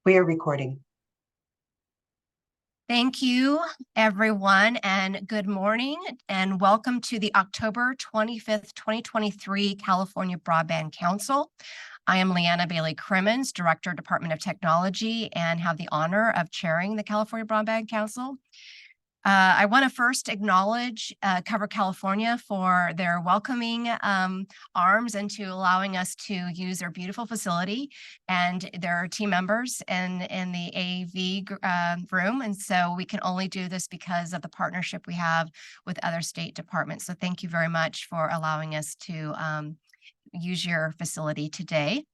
We are recording. Thank you, everyone, and good morning, and welcome to the October 25th, 2023 California Broadband Council. I am Leanna Bailey Crimmins, Director, Department of Technology, and have the honor of chairing the California Broadband Council. I want to first acknowledge Cover California for their welcoming arms and to allowing us to use their beautiful facility and their team members in the AV room. And so we can only do this because of the partnership we have with other state departments. So thank you very much for allowing us to use your facility today.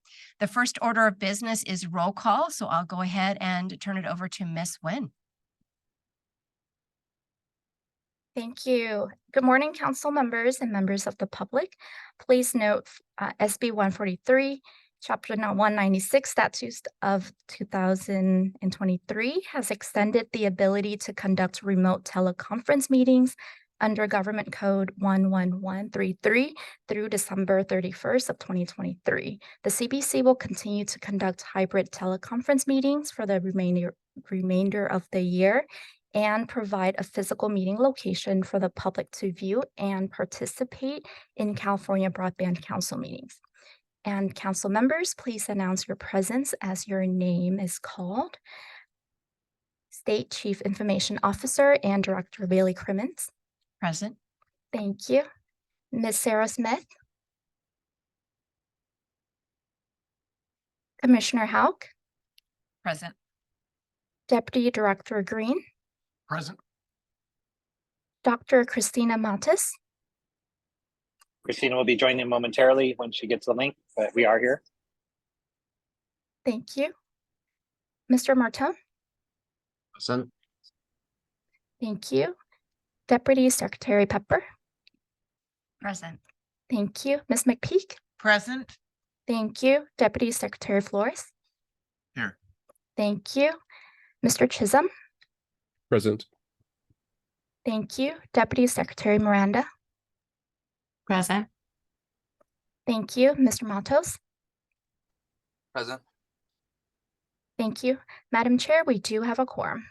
The first order of business is roll call. So I'll go ahead and turn it over to Ms. Nguyen. Thank you. Good morning, council members and members of the public. Please note SB 143, Chapter 196 Statutes of 2023 has extended the ability to conduct remote teleconference meetings under Government Code 11133 through December 31st of 2023. The CBC will continue to conduct hybrid teleconference meetings for the remainder of the year and provide a physical meeting location for the public to view and participate in California Broadband Council meetings. And council members, please announce your presence as your name is called. State Chief Information Officer and Director Bailey Crimmins. Present. Thank you. Ms. Sarah Smith. Commissioner Hauk. Present. Deputy Director Green. Present. Dr. Christina Matis. Christina will be joining momentarily when she gets the link, but we are here. Thank you. Mr. Martin. Present. Thank you. Deputy Secretary Pepper. Present. Thank you. Ms. McPeak. Present. Thank you. Deputy Secretary Flores. Here. Thank you. Mr. Chisholm. Present. Thank you. Deputy Secretary Miranda. Present. Thank you. Mr. Matos. Present. Thank you. Madam Chair, we do have a quorum.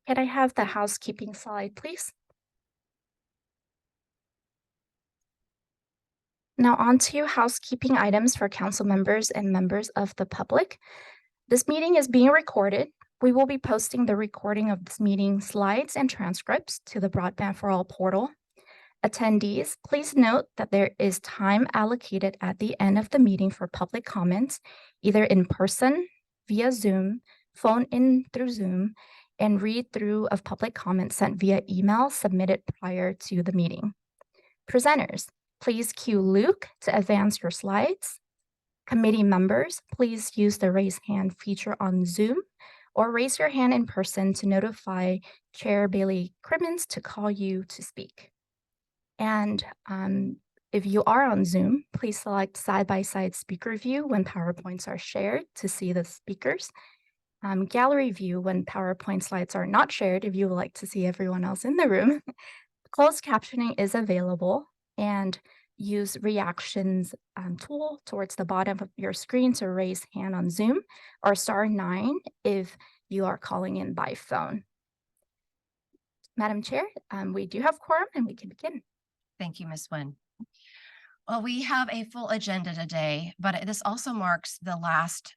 Can I have the housekeeping slide, please? Now on to housekeeping items for council members and members of the public. This meeting is being recorded. We will be posting the recording of this meeting slides and transcripts to the Broadband for All portal. Attendees, please note that there is time allocated at the end of the meeting for public comments, either in person, via Zoom, phone in through Zoom, and read through of public comments sent via email submitted prior to the meeting. Presenters, please cue Luke to advance your slides. Committee members, please use the raise hand feature on Zoom or raise your hand in person to notify Chair Bailey Crimmins to call you to speak. And if you are on Zoom, please select side-by-side speaker view when PowerPoints are shared to see the speakers. Gallery view when PowerPoint slides are not shared if you would like to see everyone else in the room. Closed captioning is available, and use reactions tool towards the bottom of your screen to raise hand on Zoom, or *9 if you are calling in by phone. Madam Chair, we do have quorum and we can begin. Thank you, Ms. Nguyen. Well, we have a full agenda today, but this also marks the last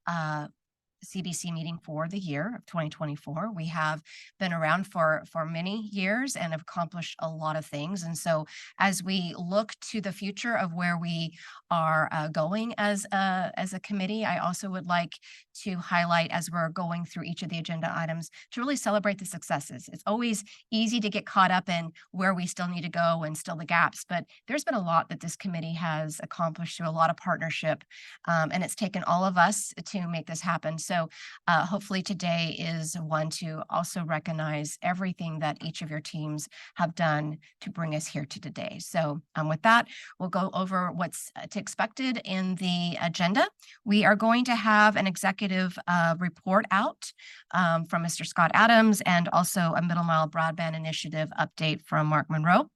CBC meeting for the year of 2024. We have been around for many years and have accomplished a lot of things. And so as we look to the future of where we are going as a committee, I also would like to highlight, as we're going through each of the agenda items, to really celebrate the successes. It's always easy to get caught up in where we still need to go and still the gaps, but there's been a lot that this committee has accomplished through a lot of partnership, and it's taken all of us to make this happen. So hopefully today is one to also recognize everything that each of your teams have done to bring us here to today. So with that, we'll go over what's expected in the agenda. We are going to have an executive report out from Mr. Scott Adams, and also a Middle Mile Broadband Initiative update from Mark Monroe.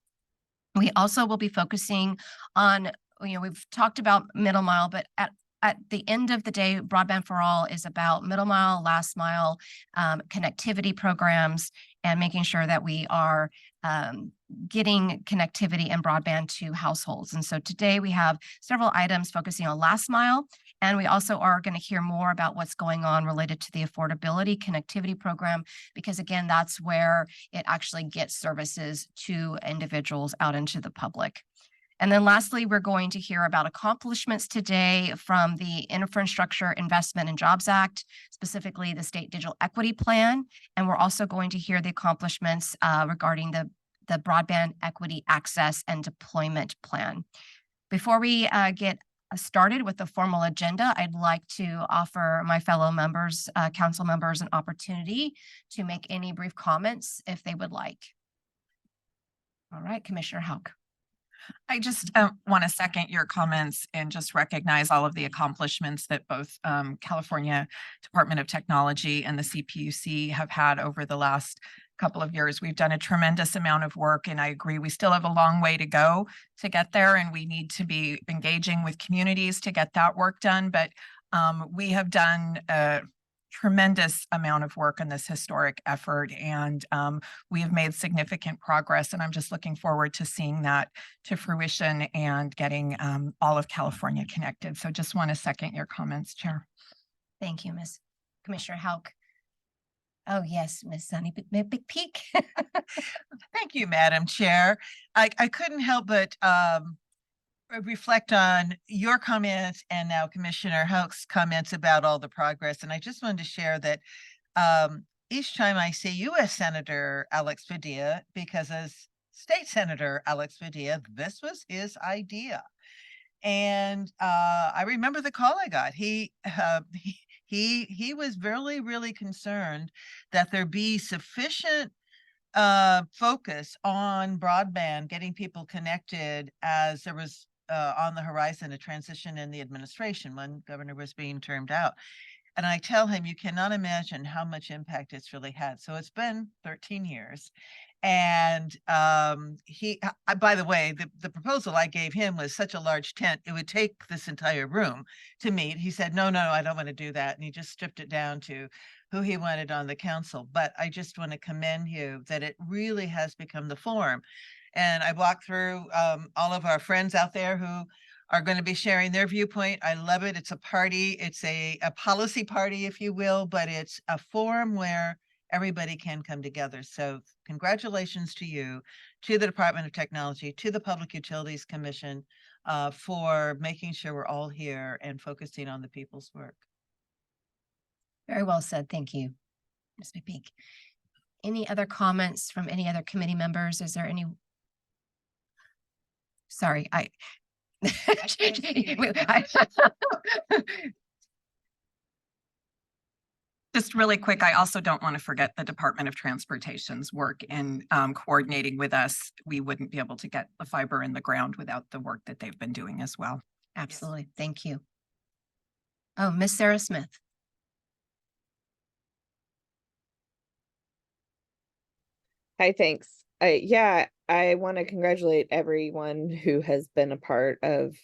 We also will be focusing on, we've talked about Middle Mile, but at the end of the day, Broadband for All is about middle mile, last mile connectivity programs and making sure that we are getting connectivity and broadband to households. And so today we have several items focusing on last mile. And we also are going to hear more about what's going on related to the affordability connectivity program, because again, that's where it actually gets services to individuals out into the public. And then lastly, we're going to hear about accomplishments today from the Infrastructure Investment and Jobs Act, specifically the State Digital Equity Plan. And we're also going to hear the accomplishments regarding the Broadband Equity Access and Deployment Plan. Before we get started with the formal agenda, I'd like to offer my fellow members, council members, an opportunity to make any brief comments if they would like. All right, Commissioner Houck. I just want to second your comments and just recognize all of the accomplishments that both California Department of Technology and the CPUC have had over the last couple of years. We've done a tremendous amount of work, and I agree we still have a long way to go to get there, and we need to be engaging with communities to get that work done. But we have done a tremendous amount of work in this historic effort, and we have made significant progress, and I'm just looking forward to seeing that to fruition and getting all of California connected. So just want to second your comments, Chair. Thank you, Ms. Commissioner Houck. Oh, yes, Ms. Sunny Peak. Thank you, Madam Chair. I couldn't help but reflect on your comments and now Commissioner Houck's comments about all the progress. And I just wanted to share that each time I see U.S. Senator Alex Padilla, because as State Senator Alex Padilla, this was his idea. And I remember the call I got. He was really concerned that there be sufficient focus on broadband, getting people connected, as there was on the horizon a transition in the administration when governor was being termed out. And I tell him, you cannot imagine how much impact it's really had. So it's been 13 years. And by the way, the proposal I gave him was such a large tent, it would take this entire room to meet. He said, no, I don't want to do that. And he just stripped it down to who he wanted on the council. But I just want to commend you that it really has become the forum. And I walked through all of our friends out there who are going to be sharing their viewpoint. I love it. It's a party. It's a policy party, if you will, but it's a forum where everybody can come together. So congratulations to you, to the Department of Technology, to the Public Utilities Commission for making sure we're all here and focusing on the people's work. Very well said. Thank you, Ms. McPeak. Any other comments from any other committee members? Is there any? Sorry, Just really quick, I also don't want to forget the Department of Transportation's work in coordinating with us. We wouldn't be able to get the fiber in the ground without the work that they've been doing as well. Absolutely. Yes. Thank you. Oh, Miss Sarah Smith. Hi, thanks. Yeah, I want to congratulate everyone who has been a part of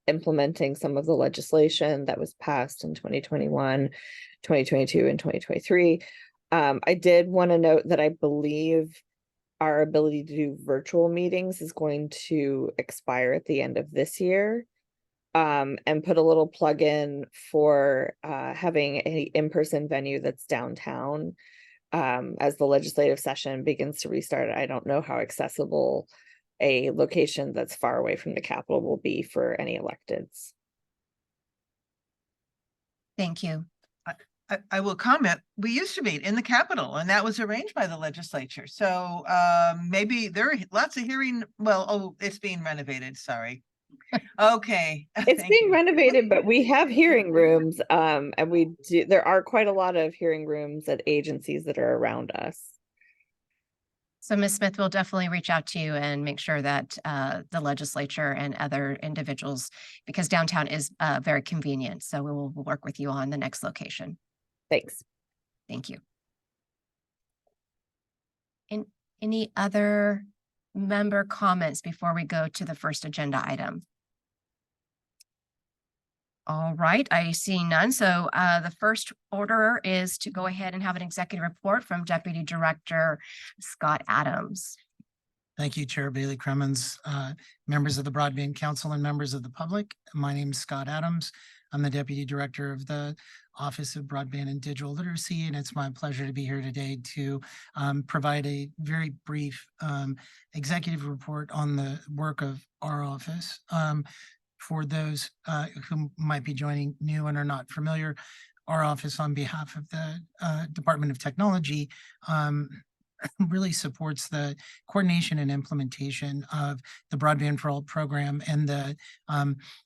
implementing some of the legislation that was passed in 2021, 2022, and 2023. I did want to note that I believe our ability to do virtual meetings is going to expire at the end of this year. And put a little plug in for having an in-person venue that's downtown. As the legislative session begins to restart, I don't know how accessible a location that's far away from the Capitol will be for any electeds. Thank you. I will comment. We used to meet in the Capitol, and that was arranged by the legislature. So maybe there are lots of hearing. Well, oh, it's being renovated. Sorry. Okay. It's being renovated, but we have hearing rooms, and there are quite a lot of hearing rooms at agencies that are around us. So Ms. Smith will definitely reach out to you and make sure that the legislature and other individuals, because downtown is very convenient. So we will work with you on the next location. Thanks. Thank you. Any other member comments before we go to the first agenda item? All right, I see none. So the first order is to go ahead and have an executive report from Deputy Director Scott Adams. Thank you, Chair Bailey Cremens, members of the Broadband Council and members of the public. My name is Scott Adams. I'm the Deputy Director of the Office of Broadband and Digital Literacy, and it's my pleasure to be here today to provide a very brief executive report on the work of our office. For those who might be joining new and are not familiar, our office on behalf of the Department of Technology really supports the coordination and implementation of the Broadband for All program and the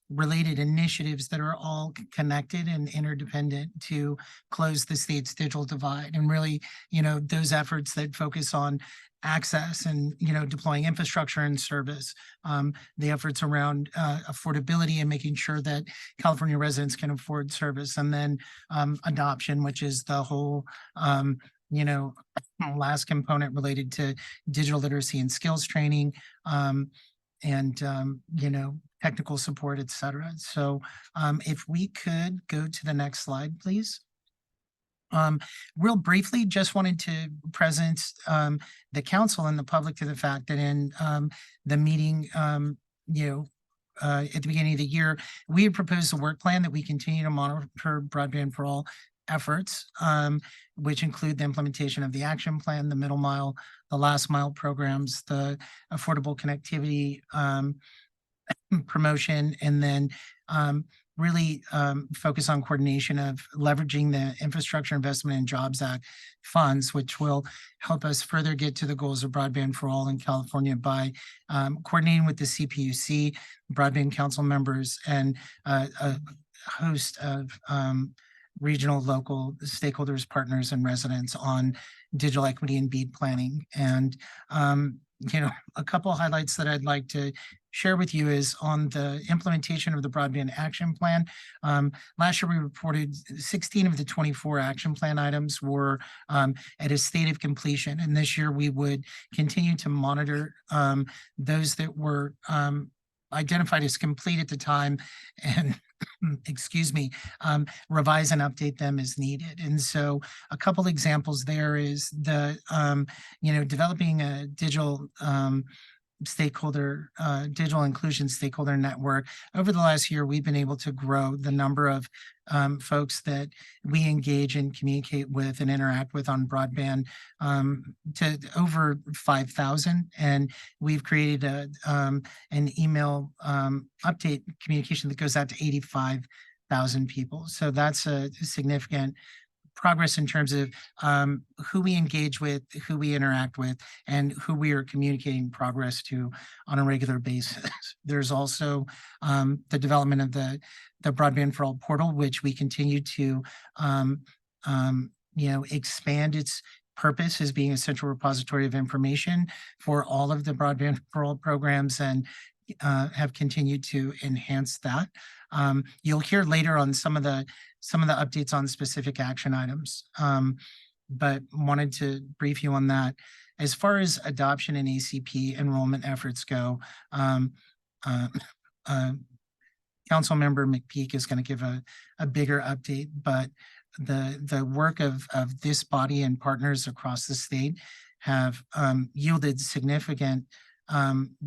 related initiatives that are all connected and interdependent to close the state's digital divide. And really, those efforts that focus on access and, deploying infrastructure and service, the efforts around affordability and making sure that California residents can afford service, and then adoption, which is the whole last component related to digital literacy and skills training, and technical support, et cetera. So if we could go to the next slide, please. Real briefly, just wanted to present the council and the public to the fact that in the meeting, at the beginning of the year, we had proposed a work plan that we continue to monitor Broadband for All efforts, which include the implementation of the action plan, the middle mile, the last mile programs, the affordable connectivity promotion, and then really focus on coordination of leveraging the Infrastructure Investment and Jobs Act funds, which will help us further get to the goals of Broadband for All in California by coordinating with the CPUC, Broadband Council members, and a host of regional, local stakeholders, partners, and residents on digital equity and BEAD planning. And, a couple of highlights that I'd like to share with you is on the implementation of the Broadband Action Plan. Last year, we reported 16 of the 24 action plan items were at a state of completion. And this year, we would continue to monitor those that were identified as complete at the time and revise and update them as needed. And so a couple examples there is the, developing a digital digital inclusion stakeholder network. Over the last year, we've been able to grow the number of folks that we engage and communicate with and interact with on broadband to over 5,000. And we've created an email update communication that goes out to 85,000 people. So that's a significant progress in terms of who we engage with, who we interact with, and who we are communicating progress to on a regular basis. There's also the development of the Broadband for All portal, which we continue to expand its purpose as being a central repository of information for all of the Broadband for All programs, and have continued to enhance that. You'll hear later on some of the updates on specific action items, but wanted to brief you on that. As far as adoption and ACP enrollment efforts go, Council Member McPeak is going to give a bigger update, but the work of this body and partners across the state have yielded significant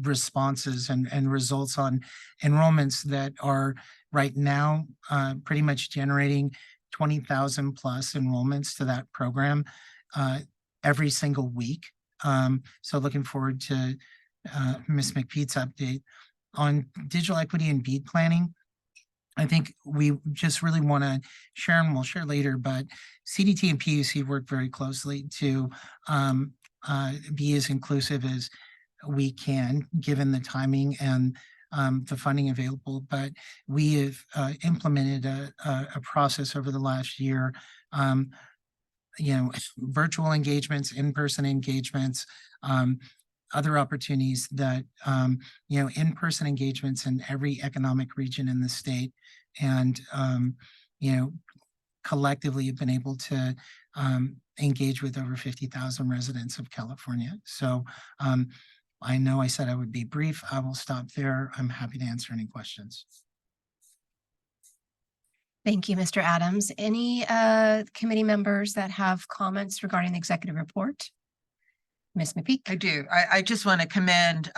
responses and results on enrollments that are right now pretty much generating 20,000 plus enrollments to that program every single week. So looking forward to Ms. McPeak's update on digital equity and BEAD planning. I think we just really want to share, and we'll share later, but CDT and PUC work very closely to be as inclusive as we can, given the timing and the funding available. But we have implemented a process over the last year, virtual engagements, in-person engagements, other opportunities that, in-person engagements in every economic region in the state, and, collectively have been able to engage with over 50,000 residents of California. So I know I said I would be brief. I will stop there. I'm happy to answer any questions. Thank you, Mr. Adams. Any committee members that have comments regarding the executive report? Ms. McPeak? I do. I just want to commend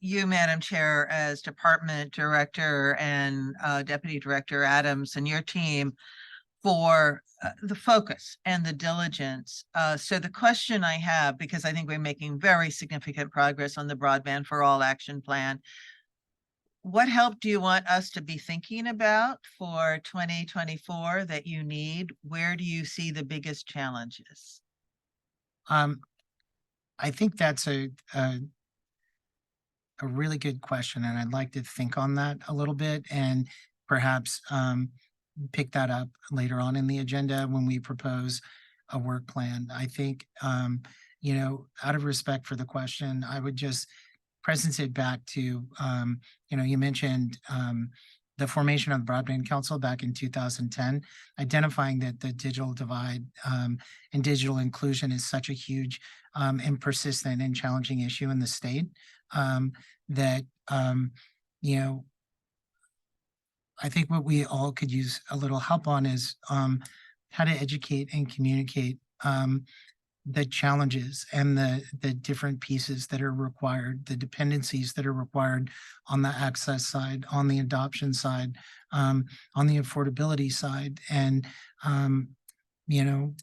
you, Madam Chair, as Department Director and Deputy Director Adams and your team for the focus and the diligence. So the question I have, because I think we're making very significant progress on the Broadband for All action plan, what help do you want us to be thinking about for 2024 that you need? Where do you see the biggest challenges? I think that's a really good question, and I'd like to think on that a little bit and perhaps pick that up later on in the agenda when we propose a work plan. I think, you know, out of respect for the question, I would just presence it back to, you know, you mentioned the formation of the Broadband Council back in 2010, identifying that the digital divide and digital inclusion is such a huge and persistent and challenging issue in the state that, you know, I think what we all could use a little help on is how to educate and communicate the challenges and the different pieces that are required, the dependencies that are required on the access side, on the adoption side, on the affordability side, and you know,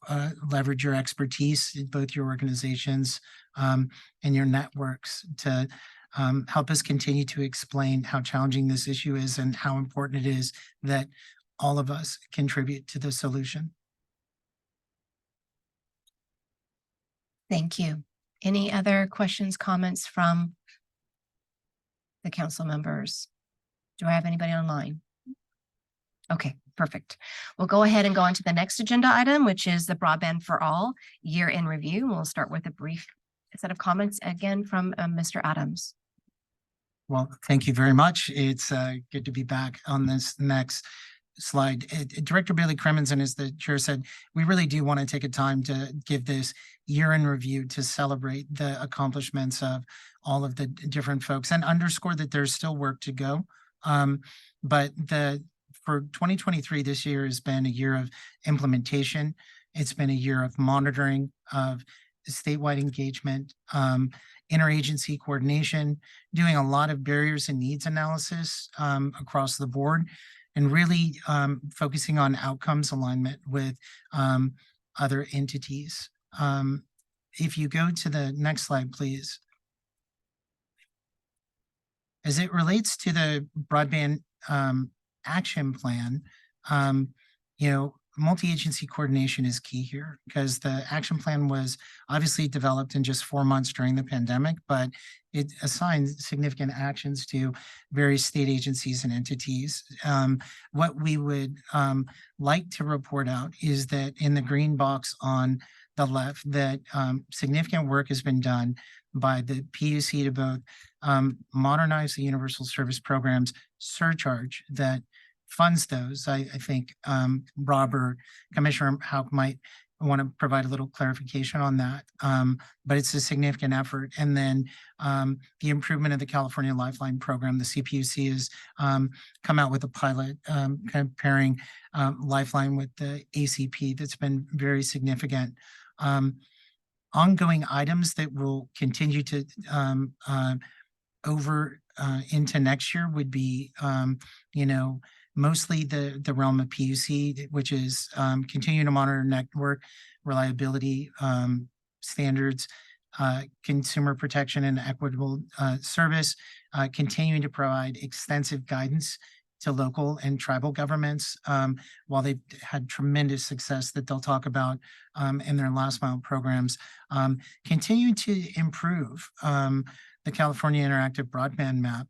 leverage your expertise in both your organizations and your networks to help us continue to explain how challenging this issue is and how important it is that all of us contribute to the solution. Thank you. Any other questions, comments from the council members? Do I have anybody online? Okay, perfect. We'll go ahead and go on to the next agenda item, which is the Broadband for All year in review. We'll start with a brief set of comments again from Mr. Adams. Well, thank you very much. It's good to be back on this next slide. Director Bailey Cremens, and as the chair said, we really do want to take a time to give this year in review to celebrate the accomplishments of all of the different folks and underscore that there's still work to go. But for 2023, this year has been a year of implementation. It's been a year of monitoring, of statewide engagement, interagency coordination, doing a lot of barriers and needs analysis across the board, and really focusing on outcomes alignment with other entities. If you go to the next slide, please. As it relates to the broadband action plan, you know, multi-agency coordination is key here because the action plan was obviously developed in just 4 months during the pandemic, but it assigned significant actions to various state agencies and entities. What we would like to report out is that in the green box on the left, that significant work has been done by the PUC to both modernize the universal service programs surcharge that funds those. I think Rob or Commissioner Houck might want to provide a little clarification on that, but it's a significant effort. And then the improvement of the California Lifeline program, the CPUC has come out with a pilot kind of pairing Lifeline with the ACP that's been very significant. Ongoing items that will continue to over into next year would be, you know, mostly the realm of PUC, which is continuing to monitor network reliability standards, consumer protection and equitable service, continuing to provide extensive guidance to local and tribal governments, while they've had tremendous success that they'll talk about in their last mile programs, continue to improve the California Interactive Broadband Map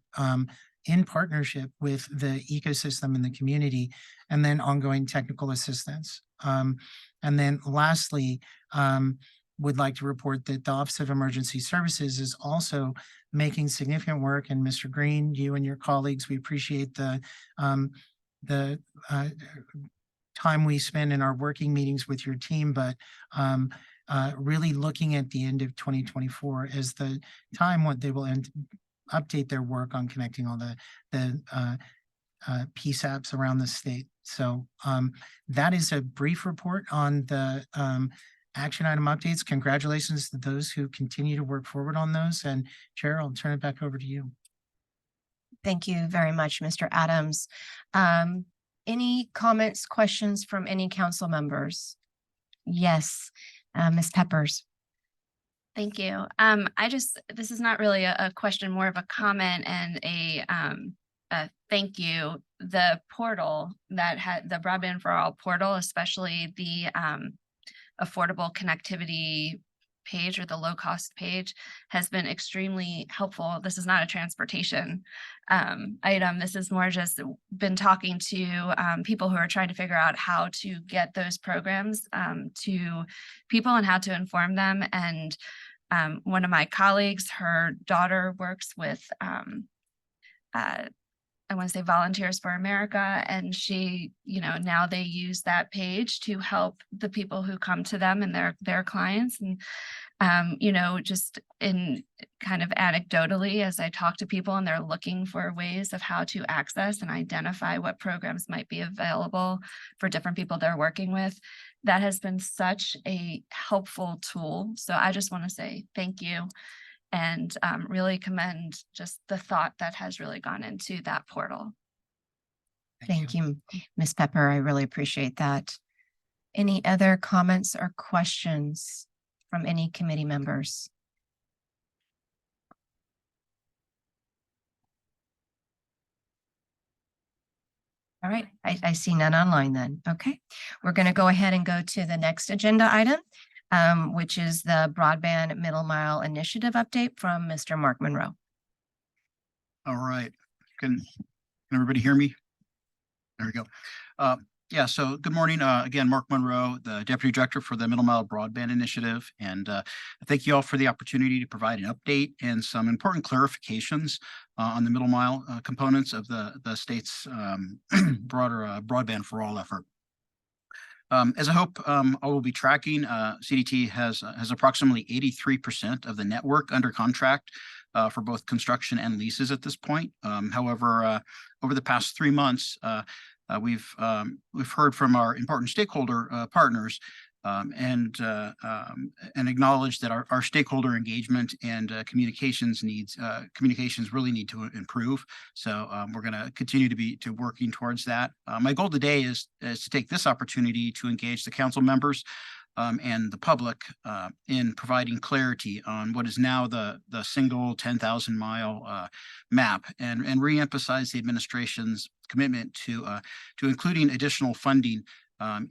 in partnership with the ecosystem and the community, and then ongoing technical assistance. And then lastly, would like to report that the Office of Emergency Services is also making significant work. And Mr. Green, you and your colleagues, we appreciate the time we spend in our working meetings with your team, but really looking at the end of 2024 as the time when they will update their work on connecting all the PSAPs around the state. So that is a brief report on the action item updates. Congratulations to those who continue to work forward on those. And Chair, I'll turn it back over to you. Thank you very much, Mr. Adams. Any comments, questions from any council members? Yes, Ms. Peppers. Thank you. This is not really a question, more of a comment and a thank you. The portal that had the Broadband for All portal, especially the affordable connectivity page or the low cost page, has been extremely helpful. This is not a transportation item. This is more just been talking to people who are trying to figure out how to get those programs to people and how to inform them. And one of my colleagues, her daughter works with I want to say Volunteers for America, and she, now they use that page to help the people who come to them and their clients. And, just in kind of anecdotally, as I talk to people and they're looking for ways of how to access and identify what programs might be available for different people they're working with, that has been such a helpful tool. So I just want to say thank you. And really commend just the thought that has really gone into that portal. Thank you, Ms. Pepper. I really appreciate that. Any other comments or questions from any committee members? All right, I see none online then. Okay, we're going to go ahead and go to the next agenda item, which is the Broadband Middle Mile Initiative update from Mr. Mark Monroe. All right. Can everybody hear me? There we go. Yeah, so good morning. Again, Mark Monroe, the Deputy Director for the Middle Mile Broadband Initiative. And thank you all for the opportunity to provide an update and some important clarifications on the Middle Mile components of the state's broader Broadband for All effort. As I hope I will be tracking, CDT has approximately 83% of the network under contract for both construction and leases at this point. However, over the past 3 months, we've heard from our important stakeholder partners and acknowledge that our stakeholder engagement and communications really need to improve. So we're going to continue to working towards that. My goal today is to take this opportunity to engage the council members and the public in providing clarity on what is now the single 10,000 mile map and reemphasize the administration's commitment to including additional funding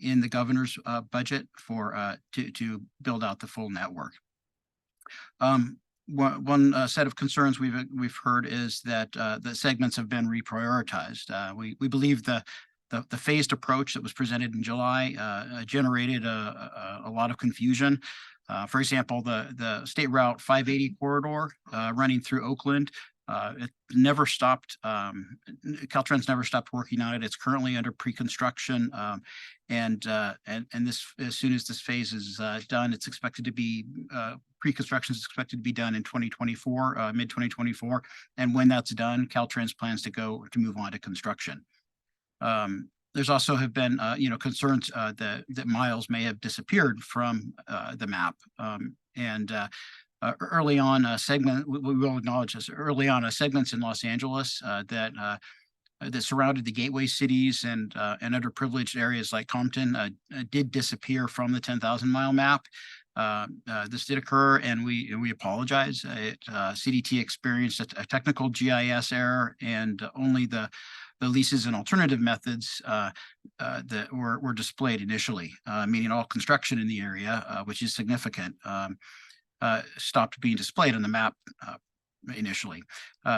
in the governor's budget to build out the full network. One set of concerns we've heard is that the segments have been reprioritized. We believe the phased approach that was presented in July generated a lot of confusion. For example, the State Route 580 corridor running through Oakland, it never stopped. Caltrans never stopped working on it. It's currently under pre-construction, and this, as soon as this phase is done, it's expected to be pre-construction is expected to be done in 2024, mid 2024. And when that's done, Caltrans plans to move on to construction. There's also have been, concerns that miles may have disappeared from the map. Early on, we will acknowledge this. Early on, segments in Los Angeles that surrounded the gateway cities and underprivileged areas like Compton did disappear from the 10,000 mile map. This did occur, and we apologize. CDT experienced a technical GIS error, and only the leases and alternative methods that were displayed initially, meaning all construction in the area, which is significant, stopped being displayed on the map initially.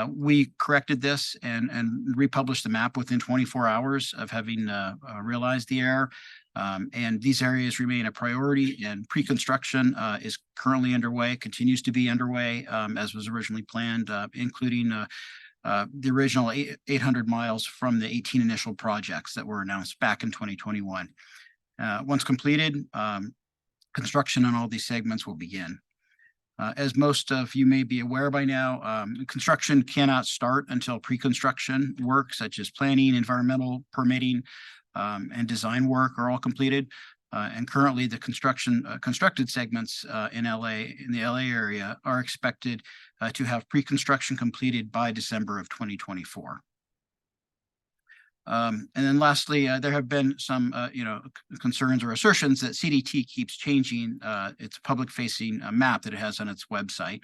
We corrected this and republished the map within 24 hours of having realized the error. And these areas remain a priority, and pre-construction is currently underway, continues to be underway as was originally planned, including the original 800 miles from the 18 initial projects that were announced back in 2021. Once completed, construction on all these segments will begin. As most of you may be aware by now, construction cannot start until pre-construction work such as planning, environmental permitting, and design work are all completed. And currently the constructed segments in the LA area are expected to have pre-construction completed by December of 2024. And then lastly, there have been some, concerns or assertions that CDT keeps changing its public-facing map that it has on its website.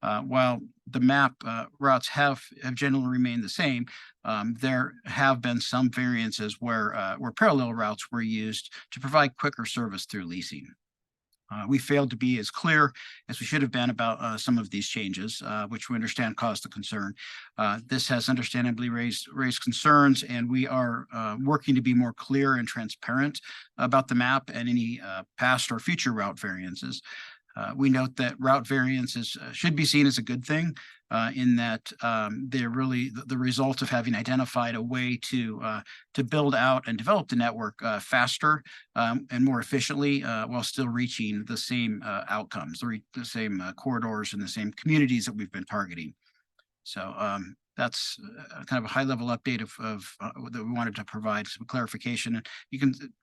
While the map routes have generally remained the same, there have been some variances where parallel routes were used to provide quicker service through leasing. We failed to be as clear as we should have been about some of these changes, which we understand caused the concern. This has understandably raised concerns, and we are working to be more clear and transparent about the map and any past or future route variances. We note that route variances should be seen as a good thing in that they're really the result of having identified a way to build out and develop the network faster and more efficiently while still reaching the same outcomes, the same corridors and the same communities that we've been targeting. So that's kind of a high-level update of that we wanted to provide some clarification.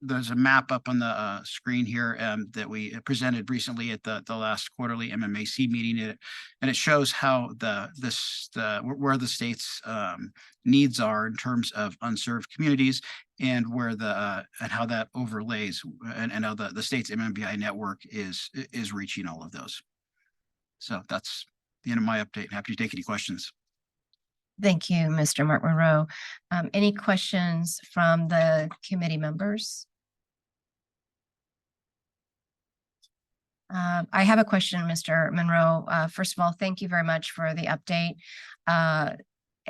There's a map up on the screen here that we presented recently at the last quarterly MMAC meeting, and it shows how where the state's needs are in terms of unserved communities, and where and how that overlays and how the state's MMBI network is reaching all of those. So that's the end of my update. Happy to take any questions. Thank you, Mr. Mark Monroe. Any questions from the committee members? I have a question, Mr. Monroe. First of all, thank you very much for the update.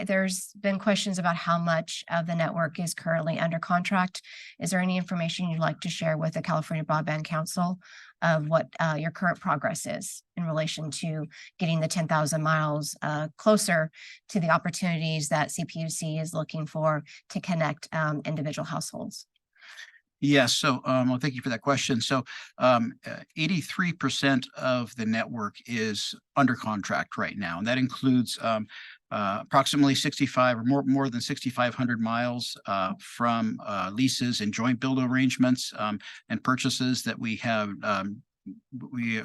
There's been questions about how much of the network is currently under contract. Is there any information you'd like to share with the California Broadband Council of what your current progress is in relation to getting the 10,000 miles closer to the opportunities that CPUC is looking for to connect individual households? Yes, so well, thank you for that question. So 83% of the network is under contract right now, and that includes approximately 65 or more than 6,500 miles from leases and joint build arrangements and purchases that we have.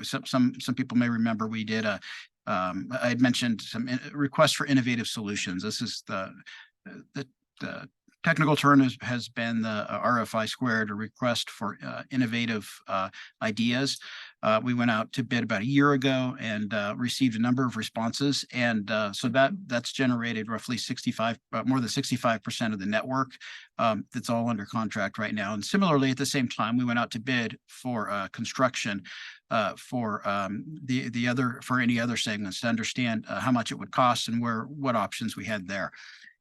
Some people may remember we did I had mentioned some requests for innovative solutions. This is the technical term has been the RFI squared, a request for innovative ideas. We went out to bid about a year ago and received a number of responses. And so that's generated roughly more than 65% of the network that's all under contract right now. And similarly, at the same time, we went out to bid for construction for any other segments to understand how much it would cost and what options we had there.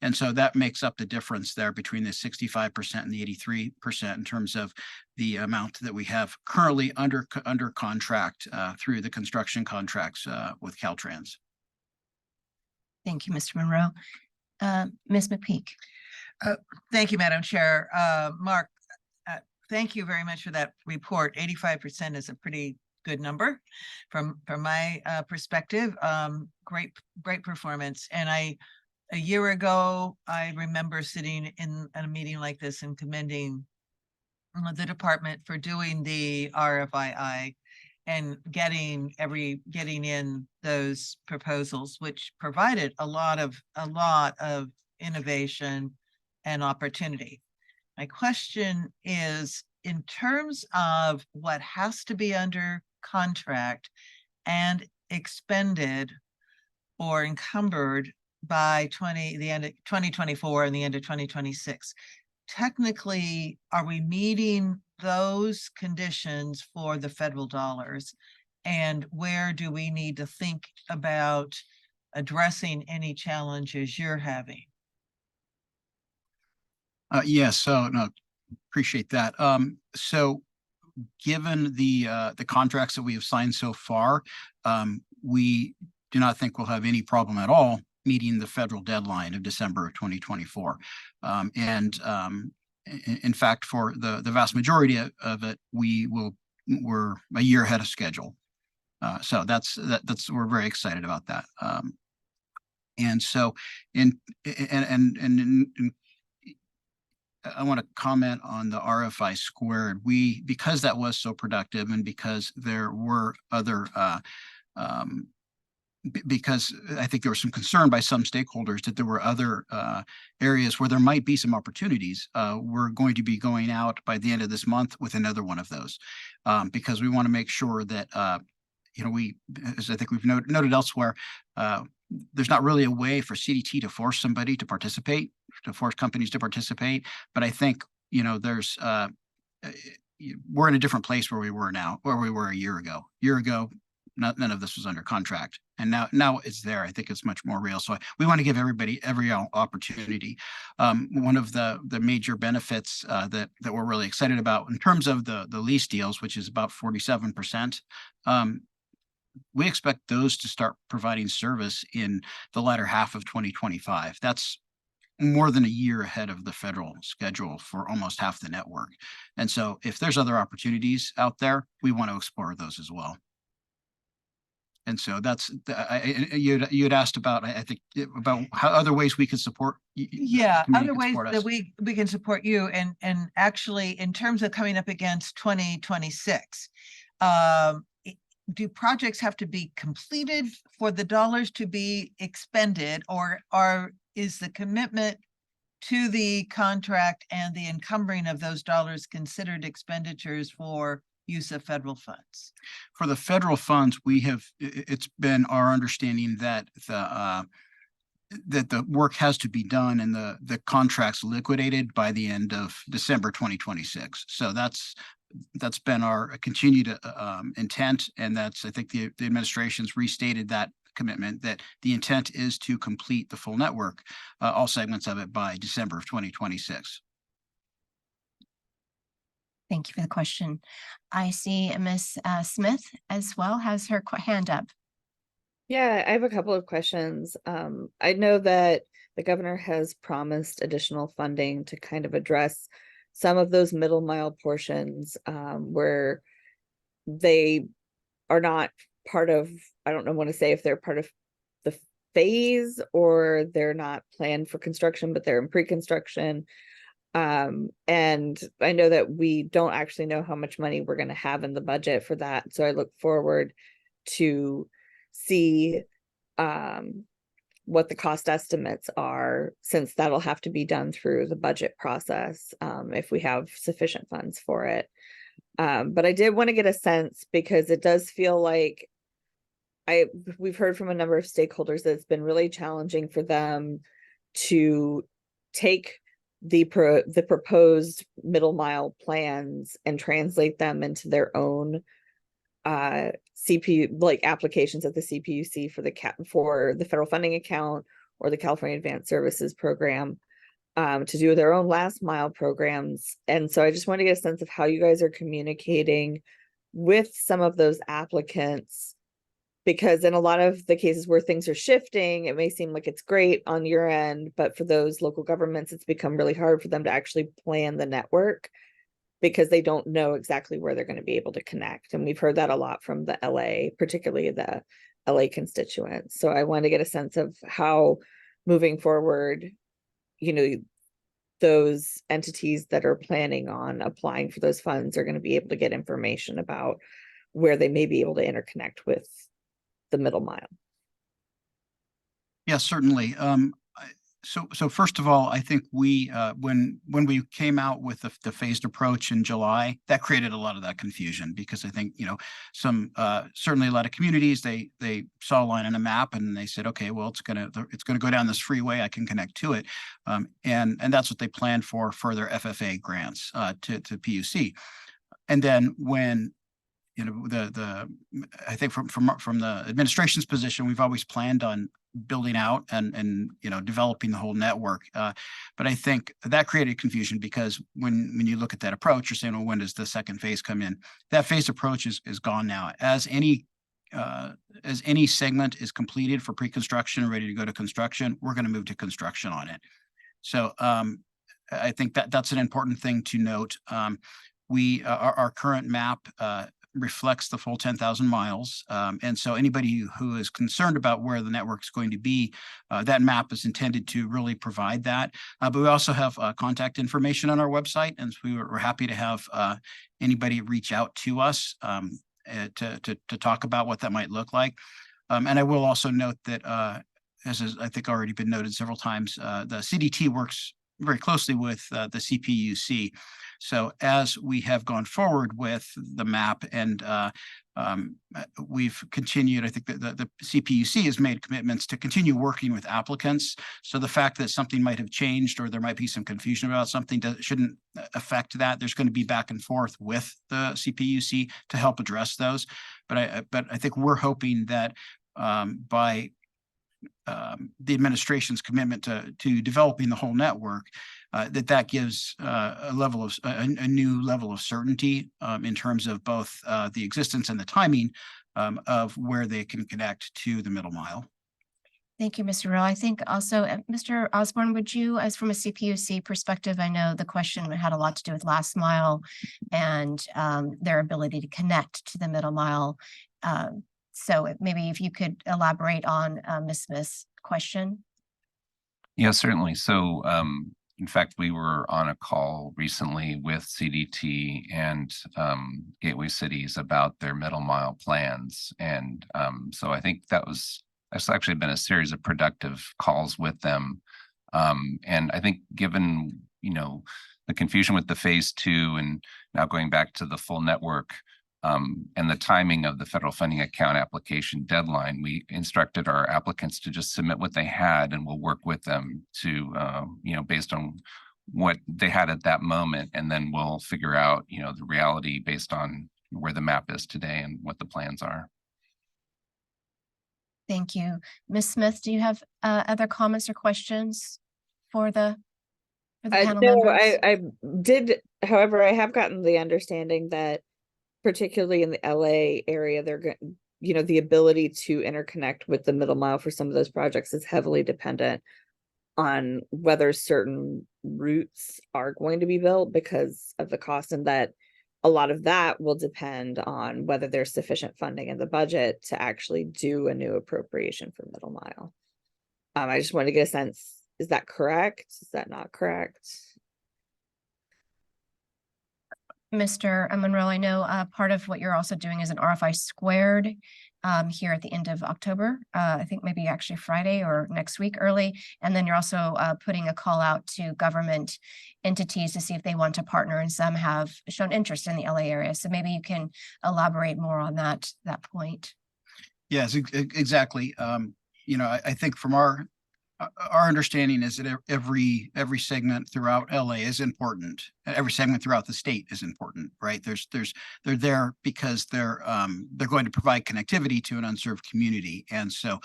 And so that makes up the difference there between the 65% and the 83% in terms of the amount that we have currently under contract through the construction contracts with Caltrans. Thank you, Mr. Monroe. Ms. McPeak. Thank you, Madam Chair. Mark, thank you very much for that report. 85% is a pretty good number from my perspective. Great performance. And a year ago, I remember sitting in a meeting like this and commending the department for doing the RFII and getting in those proposals, which provided a lot of innovation and opportunity. My question is, in terms of what has to be under contract and expended or encumbered by the end of 2024 and the end of 2026. Technically, are we meeting those conditions for the federal dollars? And where do we need to think about addressing any challenges you're having? Yes, so no, appreciate that. So given the contracts that we have signed so far, we do not think we'll have any problem at all meeting the federal deadline of December of 2024. In fact, for the vast majority of it, we're a year ahead of schedule. So we're very excited about that. And so I want to comment on the RFI squared. Because that was so productive and because there were other, because I think there was some concern by some stakeholders that there were other areas where there might be some opportunities. We're going to be going out by the end of this month with another one of those, because we want to make sure that, as I think we've noted elsewhere, there's not really a way for CDT to force somebody to participate, to force companies to participate. But I think, there's, we're in a different place where we were a year ago. None of this was under contract. And now it's there. I think it's much more real. So we want to give everybody every opportunity. One of the major benefits that we're really excited about in terms of the lease deals, which is about 47%, we expect those to start providing service in the latter half of 2025. That's more than a year ahead of the federal schedule for almost half the network. And so if there's other opportunities out there, we want to explore those as well. And so that's, you had asked about, I think, about how other ways we could support. Yeah, other ways that we can support you. And actually, in terms of coming up against 2026, do projects have to be completed for the dollars to be expended, or is the commitment to the contract and the encumbering of those dollars considered expenditures for use of federal funds? For the federal funds, it's been our understanding that the work has to be done and the contracts liquidated by the end of December 2026. So that's been our continued intent, and that's, I think, the administration's restated that commitment, that the intent is to complete the full network, all segments of it, by December of 2026. Thank you for the question. I see Ms. Smith as well has her hand up. Yeah, I have a couple of questions. I know that the governor has promised additional funding to kind of address some of those middle mile portions where they are not part of, I don't know, want to say if they're part of the phase or they're not planned for construction, but they're in pre-construction. And I know that we don't actually know how much money we're going to have in the budget for that. So I look forward to see what the cost estimates are, since that'll have to be done through the budget process if we have sufficient funds for it. But I did want to get a sense, because it does feel like we've heard from a number of stakeholders that it's been really challenging for them to take the proposed middle mile plans and translate them into their own CPU, like applications at the CPUC for the federal funding account or the California Advanced Services Program, to do their own last mile programs. And so I just want to get a sense of how you guys are communicating with some of those applicants, because in a lot of the cases where things are shifting, it may seem like it's great on your end, but for those local governments, it's become really hard for them to actually plan the network because they don't know exactly where they're going to be able to connect. And we've heard that a lot from the LA, particularly the LA constituents. So I want to get a sense of how, moving forward, those entities that are planning on applying for those funds are going to be able to get information about where they may be able to interconnect with the middle mile. Yeah, certainly. So first of all, I think we when we came out with the phased approach in July, that created a lot of that confusion, because I think some certainly a lot of communities, they saw a line on a map and they said, okay, well, it's gonna go down this freeway, I can connect to it, and that's what they planned for their FFA grants to PUC. And then when I think from the administration's position, we've always planned on building out and developing the whole network. But I think that created confusion, because when you look at that approach, you're saying, well, when does the second phase come in? That phase approach is gone now. As any segment is completed for pre-construction and ready to go to construction, we're going to move to construction on it. So I think that's an important thing to note. Our current map reflects the full 10,000 miles. And so anybody who is concerned about where the network is going to be, that map is intended to really provide that. But we also have contact information on our website, and so we're happy to have anybody reach out to us to talk about what that might look like. And I will also note that, as has, I think, already been noted several times, the CDT works very closely with the CPUC. So as we have gone forward with the map and we've continued, I think that the CPUC has made commitments to continue working with applicants. So the fact that something might have changed or there might be some confusion about something shouldn't affect that. There's going to be back and forth with the CPUC to help address those. But I think we're hoping that by the administration's commitment to developing the whole network, that gives a level of a new level of certainty in terms of both the existence and the timing of where they can connect to the middle mile. Thank you, Mr. Rowe. I think also, Mr. Osborne, would you, as from a CPUC perspective, I know the question had a lot to do with last mile and their ability to connect to the middle mile. So maybe if you could elaborate on Ms. Smith's question. Yeah, certainly. So in fact, we were on a call recently with CDT and Gateway Cities about their middle mile plans. And so I think that's actually been a series of productive calls with them. And I think given, the confusion with the phase 2 and now going back to the full network, and the timing of the federal funding account application deadline, we instructed our applicants to just submit what they had, and we'll work with them to, based on what they had at that moment, and then we'll figure out, the reality based on where the map is today and what the plans are. Thank you. Ms. Smith, do you have other comments or questions for the panel No, members? I did, however, I have gotten the understanding that particularly in the LA area, they're going, the ability to interconnect with the middle mile for some of those projects is heavily dependent on whether certain routes are going to be built because of the cost, and that a lot of that will depend on whether there's sufficient funding in the budget to actually do a new appropriation for middle mile. I just wanted to get a sense, is that correct? Is that not correct? Mr. Monroe, I know part of what you're also doing is an RFI squared here at the end of October. I think maybe actually Friday or next week early. And then you're also putting a call out to government entities to see if they want to partner, and some have shown interest in the LA area. So maybe you can elaborate more on that point. Yes, exactly. I think from our understanding is that every segment throughout LA is important. Every segment throughout the state is important, right? They're there because they're going to provide connectivity to an unserved community. And so,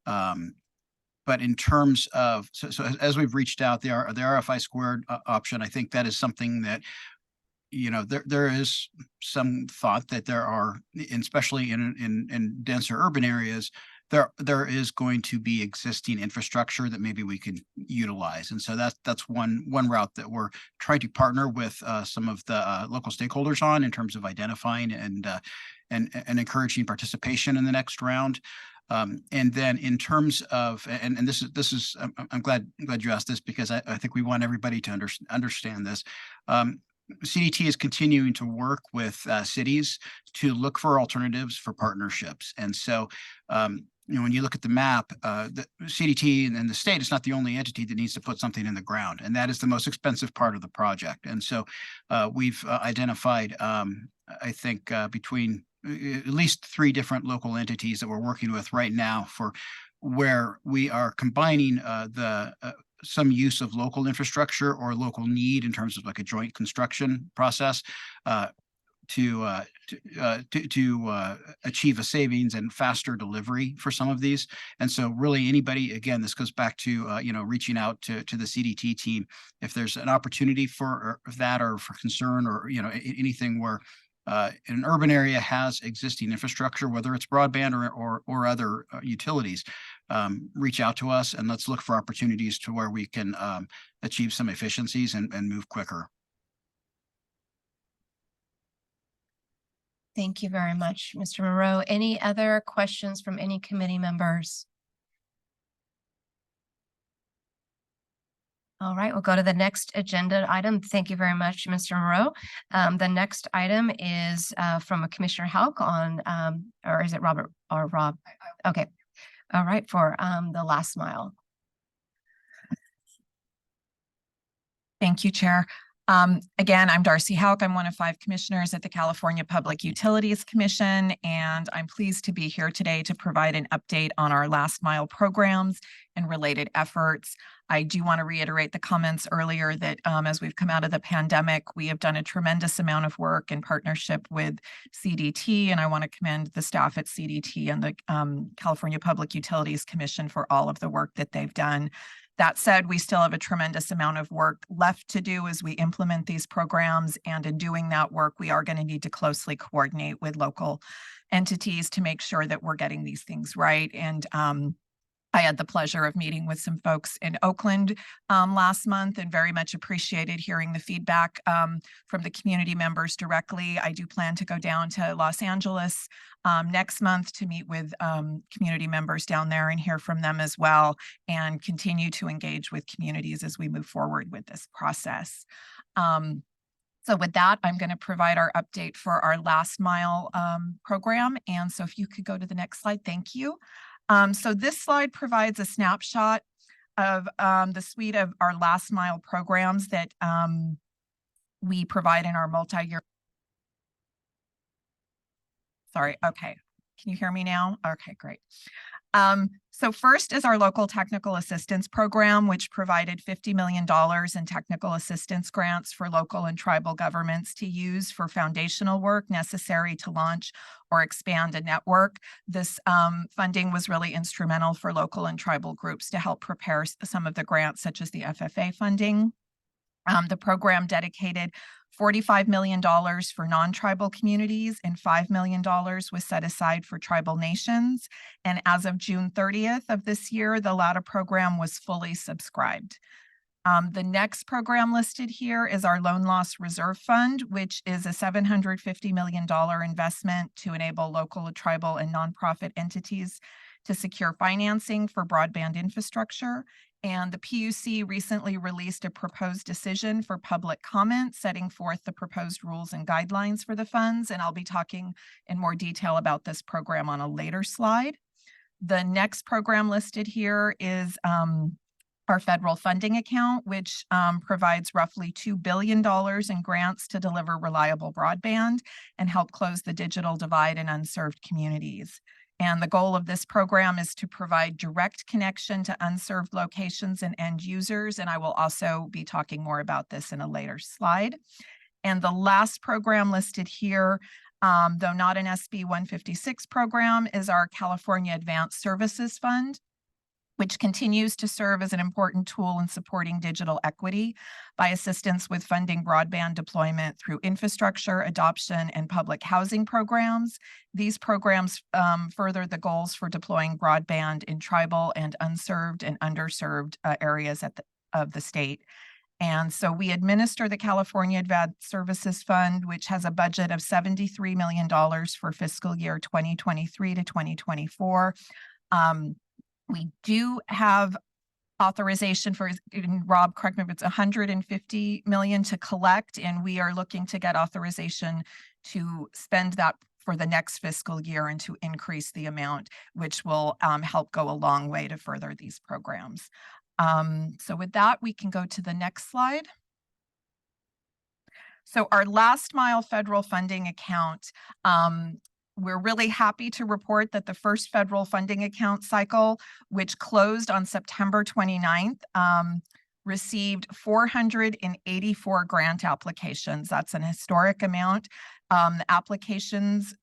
but in terms of, so as we've reached out, the RFI squared option, I think that is something that, there is some thought that there are, especially in denser urban areas, there is going to be existing infrastructure that maybe we could utilize. And so that's one route that we're trying to partner with some of the local stakeholders on, in terms of identifying and encouraging participation in the next round. And then in terms of, and this is I'm glad you asked this, because I think we want everybody to understand this. CDT is continuing to work with cities to look for alternatives for partnerships. And so, when you look at the map, the CDT and the state is not the only entity that needs to put something in the ground, and that is the most expensive part of the project. And so we've identified, I think, between at least 3 different local entities that we're working with right now for where we are combining some use of local infrastructure or local need in terms of like a joint construction process to achieve a savings and faster delivery for some of these. And so really anybody, again, this goes back to, reaching out to the CDT team. If there's an opportunity for that, or for concern, or, anything where an urban area has existing infrastructure, whether it's broadband or other utilities, reach out to us, and let's look for opportunities to where we can achieve some efficiencies and move quicker. Thank you very much, Mr. Monroe. Any other questions from any committee members? All right, we'll go to the next agenda item. Thank you very much, Mr. Monroe. The next item is from a Commissioner Houck on, or is it Robert or Rob? Okay. All right, for the last mile. Thank you, Chair. Again, I'm Darcy Houck. I'm one of 5 commissioners at the California Public Utilities Commission, and I'm pleased to be here today to provide an update on our last mile programs and related efforts. I do want to reiterate the comments earlier that as we've come out of the pandemic, we have done a tremendous amount of work in partnership with CDT, and I want to commend the staff at CDT and the California Public Utilities Commission for all of the work that they've done. That said, we still have a tremendous amount of work left to do as we implement these programs. And in doing that work, we are going to need to closely coordinate with local entities to make sure that we're getting these things right. And I had the pleasure of meeting with some folks in Oakland last month and very much appreciated hearing the feedback from the community members directly. I do plan to go down to Los Angeles next month to meet with community members down there and hear from them as well, and continue to engage with communities as we move forward with this process. So with that, I'm going to provide our update for our last mile program. And so if you could go to the next slide, thank you. So this slide provides a snapshot of the suite of our last mile programs that we provide in our multi-year. Sorry, okay. Can you hear me now? Okay, great. So first is our local technical assistance program, which provided $50 million in technical assistance grants for local and tribal governments to use for foundational work necessary to launch or expand a network. This funding was really instrumental for local and tribal groups to help prepare some of the grants, such as the FFA funding. The program dedicated $45 million for non-tribal communities and $5 million was set aside for tribal nations. And as of June 30th of this year, the latter program was fully subscribed. The next program listed here is our Loan Loss Reserve Fund, which is a $750 million investment to enable local, tribal, and nonprofit entities to secure financing for broadband infrastructure. And the PUC recently released a proposed decision for public comment, setting forth the proposed rules and guidelines for the funds. And I'll be talking in more detail about this program on a later slide. The next program listed here is our federal funding account, which provides roughly $2 billion in grants to deliver reliable broadband and help close the digital divide in unserved communities. And the goal of this program is to provide direct connection to unserved locations and end users. And I will also be talking more about this in a later slide. And the last program listed here, though not an SB 156 program, is our California Advanced Services Fund, which continues to serve as an important tool in supporting digital equity by assistance with funding broadband deployment through infrastructure, adoption, and public housing programs. These programs further the goals for deploying broadband in tribal and unserved and underserved areas of the state. And so we administer the California Advanced Services Fund, which has a budget of $73 million for fiscal year 2023 to 2024. We do have authorization for, and Rob, correct me if it's $150 million to collect, and we are looking to get authorization to spend that for the next fiscal year and to increase the amount, which will help go a long way to further these programs. So with that, we can go to the next slide. So our last mile federal funding account, we're really happy to report that the first federal funding account cycle, which closed on September 29th, received 484 grant applications. That's an historic amount. The applications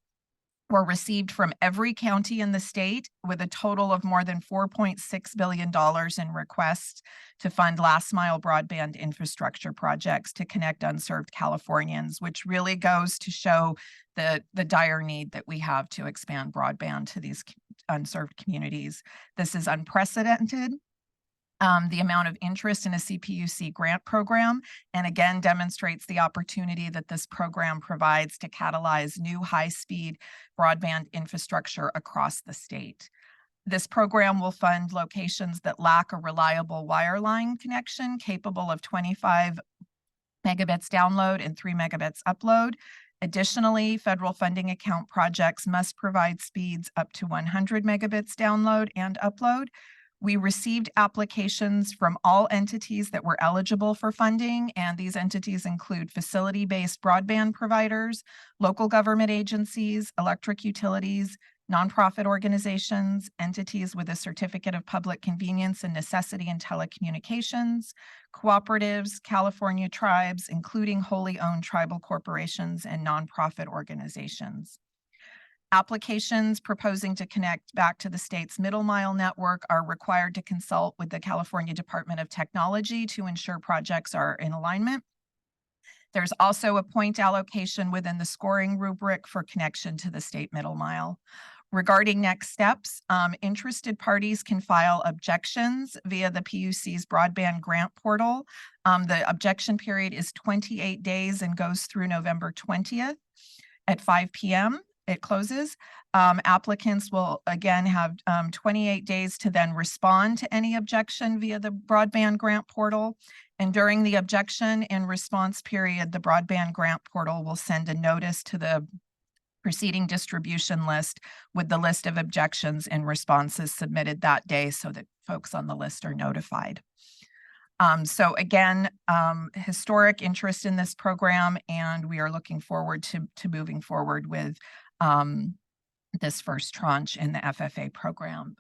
were received from every county in the state, with a total of more than $4.6 billion in requests to fund last mile broadband infrastructure projects to connect unserved Californians, which really goes to show the dire need that we have to expand broadband to these unserved communities. This is unprecedented. the amount of interest in a CPUC grant program, and again demonstrates the opportunity that this program provides to catalyze new high-speed broadband infrastructure across the state. This program will fund locations that lack a reliable wireline connection capable of 25 megabits download and 3 megabits upload. Additionally, federal funding account projects must provide speeds up to 100 megabits download and upload. We received applications from all entities that were eligible for funding, and these entities include facility-based broadband providers, local government agencies, electric utilities, nonprofit organizations, entities with a certificate of public convenience and necessity in telecommunications, cooperatives, California tribes, including wholly owned tribal corporations and nonprofit organizations. Applications proposing to connect back to the state's middle mile network are required to consult with the California Department of Technology to ensure projects are in alignment. There's also a point allocation within the scoring rubric for connection to the state middle mile. Regarding next steps, interested parties can file objections via the PUC's broadband grant portal. The objection period is 28 days and goes through November 20th at 5 p.m. It closes. Applicants will again have 28 days to then respond to any objection via the broadband grant portal. And during the objection and response period, the broadband grant portal will send a notice to the proceeding distribution list with the list of objections and responses submitted that day so that folks on the list are notified. So again, historic interest in this program, and we are looking forward to moving forward with this first tranche in the FFA program.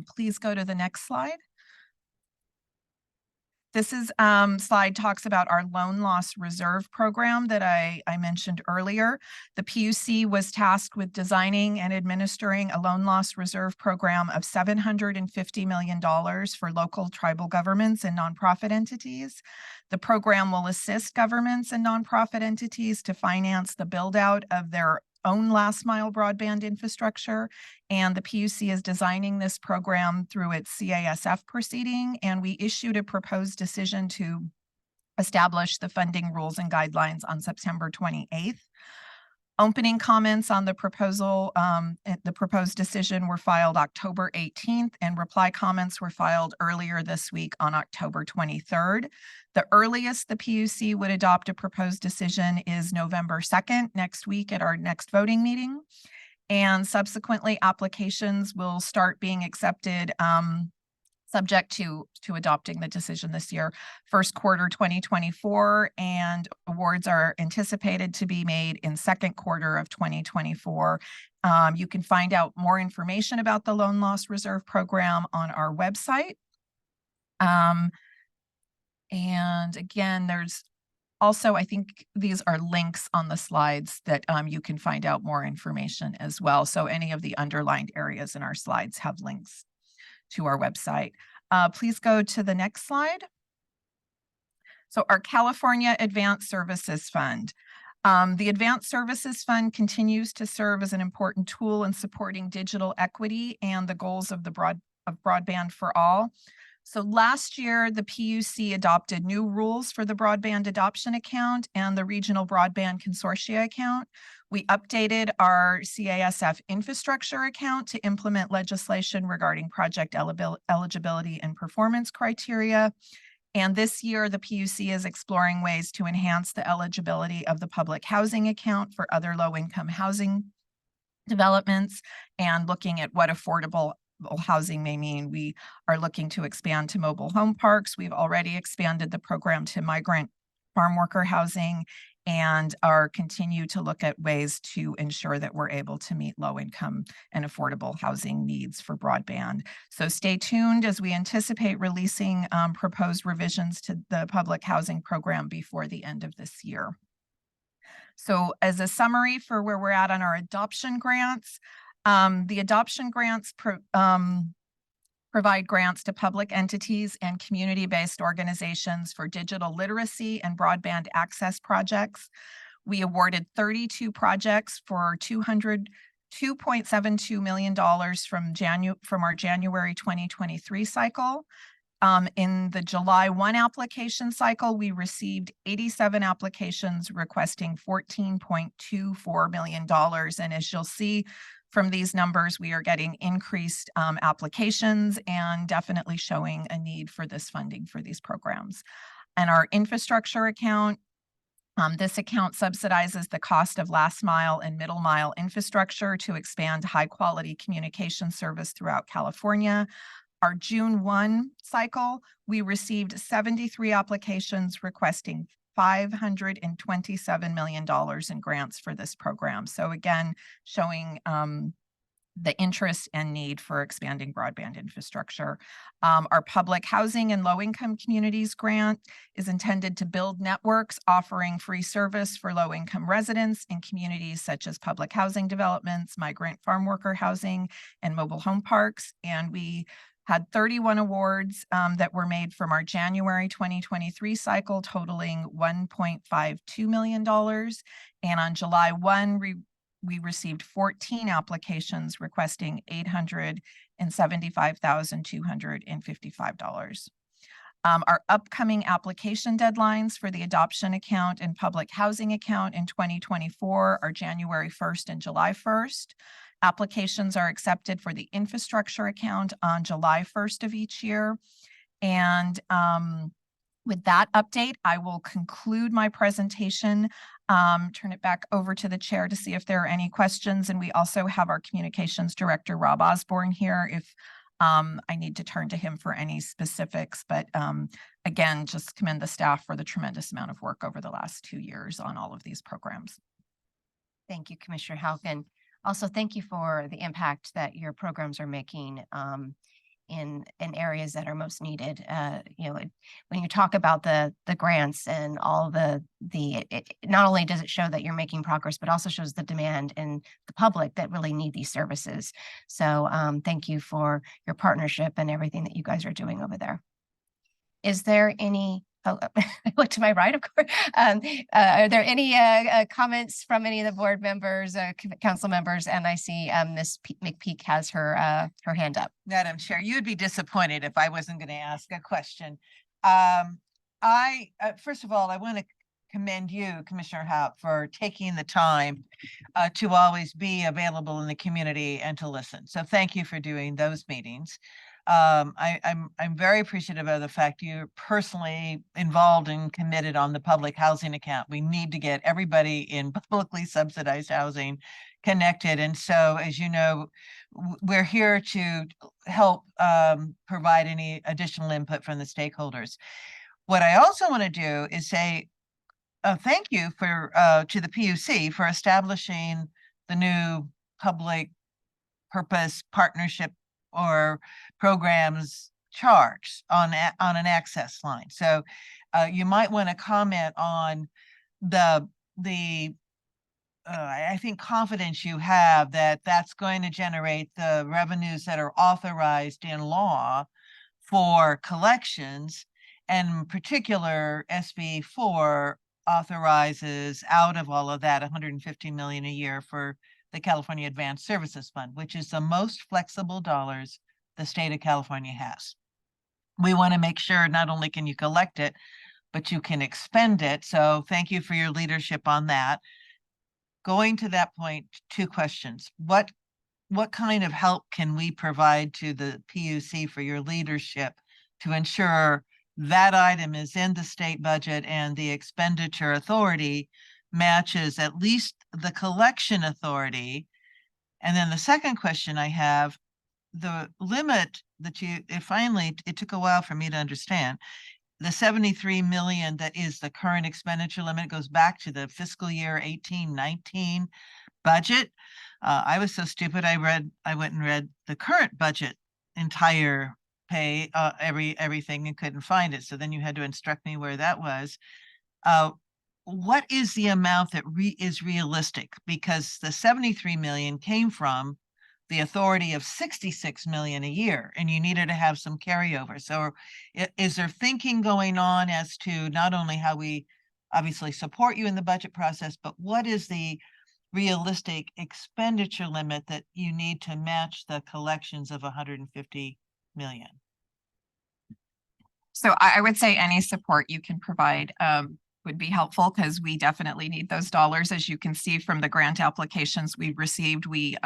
Please go to the next slide. This is slide talks about our loan loss reserve program that I mentioned earlier. The PUC was tasked with designing and administering a loan loss reserve program of $750 million for local tribal governments and nonprofit entities. The program will assist governments and nonprofit entities to finance the build out of their own last mile broadband infrastructure, and the PUC is designing this program through its CASF proceeding, and we issued a proposed decision to establish the funding rules and guidelines on September 28th. Opening comments on the proposal, the proposed decision were filed October 18th, and reply comments were filed earlier this week on October 23rd. The earliest the PUC would adopt a proposed decision is November 2nd, next week at our next voting meeting. And subsequently, applications will start being accepted subject to adopting the decision this year, first quarter 2024, and awards are anticipated to be made in second quarter of 2024. You can find out more information about the loan loss reserve program on our website. And again, there's also, I think these are links on the slides that you can find out more information as well. So any of the underlined areas in our slides have links to our website. Please go to the next slide. So our California Advanced Services Fund. The Advanced Services Fund continues to serve as an important tool in supporting digital equity and the goals of the Broadband for All. So last year, the PUC adopted new rules for the Broadband Adoption Account and the Regional Broadband Consortia Account. We updated our CASF infrastructure account to implement legislation regarding project eligibility and performance criteria. And this year, the PUC is exploring ways to enhance the eligibility of the public housing account for other low-income housing developments and looking at what affordable housing may mean. We are looking to expand to mobile home parks. We've already expanded the program to migrant farm worker housing and are continue to look at ways to ensure that we're able to meet low income and affordable housing needs for broadband. So stay tuned as we anticipate releasing proposed revisions to the public housing program before the end of this year. So as a summary for where we're at on our adoption grants, the adoption grants provide grants to public entities and community-based organizations for digital literacy and broadband access projects. We awarded 32 projects for $2.72 million from our January 2023 cycle. In the July 1 application cycle, we received 87 applications requesting $14.24 million. And as you'll see from these numbers, we are getting increased applications and definitely showing a need for this funding for these programs. And our infrastructure account, this account subsidizes the cost of last mile and middle mile infrastructure to expand high quality communication service throughout California. Our June 1 cycle, we received 73 applications requesting $527 million in grants for this program. So again, showing the interest and need for expanding broadband infrastructure. Our public housing and low-income communities grant is intended to build networks offering free service for low-income residents in communities such as public housing developments, migrant farm worker housing, and mobile home parks. And we had 31 awards that were made from our January 2023 cycle, totaling $1.52 million. And on July 1, we received 14 applications requesting $875,255. Our upcoming application deadlines for the adoption account and public housing account in 2024 are January 1st and July 1st. Applications are accepted for the infrastructure account on July 1st of each year. And with that update, I will conclude my presentation, turn it back over to the chair to see if there are any questions. And we also have our communications director, Rob Osborne, here if I need to turn to him for any specifics. But again, just commend the staff for the tremendous amount of work over the last 2 years on all of these programs. Thank you, Commissioner Halkin. Also, thank you for the impact that your programs are making in areas that are most needed. When you talk about the grants and all it not only does it show that you're making progress, but also shows the demand in the public that really need these services. So thank you for your partnership and everything that you guys are doing over there. Is there any I look to my right, of course. Are there any comments from any of the board members, council members? And I see Ms. McPeak has her hand up. Madam Chair, you'd be disappointed if I wasn't going to ask a question. First of all, I want to commend you, Commissioner Haupt, for taking the time to always be available in the community and to listen. So thank you for doing those meetings. I'm very appreciative of the fact you're personally involved and committed on the public housing account. We need to get everybody in publicly subsidized housing connected. And so, as you know, we're here to help provide any additional input from the stakeholders. What I also want to do is say thank you to the PUC for establishing the new public purpose partnership or programs charge on an access line. So you might want to comment on I think confidence you have that that's going to generate the revenues that are authorized in law for collections, and in particular SB 4 authorizes out of all of that $150 million a year for the California Advanced Services Fund, which is the most flexible dollars the state of California has. We want to make sure not only can you collect it, but you can expend it. So thank you for your leadership on that. Going to that point, 2 questions. What kind of help can we provide to the PUC for your leadership to ensure that item is in the state budget and the expenditure authority matches at least the collection authority? And then the second question I have, the limit that it took a while for me to understand, the 73 million that is the current expenditure limit goes back to the fiscal year 18-19 budget. I was so stupid, I went and read the current budget entire pay, everything, and couldn't find it. So then you had to instruct me where that was. What is the amount that is realistic? Because the 73 million came from the authority of 66 million a year, and you needed to have some carryover. So is there thinking going on as to not only how we obviously support you in the budget process, but what is the realistic expenditure limit that you need to match the collections of 150 million? So I would say any support you can provide would be helpful because we definitely need those dollars. As you can see from the grant applications we received, we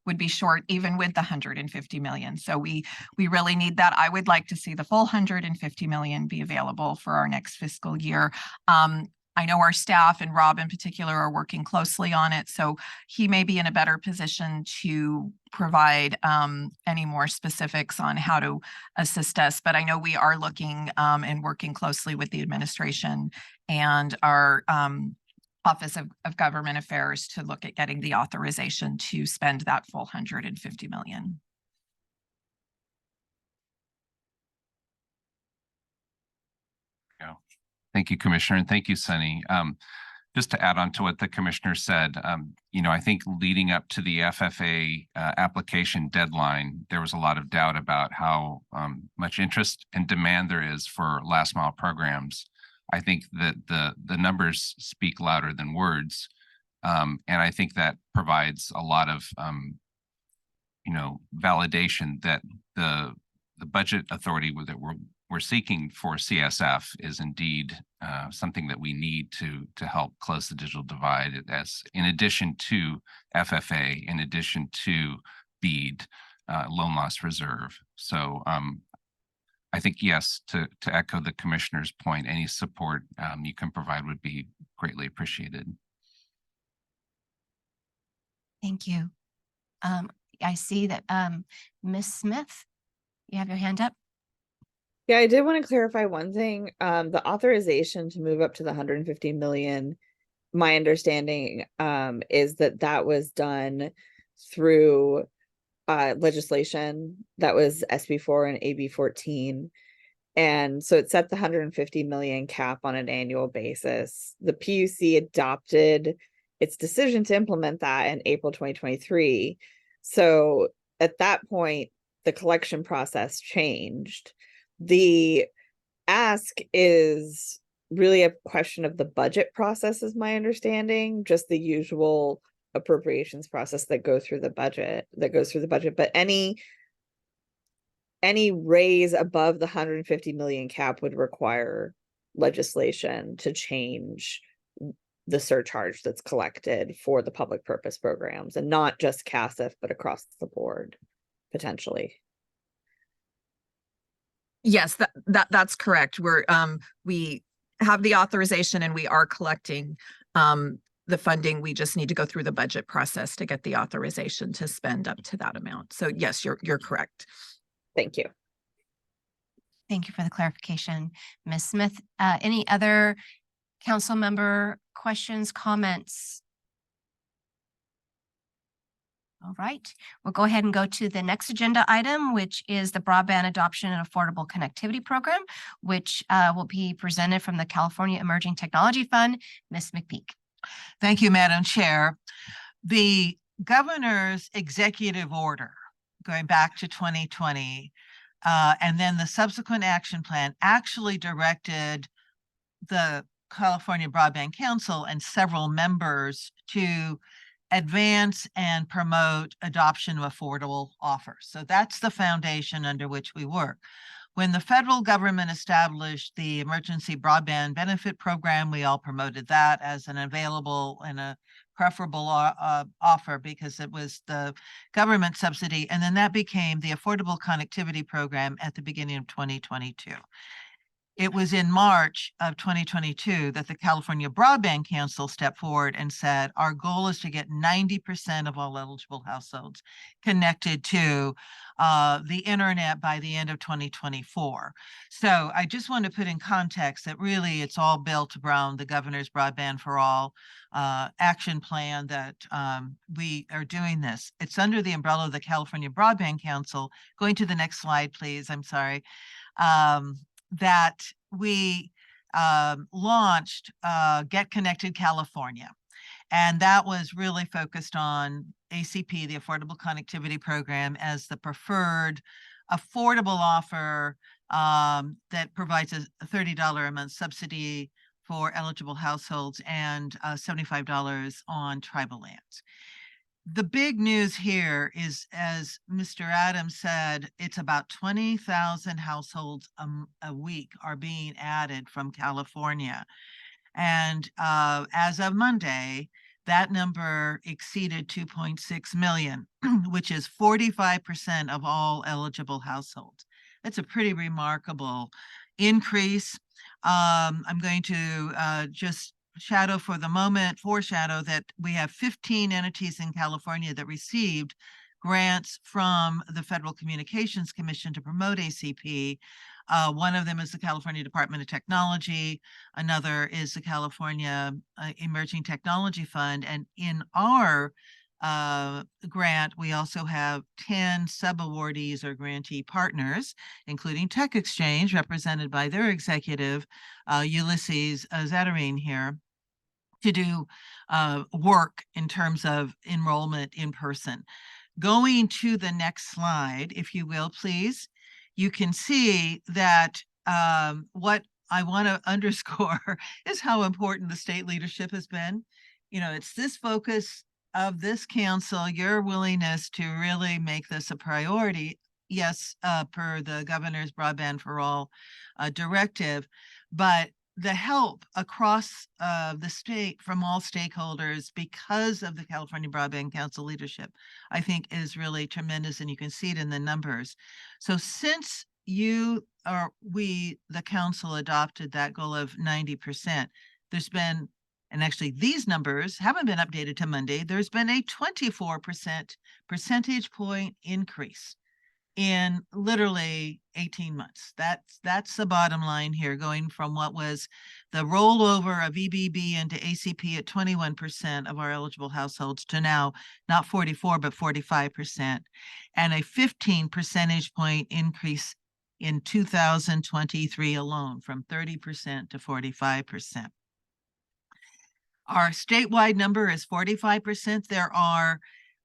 would be short even with the 150 million. So we really need that. I would like to see the full 150 million be available for our next fiscal year. I know our staff and Rob in particular are working closely on it, so he may be in a better position to provide any more specifics on how to assist us. But I know we are looking and working closely with the administration and our Office of Government Affairs to look at getting the authorization to spend that full 150 million. Thank you, Commissioner, and thank you, Sunny. Just to add on to what the Commissioner said, I think leading up to the FFA application deadline, there was a lot of doubt about how much interest and demand there is for last mile programs. I think that the numbers speak louder than words, and I think that provides a lot of validation that the budget authority that we're seeking for CSF is indeed something that we need to help close the digital divide, as in addition to FFA, in addition to BEAD, loan loss reserve. So I think, yes, to echo the Commissioner's point, any support you can provide would be greatly appreciated. Thank you. I see that Ms. Smith, you have your hand up. Yeah, I did want to clarify one thing. The authorization to move up to the 150 million, my understanding is that was done through legislation that was SB4 and AB14. And so it set the 150 million cap on an annual basis. The PUC adopted its decision to implement that in April 2023. So at that point, the collection process changed. The ask is really a question of the budget process, is my understanding, just the usual appropriations process that goes through the budget. But any raise above the 150 million cap would require legislation to change the surcharge that's collected for the public purpose programs, and not just CASF, but across the board, potentially. Yes, that's correct. We have the authorization and we are collecting the funding. We just need to go through the budget process to get the authorization to spend up to that amount. So yes, you're correct. Thank you. Thank you for the clarification, Ms. Smith. Any other council member questions, comments? All right, we'll go ahead and go to the next agenda item, which is the Broadband Adoption and Affordable Connectivity Program, which will be presented from the California Emerging Technology Fund. Ms. McPeak. Thank you, Madam Chair. The governor's executive order going back to 2020 and then the subsequent action plan actually directed the California Broadband Council and several members to advance and promote adoption of affordable offers. So that's the foundation under which we work. When the federal government established the Emergency Broadband Benefit Program, we all promoted that as an available and a preferable offer because it was the government subsidy. And then that became the Affordable Connectivity Program at the beginning of 2022. It was in March of 2022 that the California Broadband Council stepped forward and said, our goal is to get 90% of all eligible households connected to the internet by the end of 2024. So I just want to put in context that really it's all built around the governor's Broadband for All action plan that we are doing this. It's under the umbrella of the California Broadband Council. Going to the next slide, please. I'm sorry. That we launched Get Connected California. And that was really focused on ACP, the Affordable Connectivity Program, as the preferred affordable offer that provides a $30 a month subsidy for eligible households and $75 on tribal lands. The big news here is, as Mr. Adams said, it's about 20,000 households a week are being added from California. And as of Monday, that number exceeded 2.6 million, which is 45% of all eligible households. That's a pretty remarkable increase. I'm going to just foreshadow that we have 15 entities in California that received grants from the Federal Communications Commission to promote ACP. One of them is the California Department of Technology. Another is the California Emerging Technology Fund. And in our grant, we also have 10 sub-awardees or grantee partners, including Tech Exchange, represented by their executive, Ulysses Zatarine here, to do work in terms of enrollment in person. Going to the next slide, if you will, please. You can see that what I want to underscore is how important the state leadership has been. You know, it's this focus of this council, your willingness to really make this a priority. Yes, per the governor's Broadband for All directive, but the help across the state from all stakeholders because of the California Broadband Council leadership, I think is really tremendous, and you can see it in the numbers. So since the council adopted that goal of 90%, there's been, and actually these numbers haven't been updated to Monday, there's been a 24% percentage point increase in literally 18 months. That's the bottom line here, going from what was the rollover of EBB into ACP at 21% of our eligible households to now not 44, but 45%, and a 15 percentage point increase in 2023 alone, from 30% to 45%. Our statewide number is 45%. There are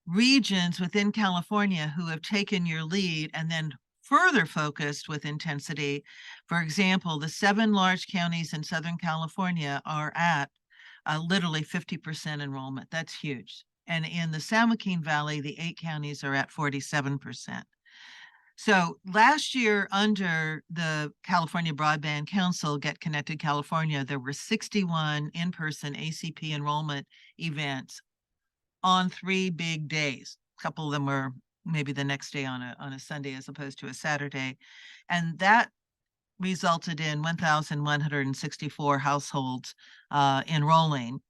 regions within California who have taken your lead and then further focused with intensity. For example, the 7 large counties in Southern California are at literally 50% enrollment. That's huge. And in the San Joaquin Valley, the 8 counties are at 47%. So last year, under the California Broadband Council, Get Connected California, there were 61 in-person ACP enrollment events on 3 big days. A couple of them were maybe the next day on a Sunday as opposed to a Saturday. And that resulted in 1,164 households enrolling,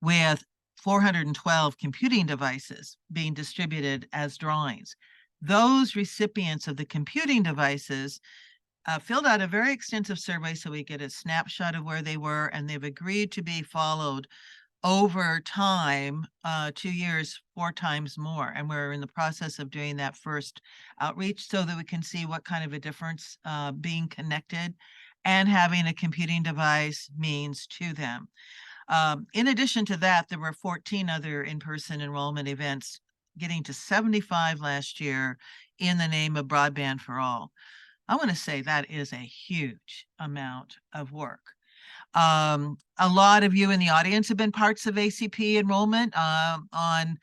with 412 computing devices being distributed as drawings. Those recipients of the computing devices filled out a very extensive survey so we get a snapshot of where they were, and they've agreed to be followed over time, 2 years, 4 times more. And we're in the process of doing that first outreach so that we can see what kind of a difference being connected and having a computing device means to them. In addition to that, there were 14 other in-person enrollment events, getting to 75 last year in the name of Broadband for All. I want to say that is a huge amount of work. A lot of you in the audience have been parts of ACP enrollment. On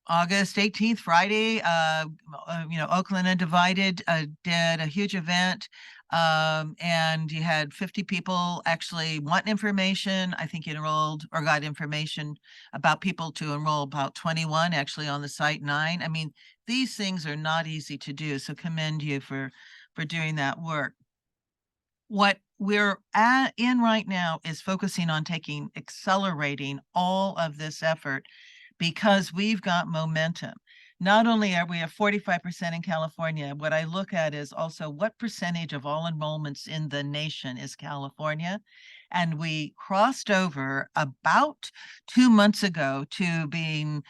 August 18th, Friday, Oakland Undivided did a huge event, and you had 50 people actually want information. I think you enrolled or got information about people to enroll, about 21 actually on the site, 9. I mean, these things are not easy to do, so commend you for doing that work. What we're in right now is focusing on accelerating all of this effort, because we've got momentum. Not only are we at 45% in California, what I look at is also what percentage of all enrollments in the nation is California. And we crossed over about 2 months ago to being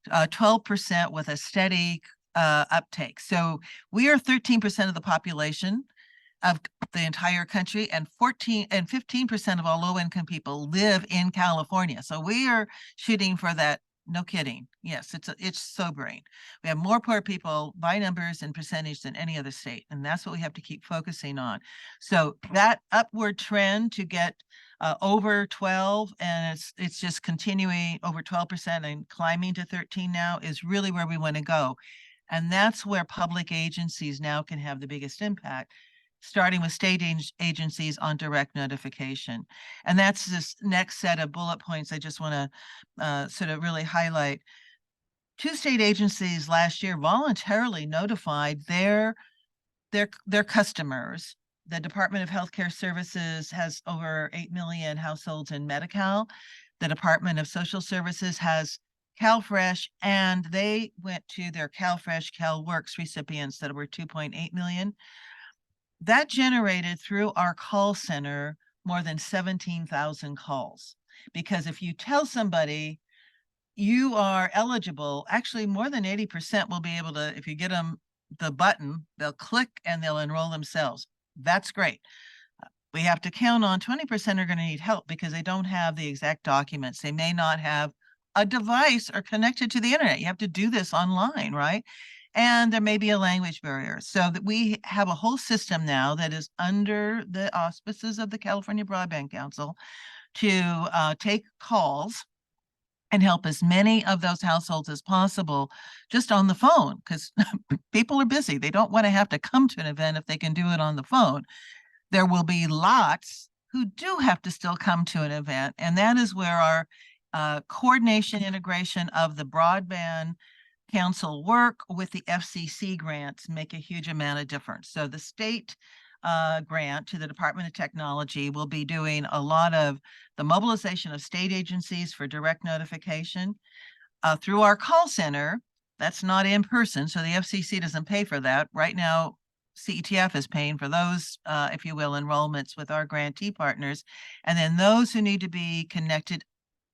12% with a steady uptake. So we are 13% of the population of the entire country, and 15% of all low-income people live in California. So we are shooting for that No kidding. Yes, it's sobering. We have more poor people by numbers and percentage than any other state, and that's what we have to keep focusing on. So that upward trend to get over 12, and it's just continuing over 12% and climbing to 13 now is really where we want to go. And that's where public agencies now can have the biggest impact, starting with state agencies on direct notification. And that's this next set of bullet points I just want to sort of really highlight. 2 state agencies last year voluntarily notified their customers. The Department of Healthcare Services has over 8 million households in Medi-Cal. The Department of Social Services has CalFresh, and they went to their CalFresh, CalWorks recipients that were 2.8 million. That generated through our call center more than 17,000 calls. Because if you tell somebody you are eligible, actually more than 80% will be able to, if you get them the button, they'll click and they'll enroll themselves. That's great. We have to count on 20% are going to need help because they don't have the exact documents. They may not have a device or connected to the internet. You have to do this online, right? And there may be a language barrier. So that we have a whole system now that is under the auspices of the California Broadband Council to take calls and help as many of those households as possible just on the phone, because people are busy. They don't want to have to come to an event if they can do it on the phone. There will be lots who do have to still come to an event, and that is where our coordination integration of the Broadband Council work with the FCC grants make a huge amount of difference. So the state grant to the Department of Technology will be doing a lot of the mobilization of state agencies for direct notification through our call center. That's not in person, so the FCC doesn't pay for that. Right now, CETF is paying for those, if you will, enrollments with our grantee partners. And then those who need to be connected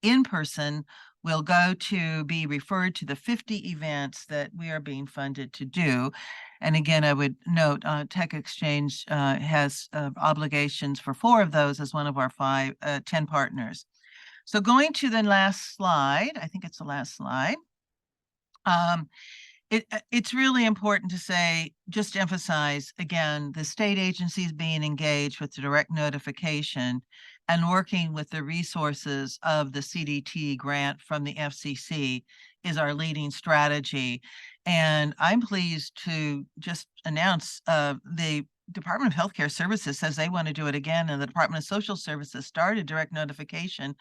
in person will go to be referred to the 50 events that we are being funded to do. And again, I would note Tech Exchange has obligations for 4 of those as one of our 10 partners. So going to the last slide, I think it's the last slide. It's really important to say, just emphasize again, the state agencies being engaged with the direct notification and working with the resources of the CDT grant from the FCC is our leading strategy. And I'm pleased to just announce the Department of Healthcare Services says they want to do it again, and the Department of Social Services started direct notification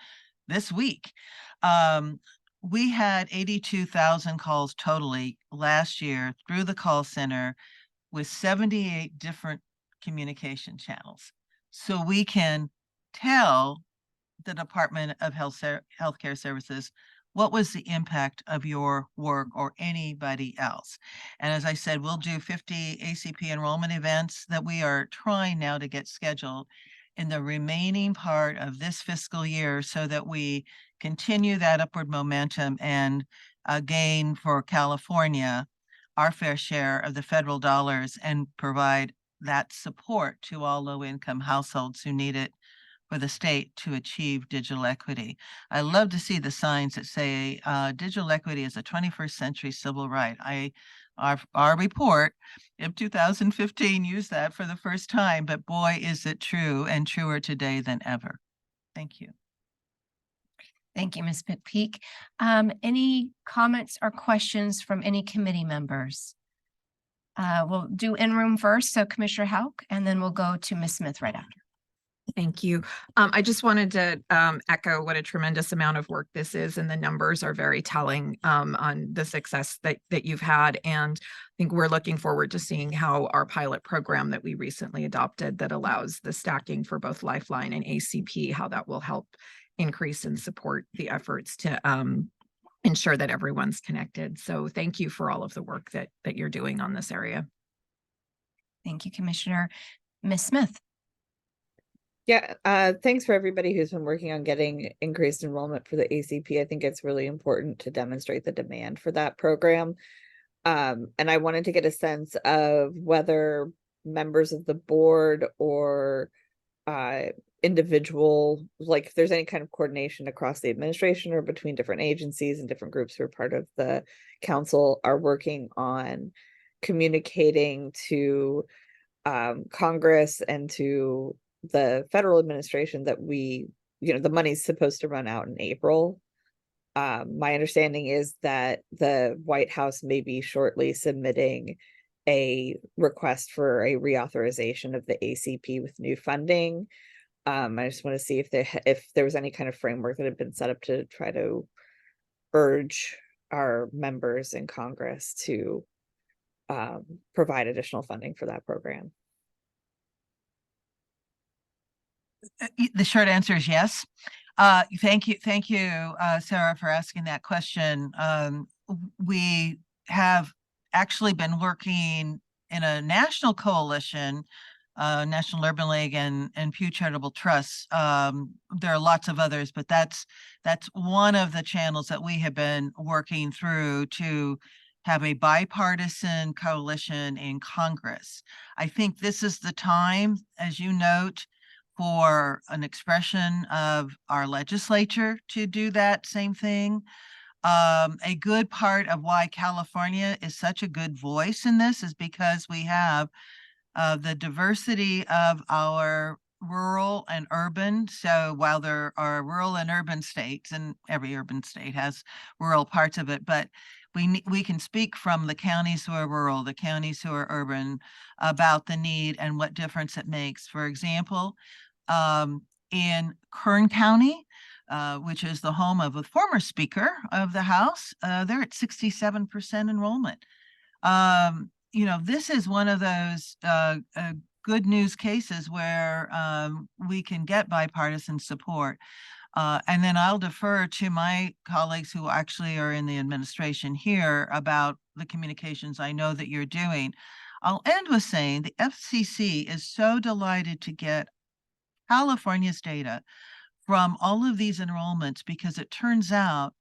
this week. We had 82,000 calls totally last year through the call center with 78 different communication channels. So we can tell the Department of Healthcare Services what was the impact of your work or anybody else. And as I said, we'll do 50 ACP enrollment events that we are trying now to get scheduled in the remaining part of this fiscal year so that we continue that upward momentum and gain for California our fair share of the federal dollars and provide that support to all low-income households who need it for the state to achieve digital equity. I love to see the signs that say digital equity is a 21st century civil right. Our report of 2015 used that for the first time, but boy, is it true and truer today than ever. Thank you. Thank you, Ms. McPeak. Any comments or questions from any committee members? We'll do in-room first, so Commissioner Houck, and then we'll go to Ms. Smith right after. Thank you. I just wanted to echo what a tremendous amount of work this is, and the numbers are very telling on the success that you've had. And I think we're looking forward to seeing how our pilot program that we recently adopted that allows the stacking for both Lifeline and ACP, how that will help increase and support the efforts to ensure that everyone's connected. So thank you for all of the work that you're doing on this area. Thank you, Commissioner. Ms. Smith. Yeah, thanks for everybody who's been working on getting increased enrollment for the ACP. I think it's really important to demonstrate the demand for that program. And I wanted to get a sense of whether members of the board or individual, like if there's any kind of coordination across the administration or between different agencies and different groups who are part of the council are working on communicating to Congress and to the federal administration that the money's supposed to run out in April. My understanding is that the White House may be shortly submitting a request for a reauthorization of the ACP with new funding. I just want to see if there was any kind of framework that had been set up to try to urge our members in Congress to provide additional funding for that program. The short answer is yes. Thank you, Sarah, for asking that question. We have actually been working in a national coalition, National Urban League and Pew Charitable Trusts. There are lots of others, but that's one of the channels that we have been working through to have a bipartisan coalition in Congress. I think this is the time, as you note, for an expression of our legislature to do that same thing. A good part of why California is such a good voice in this is because we have the diversity of our rural and urban. So while there are rural and urban states, and every urban state has rural parts of it, but we can speak from the counties who are rural, the counties who are urban, about the need and what difference it makes. For example, in Kern County, which is the home of a former Speaker of the House, they're at 67% enrollment. This is one of those good news cases where we can get bipartisan support. And then I'll defer to my colleagues who actually are in the administration here about the communications I know that you're doing. I'll end with saying the FCC is so delighted to get California's data from all of these enrollments because it turns out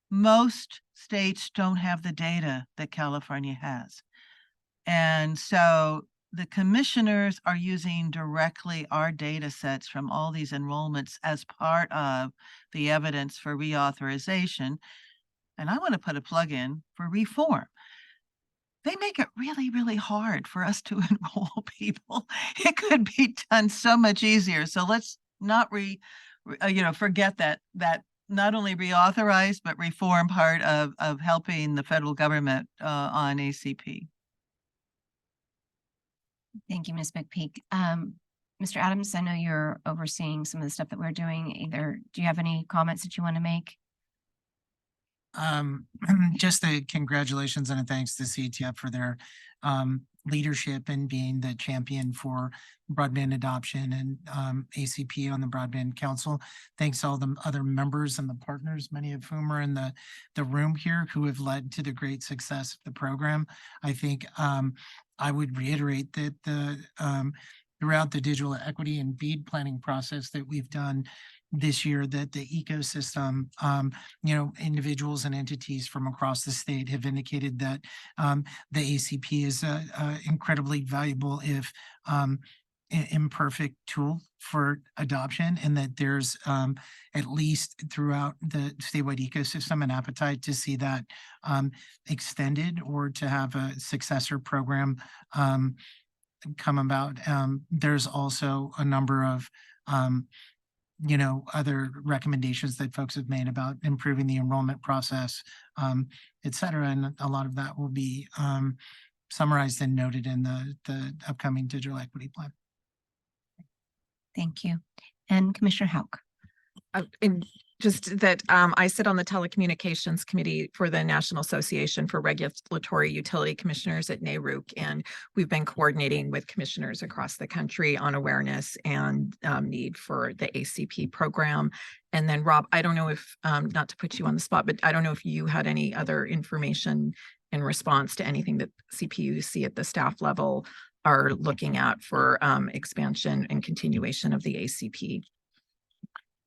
most states don't have the data that California has. And so the commissioners are using directly our data sets from all these enrollments as part of the evidence for reauthorization. And I want to put a plug in for reform. They make it really, really hard for us to enroll people. It could be done so much easier. So let's not forget that not only reauthorize, but reform part of helping the federal government on ACP. Thank you, Ms. McPeak. Mr. Adams, I know you're overseeing some of the stuff that we're doing. Do you have any comments that you want to make? Just the congratulations and a thanks to CTF for their leadership in being the champion for broadband adoption and ACP on the Broadband Council. Thanks to all the other members and the partners, many of whom are in the room here, who have led to the great success of the program. I think I would reiterate that throughout the digital equity and BEAD planning process that we've done this year, that the ecosystem, individuals and entities from across the state have indicated that the ACP is a incredibly valuable, if imperfect, tool for adoption, and that there's at least throughout the statewide ecosystem an appetite to see that extended or to have a successor program come about. There's also a number of other recommendations that folks have made about improving the enrollment process, et cetera. And a lot of that will be summarized and noted in the upcoming digital equity plan. Thank you. And Commissioner Houck. And just that I sit on the Telecommunications Committee for the National Association for Regulatory Utility Commissioners at NARUC, and we've been coordinating with commissioners across the country on awareness and need for the ACP program. And then Rob, I don't know if, not to put you on the spot, but I don't know if you had any other information in response to anything that CPUC at the staff level are looking at for expansion and continuation of the ACP.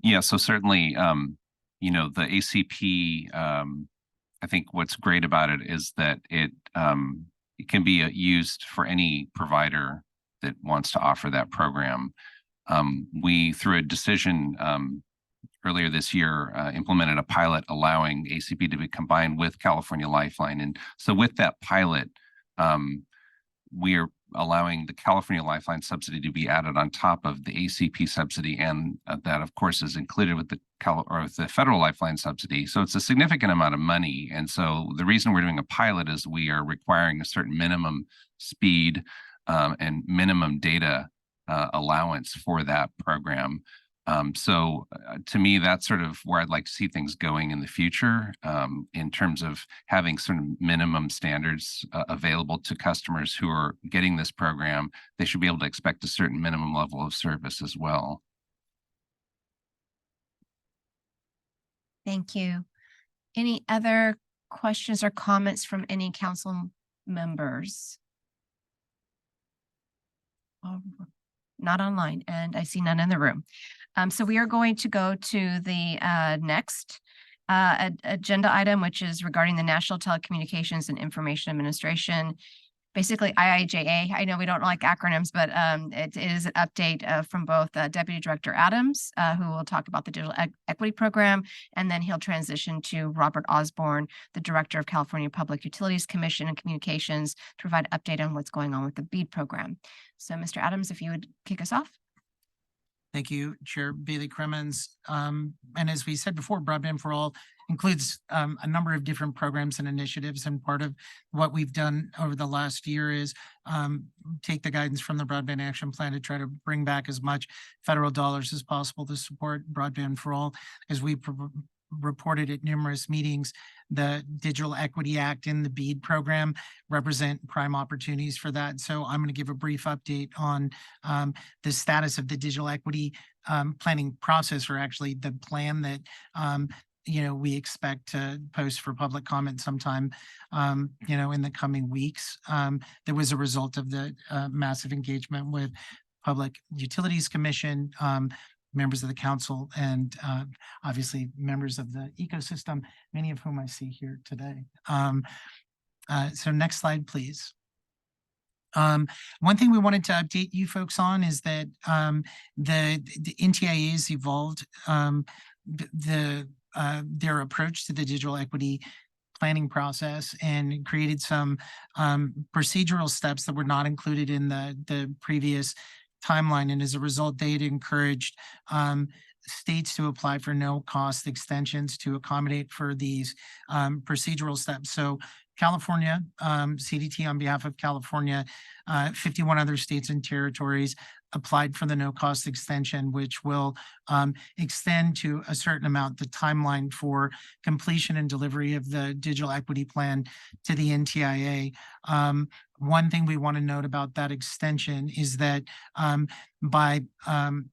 Yeah, so certainly, the ACP, I think what's great about it is that it can be used for any provider that wants to offer that program. We, through a decision earlier this year, implemented a pilot allowing ACP to be combined with California Lifeline. And so with that pilot, we are allowing the California Lifeline subsidy to be added on top of the ACP subsidy, and that of course is included with the federal Lifeline subsidy. So it's a significant amount of money. And so the reason we're doing a pilot is we are requiring a certain minimum speed and minimum data allowance for that program. To me, that's sort of where I'd like to see things going in the future, in terms of having sort of minimum standards available to customers who are getting this program. They should be able to expect a certain minimum level of service as well. Thank you. Any other questions or comments from any council members? Not online, and I see none in the room. So we are going to go to the next agenda item, which is regarding the National Telecommunications and Information Administration, basically IIJA. I know we don't like acronyms, but it is an update from both Deputy Director Adams, who will talk about the Digital Equity Program, and then he'll transition to Robert Osborne, the Director of California Public Utilities Commission and Communications, to provide an update on what's going on with the BEAD program. So Mr. Adams, if you would kick us off. Thank you, Chair Bailey Cremens. And as we said before, Broadband for All includes a number of different programs and initiatives. And part of what we've done over the last year is take the guidance from the Broadband Action Plan to try to bring back as much federal dollars as possible to support Broadband for All. As we reported at numerous meetings, the Digital Equity Act and the BEAD program represent prime opportunities for that. So I'm going to give a brief update on the status of the digital equity planning process, or actually the plan that we expect to post for public comment sometime in the coming weeks. There was a result of the massive engagement with Public Utilities Commission, members of the council, and obviously members of the ecosystem, many of whom I see here today. So next slide, please. One thing we wanted to update you folks on is that the NTIA has evolved their approach to the digital equity planning process and created some procedural steps that were not included in the previous timeline. And as a result, they had encouraged states to apply for no-cost extensions to accommodate for these procedural steps. So California, CDT on behalf of California, 51 other states and territories applied for the no-cost extension, which will extend to a certain amount the timeline for completion and delivery of the digital equity plan to the NTIA. One thing we want to note about that extension is that in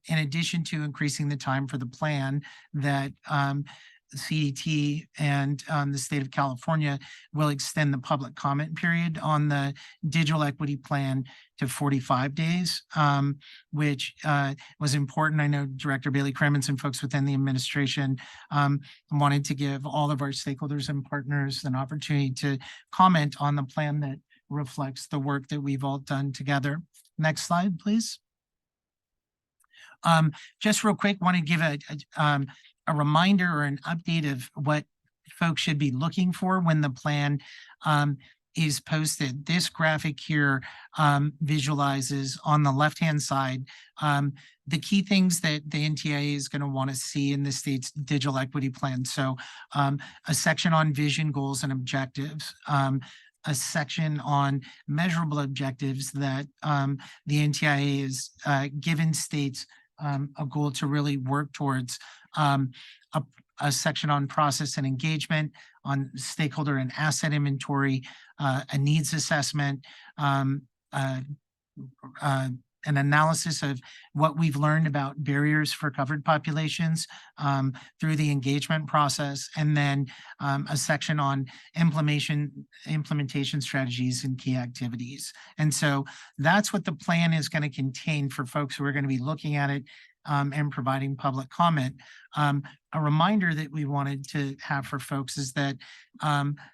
addition to increasing the time for the plan, that CDT and the state of California will extend the public comment period on the digital equity plan to 45 days, which was important. I know Director Bailey Cremens and folks within the administration wanted to give all of our stakeholders and partners an opportunity to comment on the plan that reflects the work that we've all done together. Next slide, please. Just real quick, want to give a reminder or an update of what folks should be looking for when the plan is posted. This graphic here visualizes on the left-hand side the key things that the NTIA is going to want to see in the state's digital equity plan. So a section on vision, goals, and objectives, a section on measurable objectives that the NTIA has given states a goal to really work towards, a section on process and engagement, on stakeholder and asset inventory, a needs assessment, an analysis of what we've learned about barriers for covered populations through the engagement process, and then a section on implementation strategies and key activities. And so that's what the plan is going to contain for folks who are going to be looking at it and providing public comment. A reminder that we wanted to have for folks is that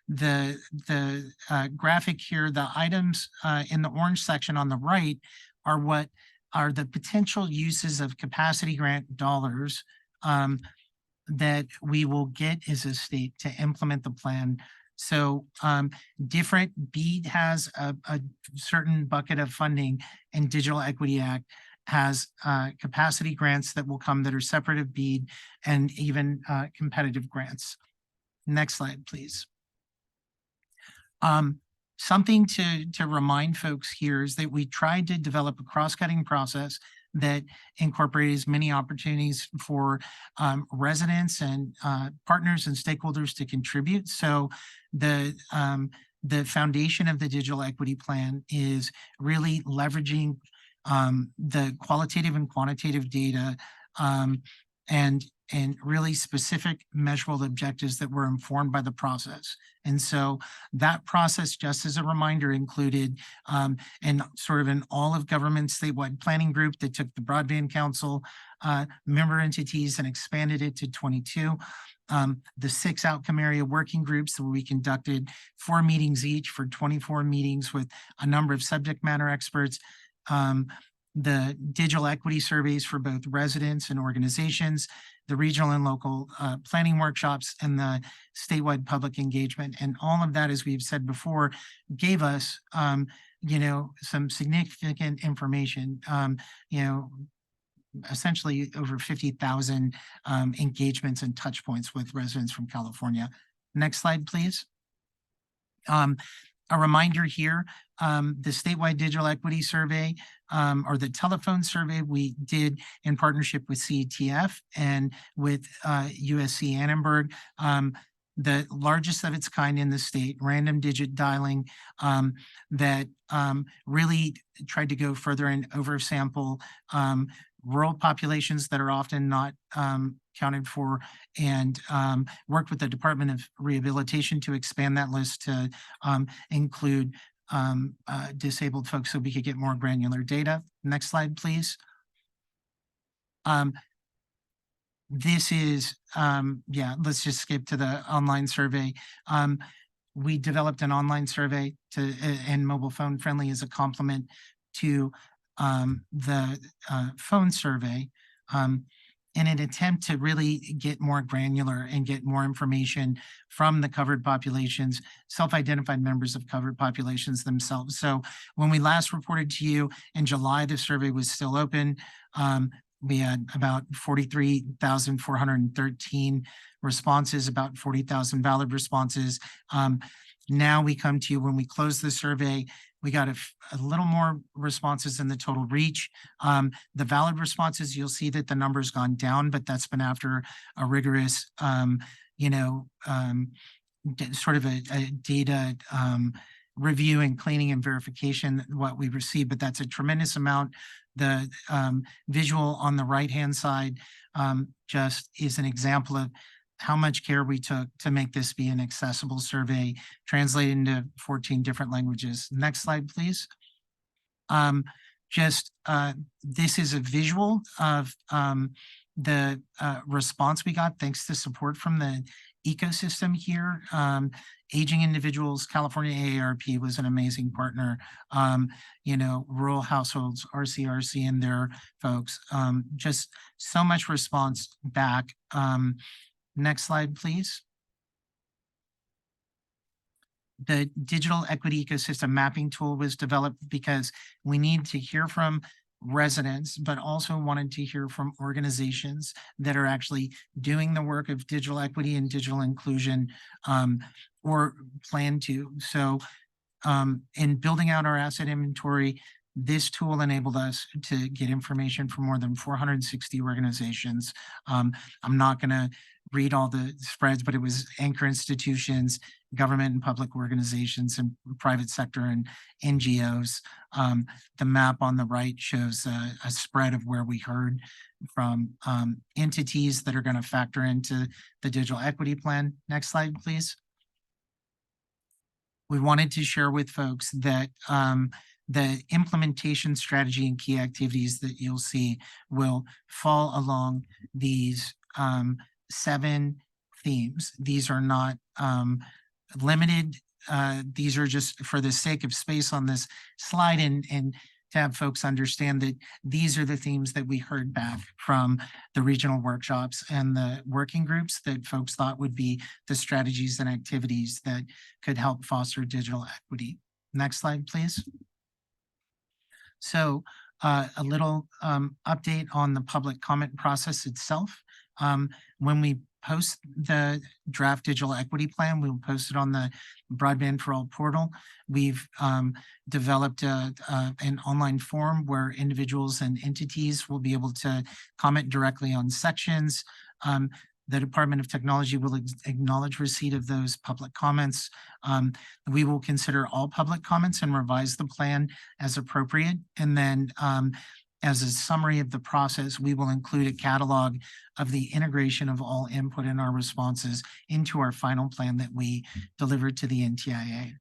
the graphic here, the items in the orange section on the right are what are the potential uses of capacity grant dollars that we will get as a state to implement the plan. So different BEAD has a certain bucket of funding, and Digital Equity Act has capacity grants that will come that are separate of BEAD, and even competitive grants. Next slide, please. Something to remind folks here is that we tried to develop a cross-cutting process that incorporates many opportunities for residents and partners and stakeholders to contribute. So the foundation of the Digital Equity Plan is really leveraging the qualitative and quantitative data and really specific measurable objectives that were informed by the process. And so that process, just as a reminder, included and sort of an all of government statewide planning group that took the Broadband Council member entities and expanded it to 22. The 6 outcome area working groups where we conducted 4 meetings each for 24 meetings with a number of subject matter experts. The digital equity surveys for both residents and organizations, the regional and local planning workshops, and the statewide public engagement. And all of that, as we've said before, gave us, some significant information, essentially over 50,000 engagements and touch points with residents from California. Next slide, please. A reminder here, the statewide digital equity survey or the telephone survey we did in partnership with CETF and with USC Annenberg, the largest of its kind in the state, random digit dialing that really tried to go further and oversample rural populations that are often not counted for, and worked with the Department of Rehabilitation to expand that list to include disabled folks so we could get more granular data. Next slide, please. This is, let's just skip to the online survey. We developed an online survey and mobile phone friendly as a complement to the phone survey in an attempt to really get more granular and get more information from the covered populations, self-identified members of covered populations themselves. So when we last reported to you in July, the survey was still open. We had about 43,413 responses, about 40,000 valid responses. Now we come to you when we close the survey, we got a little more responses than the total reach. The valid responses, you'll see that the number's gone down, but that's been after a rigorous, sort of a data review and cleaning and verification what we received, but that's a tremendous amount. The visual on the right-hand side just is an example of how much care we took to make this be an accessible survey, translated into 14 different languages. Next slide, please. This is a visual of the response we got thanks to support from the ecosystem here. Aging Individuals, California AARP was an amazing partner. Rural Households, RCRC and their folks, just so much response back. Next slide, please. The digital equity ecosystem mapping tool was developed because we need to hear from residents, but also wanted to hear from organizations that are actually doing the work of digital equity and digital inclusion or plan to. So in building out our asset inventory, this tool enabled us to get information from more than 460 organizations. I'm not going to read all the spreads, but it was anchor institutions, government and public organizations, and private sector and NGOs. The map on the right shows a spread of where we heard from entities that are going to factor into the digital equity plan. Next slide, please. We wanted to share with folks that the implementation strategy and key activities that you'll see will fall along these 7 themes. These are not limited. These are just for the sake of space on this slide and to have folks understand that these are the themes that we heard back from the regional workshops and the working groups that folks thought would be the strategies and activities that could help foster digital equity. Next slide, please. So a little update on the public comment process itself. When we post the draft digital equity plan, we will post it on the Broadband for All portal. We've developed an online form where individuals and entities will be able to comment directly on sections. The Department of Technology will acknowledge receipt of those public comments. We will consider all public comments and revise the plan as appropriate. And then as a summary of the process, we will include a catalog of the integration of all input in our responses into our final plan that we delivered to the NTIA.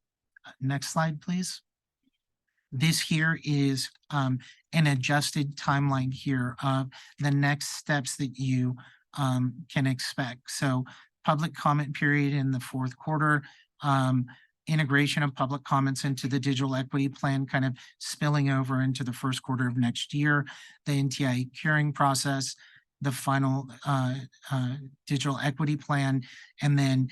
Next slide, please. This here is an adjusted timeline here of the next steps that you can expect. So public comment period in the fourth quarter, integration of public comments into the digital equity plan, kind of spilling over into the first quarter of next year, the NTIA curing process, the final digital equity plan, and then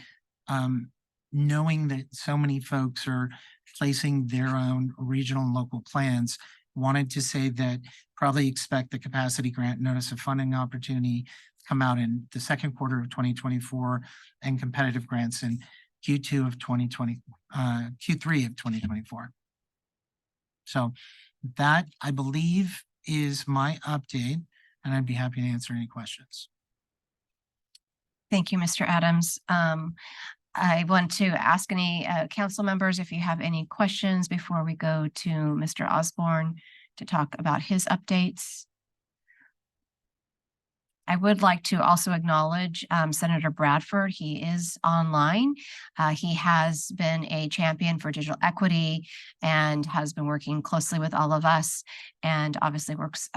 knowing that so many folks are placing their own regional and local plans, wanted to say that probably expect the capacity grant notice of funding opportunity come out in the second quarter of 2024 and competitive grants in Q3 of 2024. So that, I believe, is my update, and I'd be happy to answer any questions. Thank you, Mr. Adams. I want to ask any council members if you have any questions before we go to Mr. Osborne to talk about his updates. I would like to also acknowledge Senator Bradford. He is online. He has been a champion for digital equity and has been working closely with all of us, and obviously works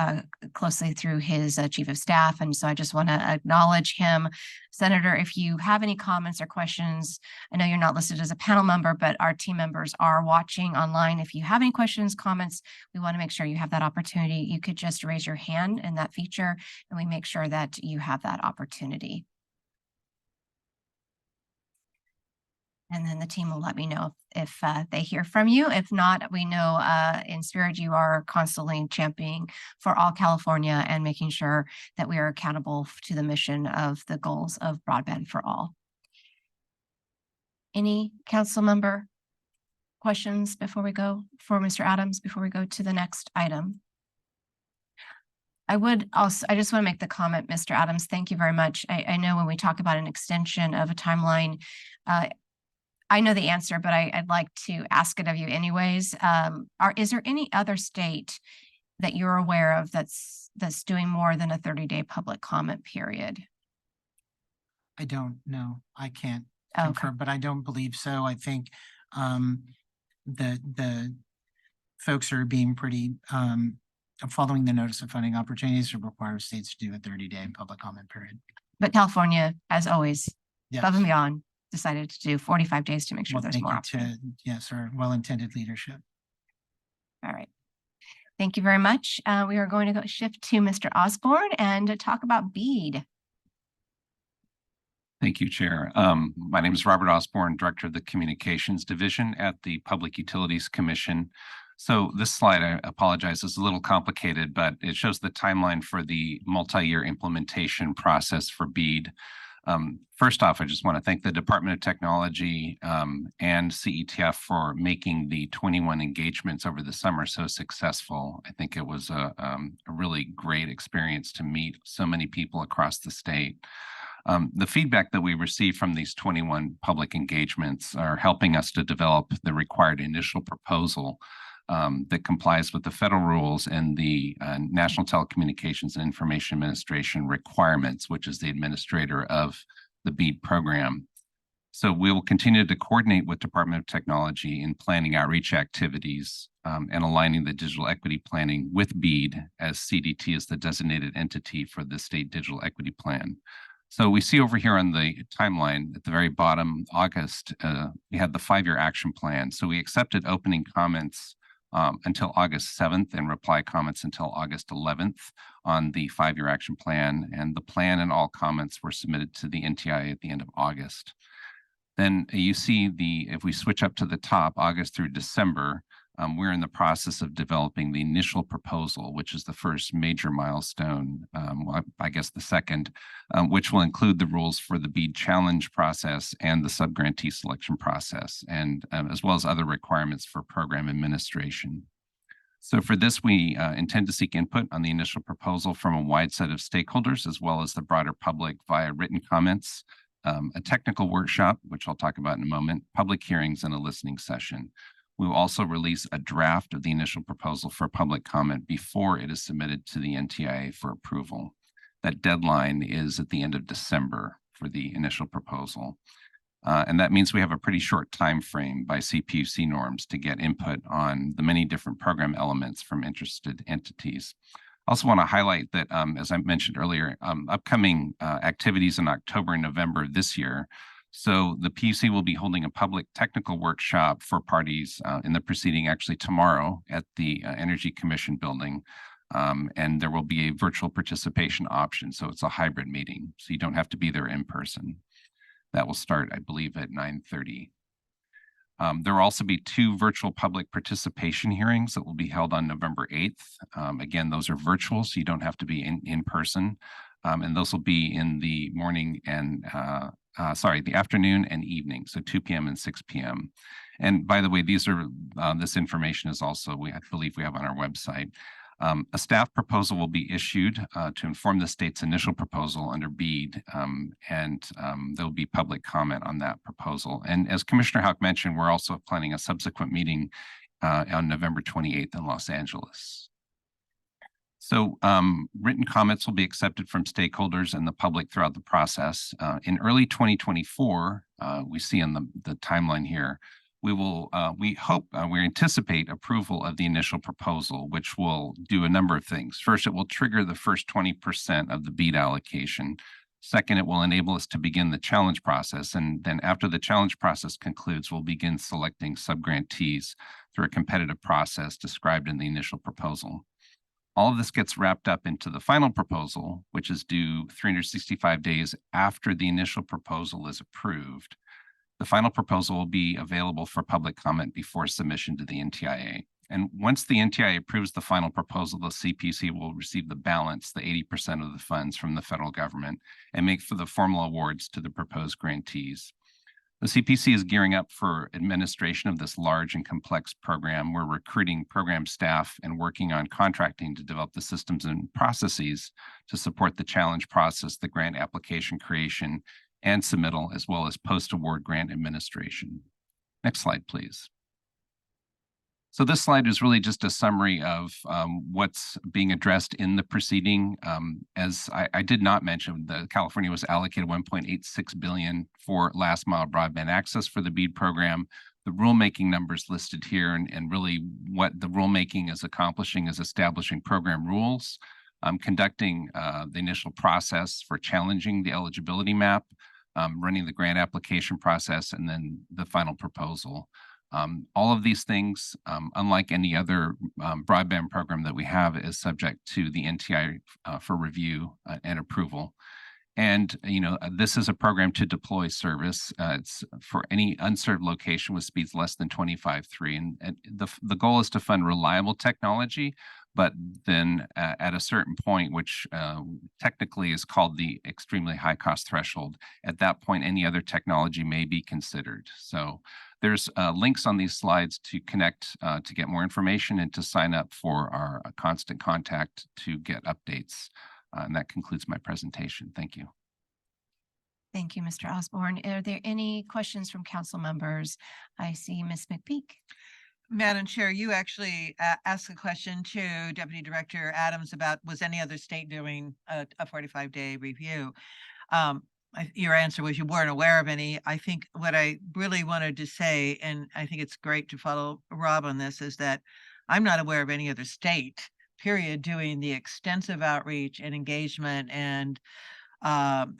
closely through his chief of staff. And so I just want to acknowledge him. Senator, if you have any comments or questions, I know you're not listed as a panel member, but our team members are watching online. If you have any questions, comments, we want to make sure you have that opportunity. You could just raise your hand in that feature, and we make sure that you have that opportunity. And then the team will let me know if they hear from you. If not, we know in spirit you are constantly championing for all California and making sure that we are accountable to the mission of the goals of Broadband for All. Any council member questions before we go for Mr. Adams, before we go to the next item? I just want to make the comment, Mr. Adams, thank you very much. I know when we talk about an extension of a timeline, I know the answer, but I'd like to ask it of you anyways. Is there any other state that you're aware of that's doing more than a 30-day public comment period? I don't know. I can't Okay. confirm, but I don't believe so. I think the folks are being pretty following the notice of funding opportunities to require states to do a 30-day public comment period. But California, as always, Yes. above and beyond, decided to do 45 days to make sure Well, there's thank more you options. yes, our well-intended leadership. All right. Thank you very much. We are going to shift to Mr. Osborne and talk about BEAD. Thank you, Chair. My name is Robert Osborne, Director of the Communications Division at the Public Utilities Commission. So this slide, I apologize, is a little complicated, but it shows the timeline for the multi-year implementation process for BEAD. First off, I just want to thank the Department of Technology and CETF for making the 21 engagements over the summer so successful. I think it was a really great experience to meet so many people across the state. The feedback that we received from these 21 public engagements are helping us to develop the required initial proposal that complies with the federal rules and the National Telecommunications and Information Administration requirements, which is the administrator of the BEAD program. So we will continue to coordinate with Department of Technology in planning outreach activities and aligning the digital equity planning with BEAD, as CDT is the designated entity for the state digital equity plan. So we see over here on the timeline at the very bottom, August, we had the 5-year action plan. So we accepted opening comments until August 7th and reply comments until August 11th on the 5-year action plan. And the plan and all comments were submitted to the NTIA at the end of August. Then you see if we switch up to the top, August through December, we're in the process of developing the initial proposal, which is the first major milestone, I guess the second, which will include the rules for the BEAD challenge process and the subgrantee selection process, and as well as other requirements for program administration. So for this, we intend to seek input on the initial proposal from a wide set of stakeholders, as well as the broader public via written comments, a technical workshop, which I'll talk about in a moment, public hearings, and a listening session. We will also release a draft of the initial proposal for public comment before it is submitted to the NTIA for approval. That deadline is at the end of December for the initial proposal. And that means we have a pretty short time frame by CPUC norms to get input on the many different program elements from interested entities. I also want to highlight that, as I mentioned earlier, upcoming activities in October and November this year. So the PUC will be holding a public technical workshop for parties in the proceeding actually tomorrow at the Energy Commission building. And there will be a virtual participation option. So it's a hybrid meeting. So you don't have to be there in person. That will start, I believe, at 9:30. There will also be 2 virtual public participation hearings that will be held on November 8th. Again, those are virtual, so you don't have to be in person. And those will be in the morning and, the afternoon and evening, so 2 p.m. and 6 p.m. And by the way, this information is also, I believe we have on our website. A staff proposal will be issued to inform the state's initial proposal under BEAD, and there will be public comment on that proposal. And as Commissioner Houck mentioned, we're also planning a subsequent meeting on November 28th in Los Angeles. So written comments will be accepted from stakeholders and the public throughout the process. In early 2024, we see on the timeline here, we anticipate approval of the initial proposal, which will do a number of things. First, it will trigger the first 20% of the BEAD allocation. Second, it will enable us to begin the challenge process. And then after the challenge process concludes, we'll begin selecting subgrantees through a competitive process described in the initial proposal. All of this gets wrapped up into the final proposal, which is due 365 days after the initial proposal is approved. The final proposal will be available for public comment before submission to the NTIA. And once the NTIA approves the final proposal, the CPUC will receive the balance, the 80% of the funds from the federal government, and make for the formal awards to the proposed grantees. The CPC is gearing up for administration of this large and complex program. We're recruiting program staff and working on contracting to develop the systems and processes to support the challenge process, the grant application creation, and submittal, as well as post-award grant administration. Next slide, please. So this slide is really just a summary of what's being addressed in the proceeding. As I did not mention, California was allocated $1.86 billion for last mile broadband access for the BEAD program. The rulemaking numbers listed here, and really what the rulemaking is accomplishing is establishing program rules, conducting the initial process for challenging the eligibility map, running the grant application process, and then the final proposal. All of these things, unlike any other broadband program that we have, is subject to the NTIA for review and approval. And, this is a program to deploy service. It's for any unserved location with speeds less than 25.3. And the goal is to fund reliable technology, but then at a certain point, which technically is called the extremely high cost threshold, at that point, any other technology may be considered. So there's links on these slides to connect to get more information and to sign up for our constant contact to get updates. And that concludes my presentation. Thank you. Thank you, Mr. Osborne. Are there any questions from council members? I see Ms. McPeak. Madam Chair, you actually asked a question to Deputy Director Adams about was any other state doing a 45-day review. Your answer was you weren't aware of any. I think what I really wanted to say, and I think it's great to follow Rob on this, is that I'm not aware of any other state, period, doing the extensive outreach and engagement and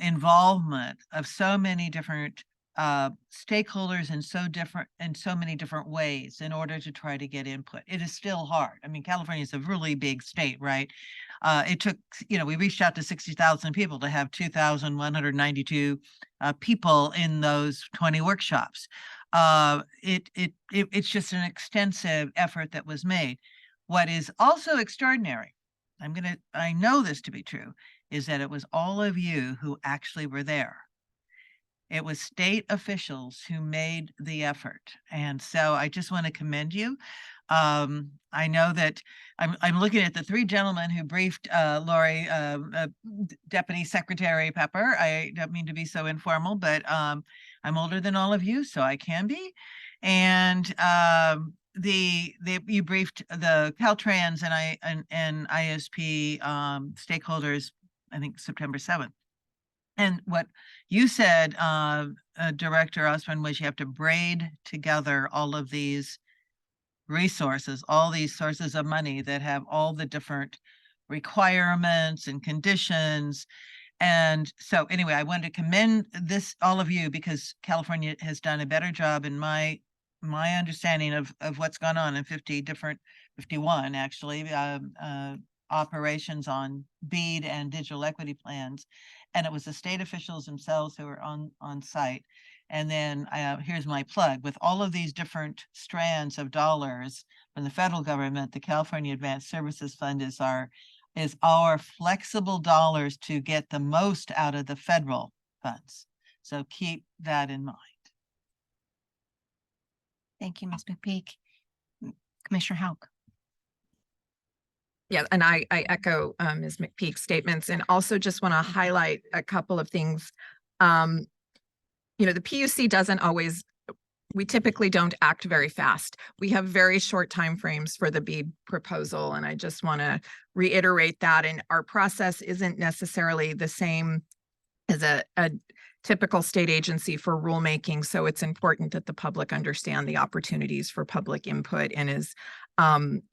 involvement of so many different stakeholders in so many different ways in order to try to get input. It is still hard. I mean, California is a really big state, right? It took, we reached out to 60,000 people to have 2,192 people in those 20 workshops. It's just an extensive effort that was made. What is also extraordinary, I know this to be true, is that it was all of you who actually were there. It was state officials who made the effort. And so I just want to commend you. I know that I'm looking at the three gentlemen who briefed Lori, Deputy Secretary Pepper. I don't mean to be so informal, but I'm older than all of you, so I can be. And you briefed the Caltrans and ISP stakeholders, I think September 7th. And what you said, Director Osborne, was you have to braid together all of these resources, all these sources of money that have all the different requirements and conditions. And so anyway, I wanted to commend all of you, because California has done a better job in my understanding of what's gone on in 51 actually, operations on BEAD and digital equity plans. And it was the state officials themselves who were on site. And then here's my plug. With all of these different strands of dollars from the federal government, the California Advanced Services Fund is our flexible dollars to get the most out of the federal funds. So keep that in mind. Thank you, Ms. McPeak. Commissioner Houck. Yeah, and I echo Ms. McPeak's statements, and also just want to highlight a couple of things. The PUC doesn't always, we typically don't act very fast. We have very short timeframes for the BEAD proposal, and I just want to reiterate that. And our process isn't necessarily the same as a typical state agency for rulemaking. So it's important that the public understand the opportunities for public input. And as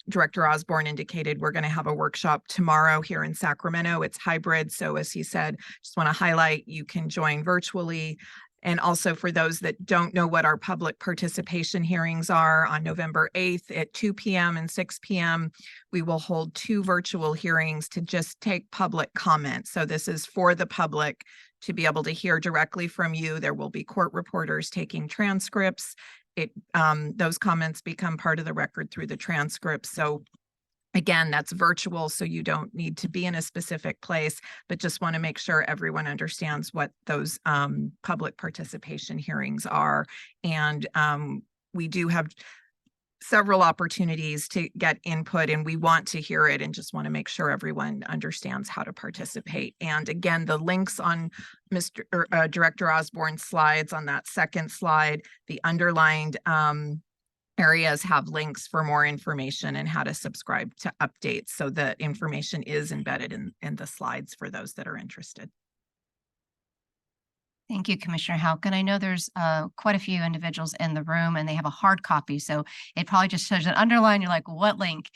Director Osborne indicated, we're going to have a workshop tomorrow here in Sacramento. It's hybrid. So as he said, just want to highlight, you can join virtually. And also for those that don't know what our public participation hearings are, on November 8th at 2 p.m. and 6 p.m., we will hold 2 virtual hearings to just take public comment. So this is for the public to be able to hear directly from you. There will be court reporters taking transcripts. Those comments become part of the record through the transcripts. So again, that's virtual, so you don't need to be in a specific place, but just want to make sure everyone understands what those public participation hearings are. And we do have several opportunities to get input, and we want to hear it, and just want to make sure everyone understands how to participate. And again, the links on Director Osborne's slides, on that second slide, the underlined areas have links for more information and how to subscribe to updates. So the information is embedded in the slides for those that are interested. Thank you, Commissioner Houck. And I know there's quite a few individuals in the room, and they have a hard copy. So it probably just shows an underline. You're like, what link?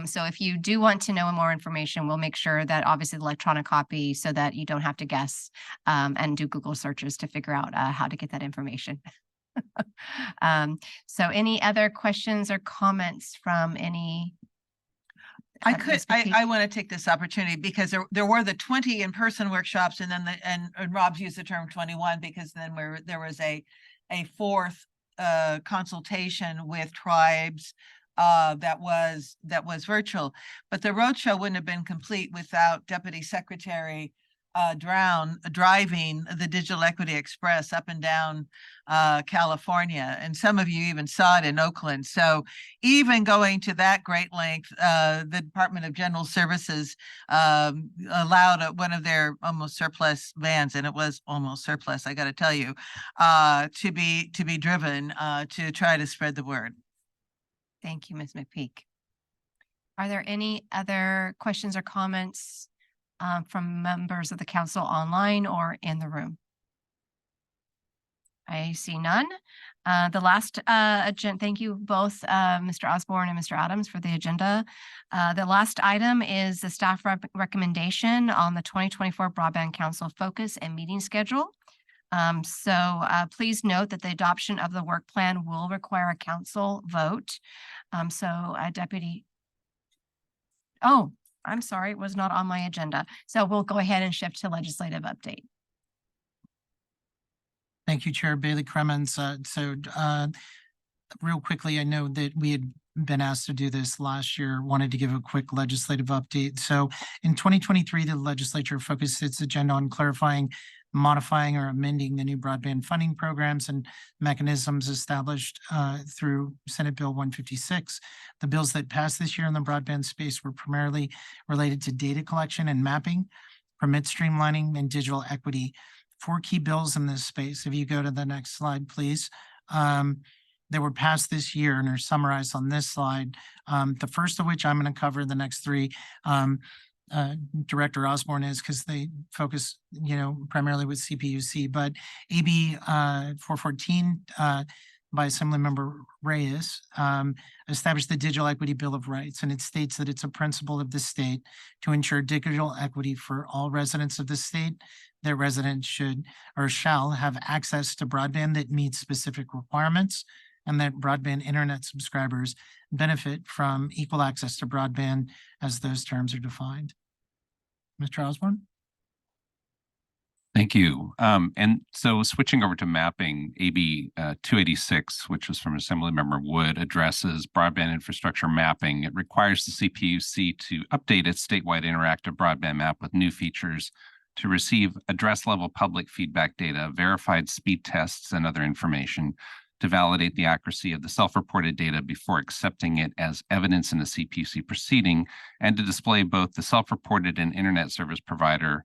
So if you do want to know more information, we'll make sure that obviously the electronic copy, so that you don't have to guess and do Google searches to figure out how to get that information. So any other questions or comments from any? I want to take this opportunity, because there were the 20 in-person workshops, and then and Rob's used the term 21, because then there was a fourth consultation with tribes that was virtual. But the roadshow wouldn't have been complete without Deputy Secretary driving the Digital Equity Express up and down California. And some of you even saw it in Oakland. So even going to that great length, the Department of General Services allowed one of their almost surplus vans, and it was almost surplus, I got to tell you, to be driven to try to spread the word. Thank you, Ms. McPeak. Are there any other questions or comments from members of the council online or in the room? I see none. The last agenda, thank you both, Mr. Osborne and Mr. Adams, for the agenda. The last item is the staff recommendation on the 2024 Broadband Council focus and meeting schedule. Please note that the adoption of the work plan will require a council vote. Deputy. Oh, I'm sorry, it was not on my agenda. So we'll go ahead and shift to legislative update. Thank you, Chair Bailey Cremens. Real quickly, I know that we had been asked to do this last year, wanted to give a quick legislative update. So in 2023, the legislature focused its agenda on clarifying, modifying, or amending the new broadband funding programs and mechanisms established through Senate Bill 156. The bills that passed this year in the broadband space were primarily related to data collection and mapping, permit streamlining, and digital equity. 4 key bills in this space. If you go to the next slide, please. That were passed this year and are summarized on this slide. The first of which I'm going to cover. The next 3, Director Osborne is, because they focus, primarily with CPUC. But AB 414 by Assemblymember Reyes established the Digital Equity Bill of Rights, and it states that it's a principle of the state to ensure digital equity for all residents of the state. Their residents should or shall have access to broadband that meets specific requirements, and that broadband internet subscribers benefit from equal access to broadband as those terms are defined. Mr. Osborne? Thank you. And so switching over to mapping, AB 286, which was from Assemblymember Wood, addresses broadband infrastructure mapping. It requires the CPUC to update its statewide interactive broadband map with new features to receive address-level public feedback data, verified speed tests, and other information to validate the accuracy of the self-reported data before accepting it as evidence in a CPUC proceeding, and to display both the self-reported and internet service provider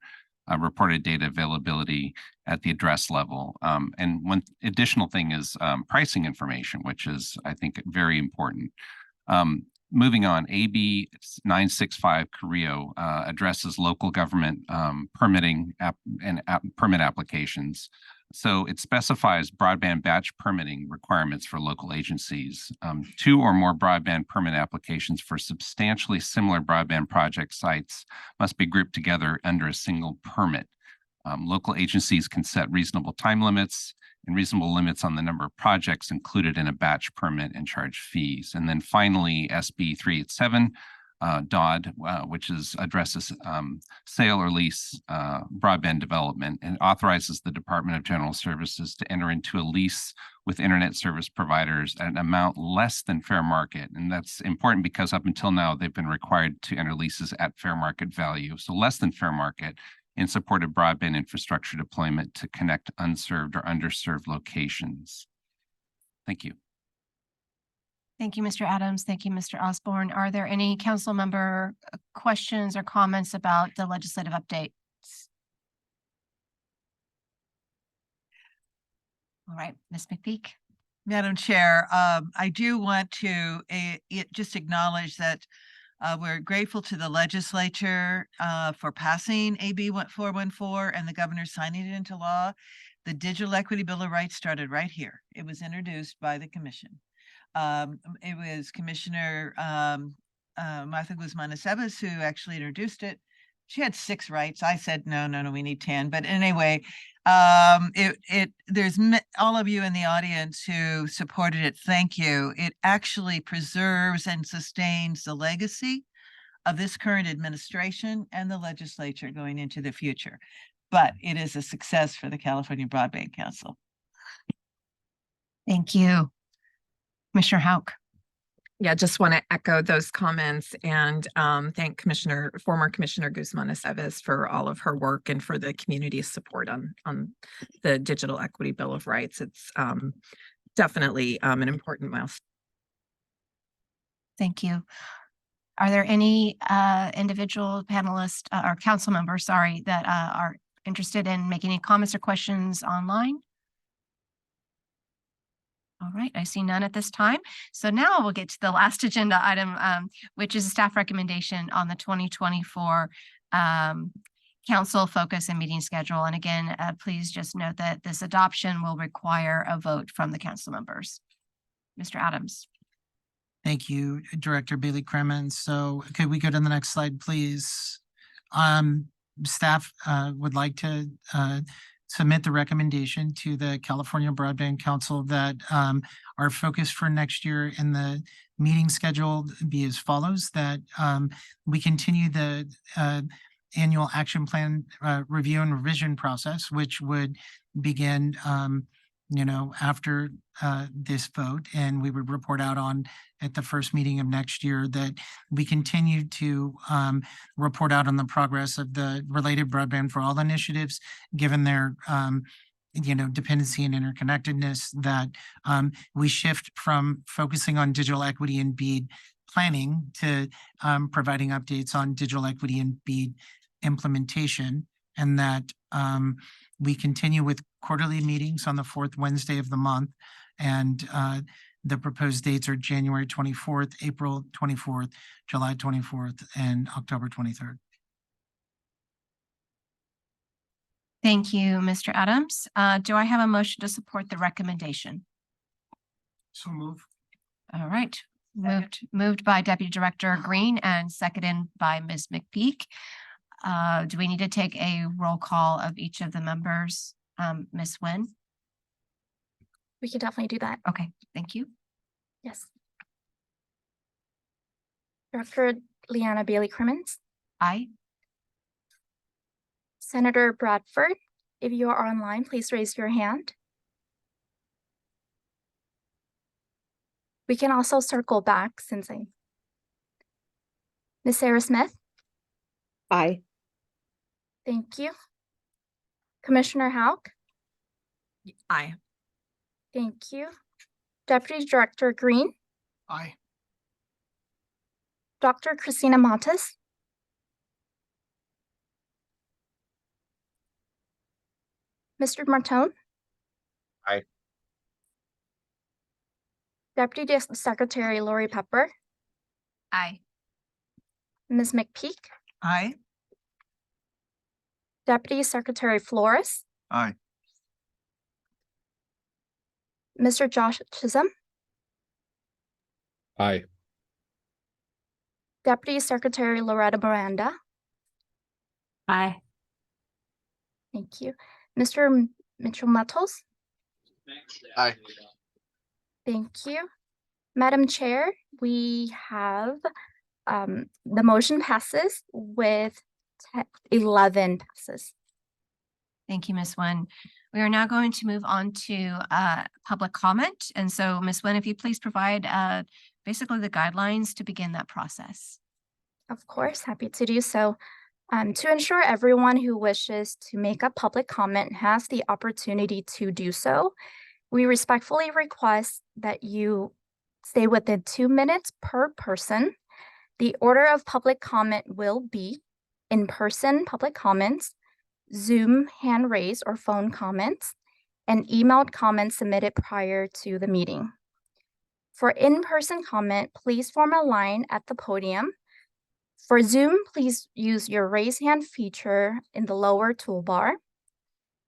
reported data availability at the address level. And one additional thing is pricing information, which is, I think, very important. Moving on, AB 965 Carrillo addresses local government permitting permit applications. So it specifies broadband batch permitting requirements for local agencies. 2 or more broadband permit applications for substantially similar broadband project sites must be grouped together under a single permit. Local agencies can set reasonable time limits and reasonable limits on the number of projects included in a batch permit and charge fees. And then finally, SB 387, DOD, which addresses sale or lease broadband development, and authorizes the Department of General Services to enter into a lease with internet service providers at an amount less than fair market. And that's important because up until now, they've been required to enter leases at fair market value, so less than fair market, in support of broadband infrastructure deployment to connect unserved or underserved locations. Thank you. Thank you, Mr. Adams. Thank you, Mr. Osborne. Are there any council member questions or comments about the legislative updates? All right, Ms. McPeak. Madam Chair, I do want to just acknowledge that we're grateful to the legislature for passing AB 414 and the governor signing it into law. The Digital Equity Bill of Rights started right here. It was introduced by the commission. It was Commissioner Martha Guzman-Aceves who actually introduced it. She had 6 rights. I said, no, we need 10. But anyway, there's all of you in the audience who supported it. Thank you. It actually preserves and sustains the legacy of this current administration and the legislature going into the future. But it is a success for the California Broadband Council. Thank you. Commissioner Houck. Yeah, just want to echo those comments and thank former Commissioner Guzman-Aceves for all of her work and for the community's support on the Digital Equity Bill of Rights. It's definitely an important milestone. Thank you. Are there any individual panelists or council members, that are interested in making any comments or questions online? All right, I see none at this time. So now we'll get to the last agenda item, which is a staff recommendation on the 2024 council focus and meeting schedule. And again, please just note that this adoption will require a vote from the council members. Mr. Adams. Thank you, Director Bailey Cremens. So could we go to the next slide, please? Staff would like to submit the recommendation to the California Broadband Council that our focus for next year and the meeting schedule be as follows, that we continue the annual action plan review and revision process, which would begin after this vote, and we would report out on at the first meeting of next year, that we continue to report out on the progress of the related Broadband for All initiatives, given their dependency and interconnectedness, that we shift from focusing on digital equity and BEAD planning to providing updates on digital equity and BEAD implementation, and that we continue with quarterly meetings on the fourth Wednesday of the month. And the proposed dates are January 24th, April 24th, July 24th, and October 23rd. Thank you, Mr. Adams. Do I have a motion to support the recommendation? So move. All right, moved by Deputy Director Green and seconded by Ms. McPeak. Do we need to take a roll call of each of the members? Ms. Nguyen? We can definitely do that. Okay, thank you. Yes. Director Leanna Bailey Crimmins, Aye. Senator Bradford, if you are online, please raise your hand. We can also circle back since Ms. Sarah Smith. Aye. Thank you. Commissioner Houck. Aye. Thank you. Deputy Director Green. Aye. Dr. Christina Matas. Mr. Martone. Aye. Deputy Secretary Lori Pepper. Aye. Ms. McPeak. Aye. Deputy Secretary Flores. Aye. Mr. Josh Chisholm. Aye. Deputy Secretary Loretta Miranda. Aye. Thank you. Mr. Mitchell Metals. Aye. Thank you. Madam Chair, we have the motion passes with 11 passes. Thank you, Ms. Nguyen. We are now going to move on to public comment. And so, Ms. Nguyen, if you please provide basically the guidelines to begin that process. Of course, happy to do so. To ensure everyone who wishes to make a public comment has the opportunity to do so, we respectfully request that you stay within 2 minutes per person. The order of public comment will be in-person public comments, Zoom hand raise or phone comments, and emailed comments submitted prior to the meeting. For in-person comment, please form a line at the podium. For Zoom, please use your raise hand feature in the lower toolbar.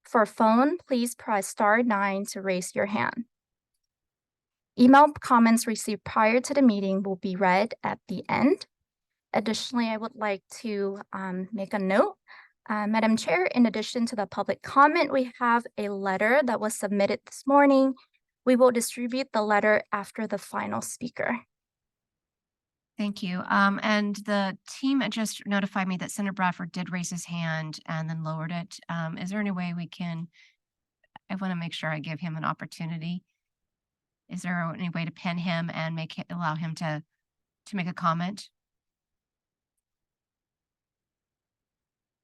For phone, please press *9 to raise your hand. Email comments received prior to the meeting will be read at the end. Additionally, I would like to make a note. Madam Chair, in addition to the public comment, we have a letter that was submitted this morning. We will distribute the letter after the final speaker. Thank you. And the team just notified me that Senator Bradford did raise his hand and then lowered it. Is there any way we can, I want to make sure I give him an opportunity. Is there any way to pin him and allow him to make a comment?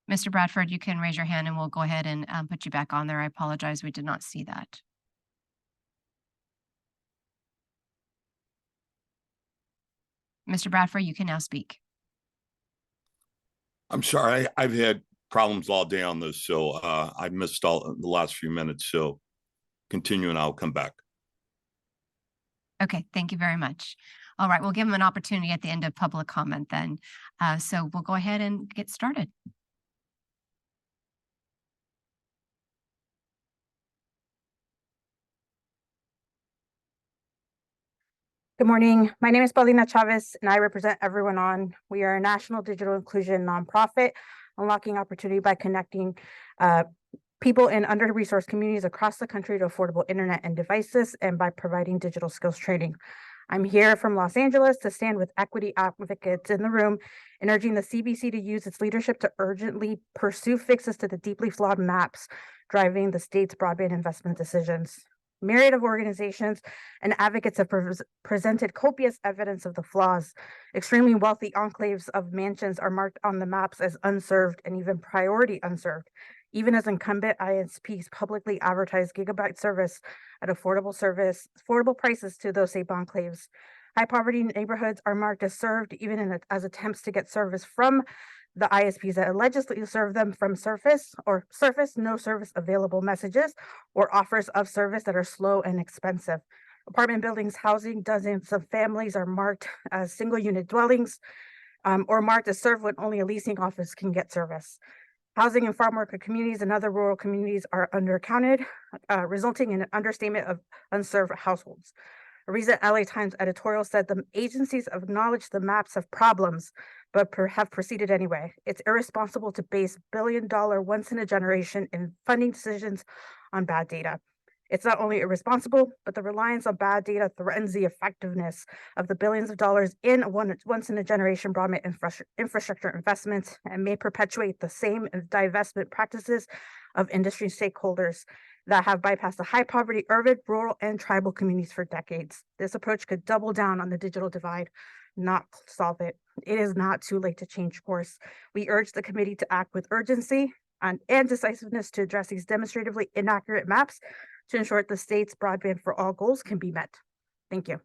Mr. Bradford, you can raise your hand and we'll go ahead and put you back on there. I apologize. We did not see that. Mr. Bradford, you can now speak. I'm sorry, I've had problems all day on this, so I missed all the last few minutes, so continue and I'll come back. Okay, thank you very much. All right, we'll give him an opportunity at the end of public comment then. So we'll go ahead and get started. Good morning. My name is Paulina Chavez, and I represent Everyone On. We are a national digital inclusion nonprofit, unlocking opportunity by connecting people in under-resourced communities across the country to affordable internet and devices, and by providing digital skills training. I'm here from Los Angeles to stand with equity advocates in the room and urging the CBC to use its leadership to urgently pursue fixes to the deeply flawed maps driving the state's broadband investment decisions. Myriad of organizations and advocates have presented copious evidence of the flaws. Extremely wealthy enclaves of mansions are marked on the maps as unserved and even priority unserved, even as incumbent ISPs publicly advertise gigabyte service at affordable prices to those same enclaves. High poverty neighborhoods are marked as served, even as attempts to get service from the ISPs that allegedly serve them from surface no service available messages or offers of service that are slow and expensive. Apartment buildings housing dozens of families are marked as single unit dwellings or marked as served when only a leasing office can get service. Housing in farm worker communities and other rural communities are undercounted, resulting in an understatement of unserved households. A recent LA Times editorial said the agencies acknowledge the maps have problems, but have proceeded anyway. It's irresponsible to base billion-dollar once-in-a-generation in funding decisions on bad data. It's not only irresponsible, but the reliance on bad data threatens the effectiveness of the billions of dollars in once-in-a-generation broadband infrastructure investments and may perpetuate the same divestment practices of industry stakeholders that have bypassed the high poverty, urban, rural, and tribal communities for decades. This approach could double down on the digital divide, not solve it. It is not too late to change course. We urge the committee to act with urgency and decisiveness to address these demonstratively inaccurate maps to ensure the state's broadband for all goals can be met. Thank you.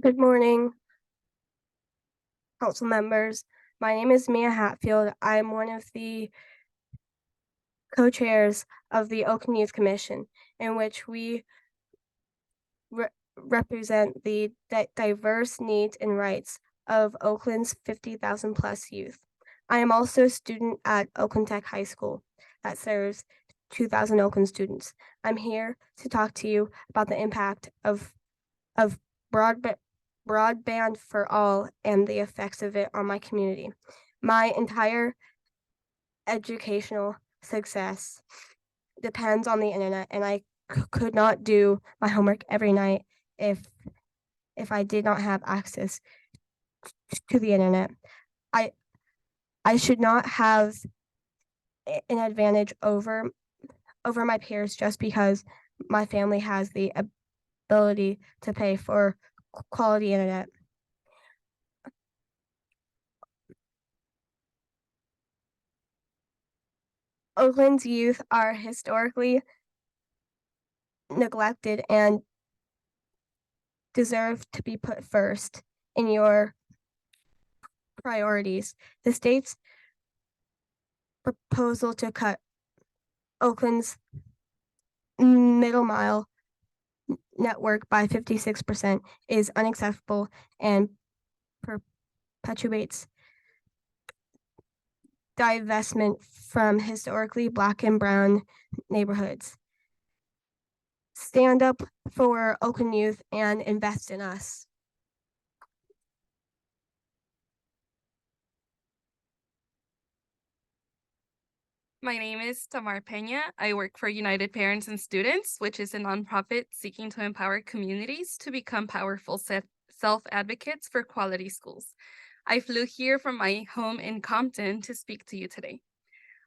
Good morning, council members. My name is Mia Hatfield. I am one of the co-chairs of the Oakland Youth Commission, in which we represent the diverse needs and rights of Oakland's 50,000 plus youth. I am also a student at Oakland Tech High School that serves 2,000 Oakland students. I'm here to talk to you about the impact of broadband for all and the effects of it on my community. My entire educational success depends on the internet, and I could not do my homework every night if I did not have access to the internet. I should not have an advantage over my peers just because my family has the ability to pay for quality internet. Oakland's youth are historically neglected and deserve to be put first in your priorities. The state's proposal to cut Oakland's middle mile network by 56% is unacceptable and perpetuates divestment from historically Black and brown neighborhoods. Stand up for Oakland youth and invest in us. My name is Tamar Peña. I work for United Parents and Students, which is a nonprofit seeking to empower communities to become powerful self-advocates for quality schools. I flew here from my home in Compton to speak to you today.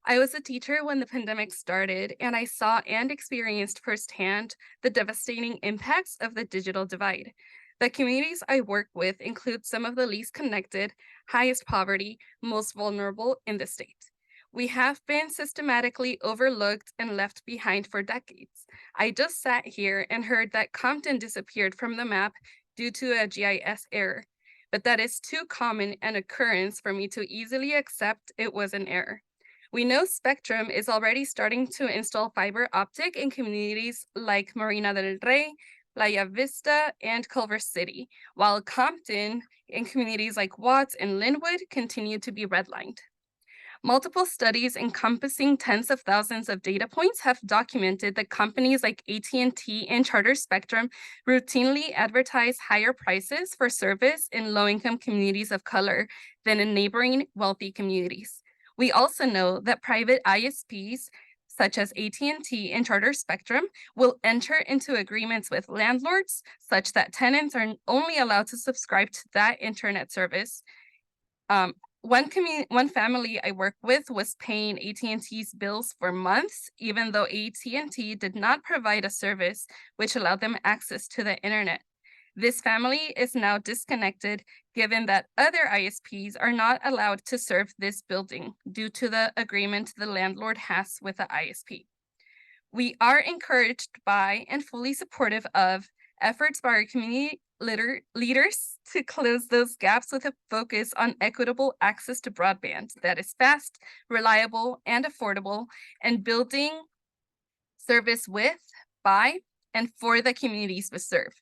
I was a teacher when the pandemic started, and I saw and experienced firsthand the devastating impacts of the digital divide. The communities I work with include some of the least connected, highest poverty, most vulnerable in the state. We have been systematically overlooked and left behind for decades. I just sat here and heard that Compton disappeared from the map due to a GIS error, but that is too common an occurrence for me to easily accept it was an error. We know Spectrum is already starting to install fiber optic in communities like Marina del Rey, Playa Vista, and Culver City, while Compton and communities like Watts and Linwood continue to be redlined. Multiple studies encompassing tens of thousands of data points have documented that companies like AT&T and Charter Spectrum routinely advertise higher prices for service in low-income communities of color than in neighboring wealthy communities. We also know that private ISPs such as AT&T and Charter Spectrum will enter into agreements with landlords such that tenants are only allowed to subscribe to that internet service. One family I work with was paying AT&T's bills for months, even though AT&T did not provide a service which allowed them access to the internet. This family is now disconnected, given that other ISPs are not allowed to serve this building due to the agreement the landlord has with the ISP. We are encouraged by and fully supportive of efforts by our community leaders to close those gaps with a focus on equitable access to broadband that is fast, reliable, and affordable, and building service with, by, and for the communities we serve.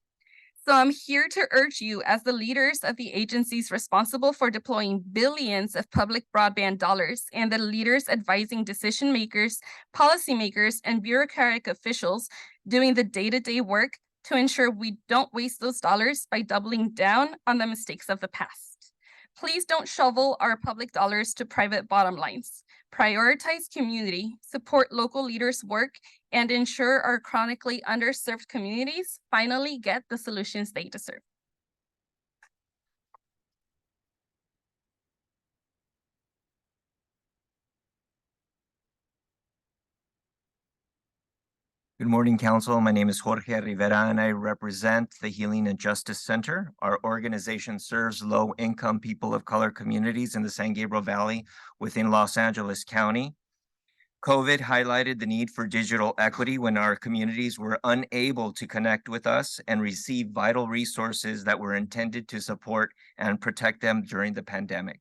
So I'm here to urge you as the leaders of the agencies responsible for deploying billions of public broadband dollars and the leaders advising decision makers, policymakers, and bureaucratic officials doing the day-to-day work to ensure we don't waste those dollars by doubling down on the mistakes of the past. Please don't shovel our public dollars to private bottom lines. Prioritize community, support local leaders' work, and ensure our chronically underserved communities finally get the solutions they deserve. Good morning, Council. My name is Jorge Rivera, and I represent the Healing and Justice Center. Our organization serves low-income people of color communities in the San Gabriel Valley within Los Angeles County. COVID highlighted the need for digital equity when our communities were unable to connect with us and receive vital resources that were intended to support and protect them during the pandemic.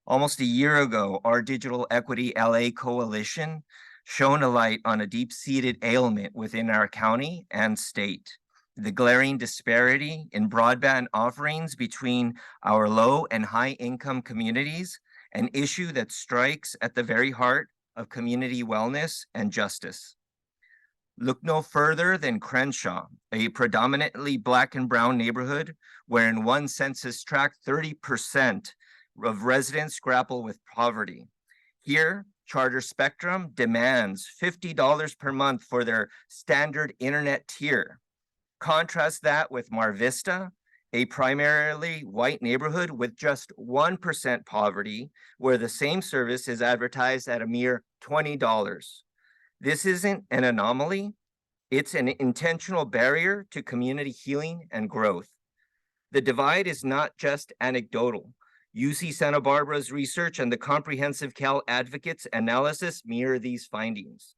Almost a year ago, our Digital Equity LA Coalition shone a light on a deep-seated ailment within our county and state: the glaring disparity in broadband offerings between our low and high-income communities, an issue that strikes at the very heart of community wellness and justice. Look no further than Crenshaw, a predominantly Black and brown neighborhood where in one census tract 30% of residents grapple with poverty. Here, Charter Spectrum demands $50 per month for their standard internet tier. Contrast that with Mar Vista, a primarily white neighborhood with just 1% poverty, where the same service is advertised at a mere $20. This isn't an anomaly, it's an intentional barrier to community healing and growth. The divide is not just anecdotal. UC Santa Barbara's research and the comprehensive Cal Advocates analysis mirror these findings.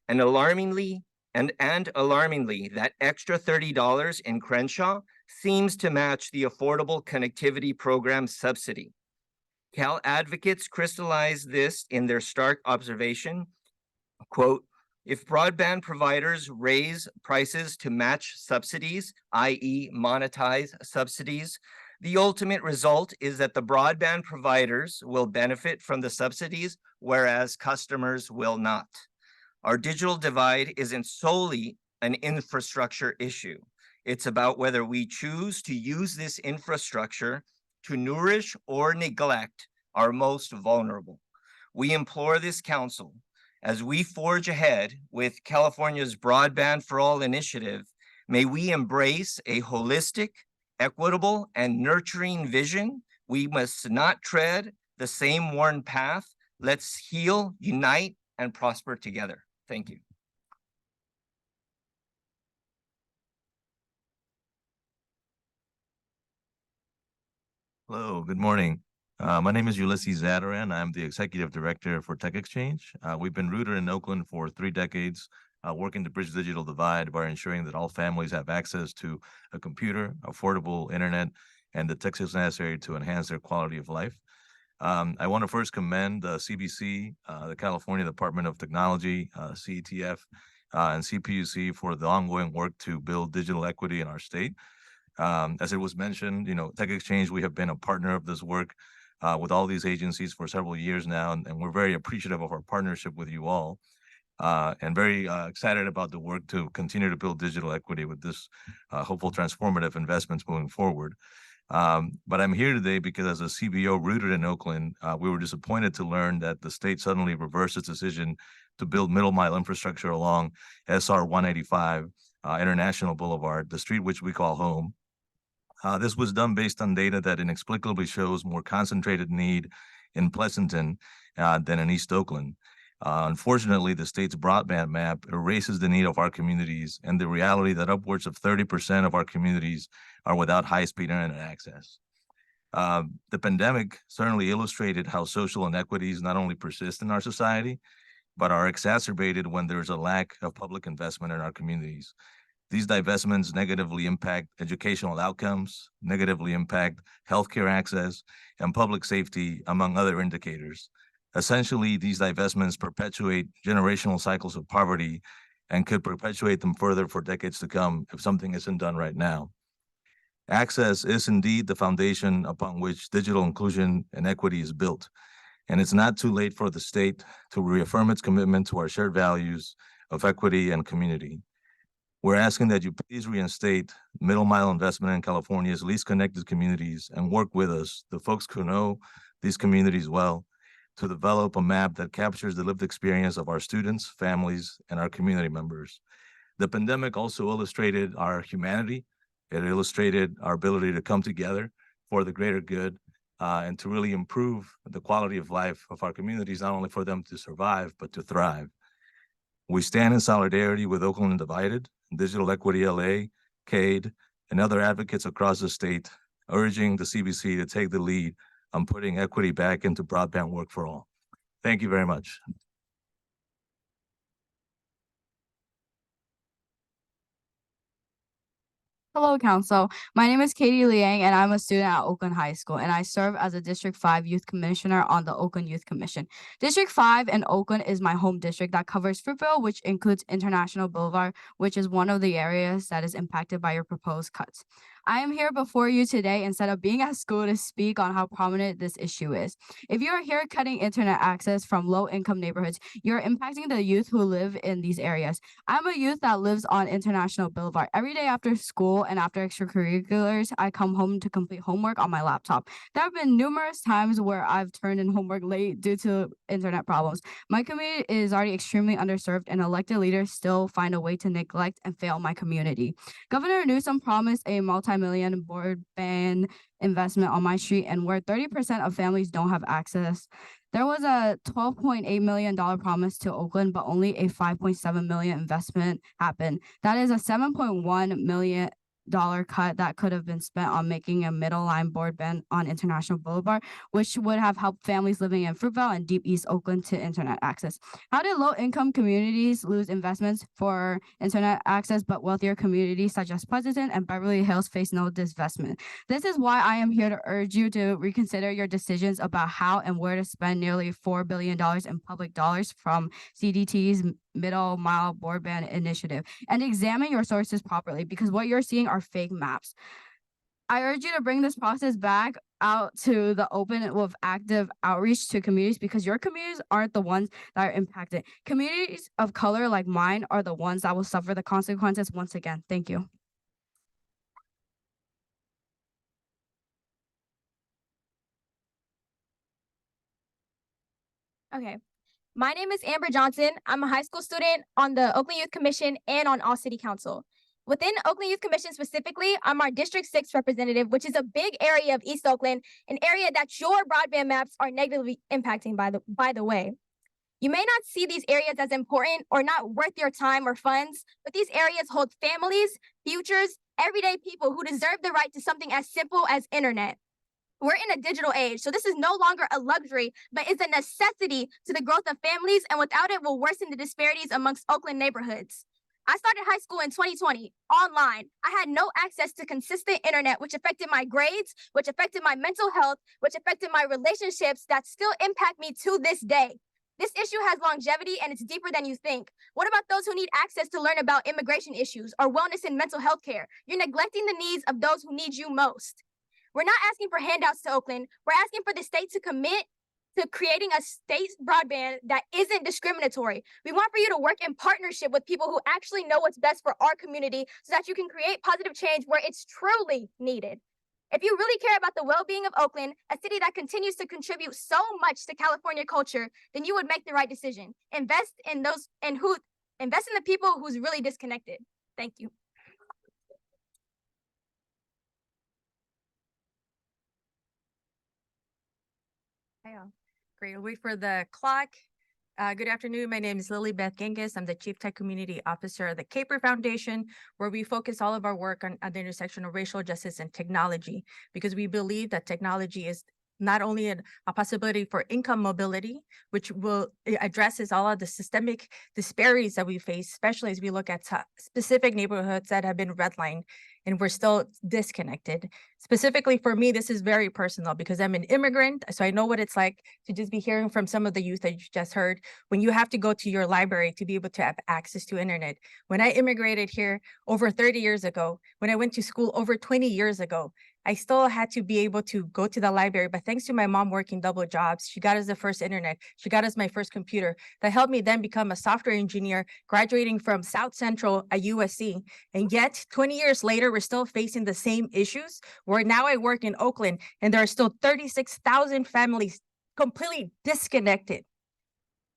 And alarmingly, that extra $30 in Crenshaw seems to match the Affordable Connectivity Program subsidy. Cal Advocates crystallized this in their stark observation, quote, if broadband providers raise prices to match subsidies, i.e. monetize subsidies, the ultimate result is that the broadband providers will benefit from the subsidies, whereas customers will not. Our digital divide isn't solely an infrastructure issue. It's about whether we choose to use this infrastructure to nourish or neglect our most vulnerable. We implore this council, as we forge ahead with California's Broadband for All initiative, may we embrace a holistic, equitable, and nurturing vision. We must not tread the same worn path. Let's heal, unite, and prosper together. Thank you. Hello, good morning. My name is Ulysses Zadaran. I'm the Executive Director for Tech Exchange. We've been rooted in Oakland for 3 decades, working to bridge the digital divide by ensuring that all families have access to a computer, affordable internet, and the tech skills necessary to enhance their quality of life. I want to first commend the CBC, the California Department of Technology, CETF, and CPUC for the ongoing work to build digital equity in our state. As it was mentioned, Tech Exchange, we have been a partner of this work with all these agencies for several years now, and we're very appreciative of our partnership with you all. And very excited about the work to continue to build digital equity with this hopeful transformative investments moving forward. But I'm here today because as a CBO rooted in Oakland, we were disappointed to learn that the state suddenly reversed its decision to build middle mile infrastructure along SR 185 International Boulevard, the street which we call home. This was done based on data that inexplicably shows more concentrated need in Pleasanton than in East Oakland. Unfortunately, the state's broadband map erases the need of our communities and the reality that upwards of 30% of our communities are without high-speed internet access. The pandemic certainly illustrated how social inequities not only persist in our society, but are exacerbated when there's a lack of public investment in our communities. These divestments negatively impact educational outcomes, negatively impact healthcare access, and public safety, among other indicators. Essentially, these divestments perpetuate generational cycles of poverty and could perpetuate them further for decades to come if something isn't done right now. Access is indeed the foundation upon which digital inclusion and equity is built, and it's not too late for the state to reaffirm its commitment to our shared values of equity and community. We're asking that you please reinstate middle mile investment in California's least connected communities and work with us, the folks who know these communities well, to develop a map that captures the lived experience of our students, families, and our community members. The pandemic also illustrated our humanity. It illustrated our ability to come together for the greater good and to really improve the quality of life of our communities, not only for them to survive, but to thrive. We stand in solidarity with Oakland Undivided, Digital Equity LA, CADE, and other advocates across the state, urging the CBC to take the lead on putting equity back into broadband work for all. Thank you very much. Hello, Council. My name is Katie Liang, and I'm a student at Oakland High School, and I serve as a District 5 Youth Commissioner on the Oakland Youth Commission. District 5 in Oakland is my home district that covers Fruitville, which includes International Boulevard, which is one of the areas that is impacted by your proposed cuts. I am here before you today instead of being at school to speak on how prominent this issue is. If you are here cutting internet access from low-income neighborhoods, you're impacting the youth who live in these areas. I'm a youth that lives on International Boulevard. Every day after school and after extracurriculars, I come home to complete homework on my laptop. There have been numerous times where I've turned in homework late due to internet problems. My community is already extremely underserved, and elected leaders still find a way to neglect and fail my community. Governor Newsom promised a multi-million broadband investment on my street, and where 30% of families don't have access. There was a $12.8 million promise to Oakland, but only a $5.7 million investment happened. That is a $7.1 million cut that could have been spent on making a middle line broadband on International Boulevard, which would have helped families living in Fruitville and Deep East Oakland to internet access. How did low-income communities lose investments for internet access, but wealthier communities such as Pleasanton and Beverly Hills face no divestment? This is why I am here to urge you to reconsider your decisions about how and where to spend nearly $4 billion in public dollars from CDT's middle mile broadband initiative and examine your sources properly, because what you're seeing are fake maps. I urge you to bring this process back out to the open with active outreach to communities, because your communities aren't the ones that are impacted. Communities of color like mine are the ones that will suffer the consequences once again. Thank you. Okay. My name is Amber Johnson. I'm a high school student on the Oakland Youth Commission and on All City Council. Within Oakland Youth Commission specifically, I'm our District 6 representative, which is a big area of East Oakland, an area that your broadband maps are negatively impacting, by the way. You may not see these areas as important or not worth your time or funds, but these areas hold families, futures, everyday people who deserve the right to something as simple as internet. We're in a digital age, so this is no longer a luxury, but it's a necessity to the growth of families, and without it will worsen the disparities amongst Oakland neighborhoods. I started high school in 2020, online. I had no access to consistent internet, which affected my grades, which affected my mental health, which affected my relationships that still impact me to this day. This issue has longevity and it's deeper than you think. What about those who need access to learn about immigration issues or wellness and mental health care? You're neglecting the needs of those who need you most. We're not asking for handouts to Oakland. We're asking for the state to commit to creating a state broadband that isn't discriminatory. We want for you to work in partnership with people who actually know what's best for our community so that you can create positive change where it's truly needed. If you really care about the well-being of Oakland, a city that continues to contribute so much to California culture, then you would make the right decision. Invest in the people who's really disconnected. Thank you. Great. We'll wait for the clock. Good afternoon. My name is Lily Beth Genghis. I'm the Chief Tech Community Officer of the Caper Foundation, where we focus all of our work on the intersection of racial justice and technology, because we believe that technology is not only a possibility for income mobility, which addresses all of the systemic disparities that we face, especially as we look at specific neighborhoods that have been redlined and we're still disconnected. Specifically for me, this is very personal because I'm an immigrant, so I know what it's like to just be hearing from some of the youth that you just heard when you have to go to your library to be able to have access to internet. When I immigrated here over 30 years ago, when I went to school over 20 years ago, I still had to be able to go to the library, but thanks to my mom working double jobs, she got us the first internet. She got us my first computer that helped me then become a software engineer, graduating from South Central at USC. And yet 20 years later, we're still facing the same issues where now I work in Oakland and there are still 36,000 families completely disconnected.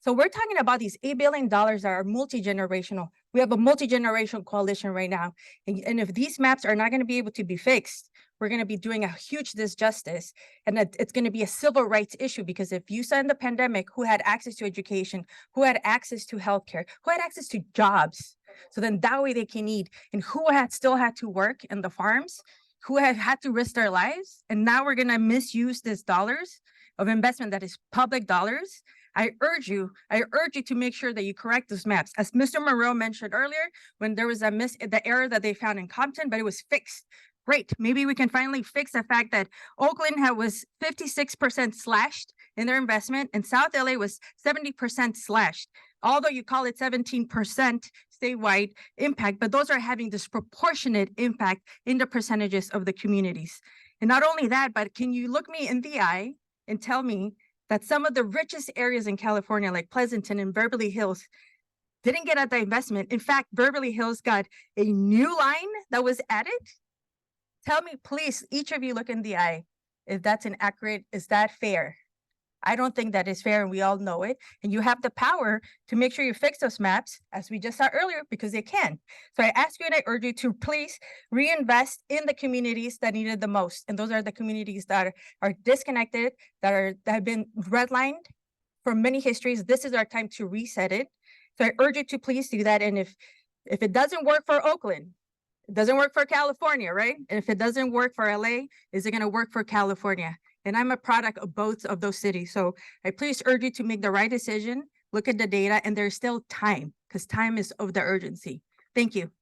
So we're talking about these $8 billion that are multi-generational. We have a multi-generational coalition right now. And if these maps are not going to be able to be fixed, we're going to be doing a huge disjustice. And it's going to be a civil rights issue, because if you saw in the pandemic who had access to education, who had access to healthcare, who had access to jobs, so then that way they can eat, and who still had to work in the farms, who have had to risk their lives. And now we're going to misuse these dollars of investment that is public dollars. I urge you to make sure that you correct those maps. As Mr. Moreau mentioned earlier, when there was the error that they found in Compton, but it was fixed. Great, maybe we can finally fix the fact that Oakland was 56% slashed in their investment and South LA was 70% slashed. Although you call it 17% statewide impact, but those are having disproportionate impact in the percentages of the communities. And not only that, but can you look me in the eye and tell me that some of the richest areas in California, like Pleasanton and Beverly Hills, didn't get at the investment? In fact, Beverly Hills got a new line that was added. Tell me, please, each of you look in the eye, if that's inaccurate, is that fair? I don't think that is fair, and we all know it. And you have the power to make sure you fix those maps, as we just saw earlier, because they can. So I ask you and I urge you to please reinvest in the communities that need it the most. And those are the communities that are disconnected, that have been redlined for many histories. This is our time to reset it. So I urge you to please do that. And if it doesn't work for Oakland, it doesn't work for California, right? And if it doesn't work for LA, is it going to work for California? And I'm a product of both of those cities. So I please urge you to make the right decision, look at the data, and there's still time, because time is of the urgency. Thank you.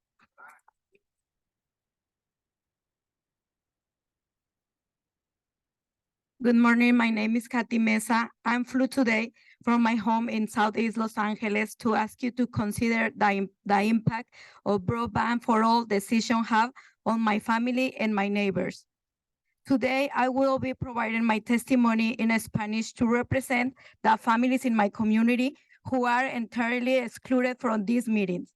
Good morning. My name is Kathy Mesa. I'm flew today from my home in Southeast Los Angeles to ask you to consider the impact of Broadband for All decision have on my family and my neighbors. Today, I will be providing my testimony in Spanish to represent the families in my community who are entirely excluded from these meetings.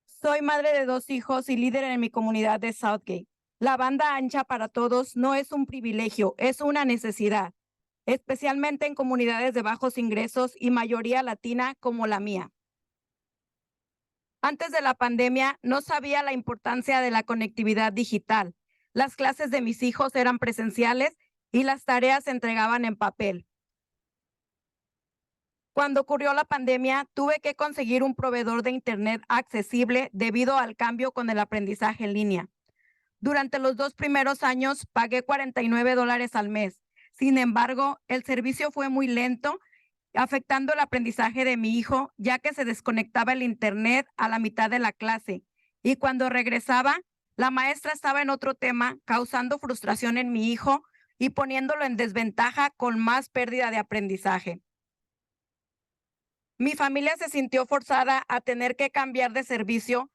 Soy madre de 2 hijos y líder en mi comunidad de Southgate. La banda ancha para todos no es un privilegio, es una necesidad, especialmente en comunidades de bajos ingresos y mayoría latina como la mía. Antes de la pandemia, no sabía la importancia de la conectividad digital. Las clases de mis hijos eran presenciales y las tareas se entregaban en papel. Cuando ocurrió la pandemia, tuve que conseguir un proveedor de internet accesible debido al cambio con el aprendizaje en línea. Durante los 2 primeros años, pagué $49 al mes. Sin embargo, el servicio fue muy lento, afectando el aprendizaje de mi hijo, ya que se desconectaba el internet a la mitad de la clase. Y cuando regresaba, la maestra estaba en otro tema, causando frustración en mi hijo y poniéndolo en desventaja con más pérdida de aprendizaje. Mi familia se sintió forzada a tener que cambiar de servicio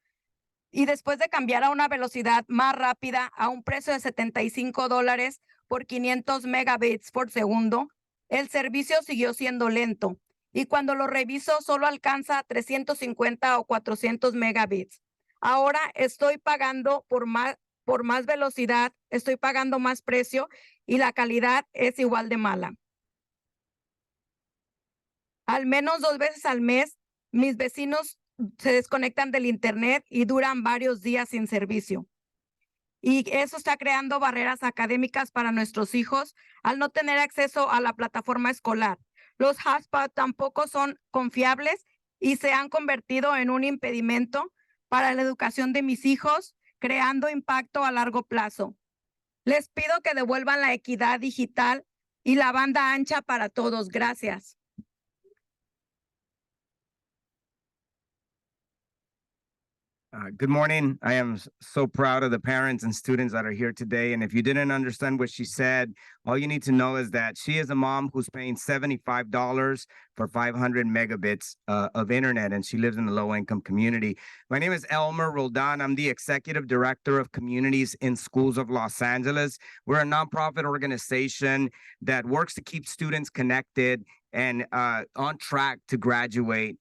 Y después de cambiar a una velocidad más rápida a un precio de $75 por 500 megabits por segundo, el servicio siguió siendo lento. Y cuando lo reviso solo alcanza 350 o 400 megabits. Ahora estoy pagando por más velocidad, estoy pagando más precio y la calidad es igual de mala. Al menos 2 veces al mes, mis vecinos se desconectan del internet y duran varios días sin servicio. Y eso está creando barreras académicas para nuestros hijos al no tener acceso a la plataforma escolar. Los hotspots tampoco son confiables y se han convertido en un impedimento para la educación de mis hijos, creando impacto a largo plazo. Les pido que devuelvan la equidad digital y la banda ancha para todos. Gracias. Good morning. I am so proud of the parents and students that are here today. And if you didn't understand what she said, all you need to know is that she is a mom who's paying $75 for 500 megabits of internet, and she lives in a low-income community. My name is Elmer Roldan. I'm the Executive Director of Communities in Schools of Los Angeles. We're a nonprofit organization that works to keep students connected and on track to graduate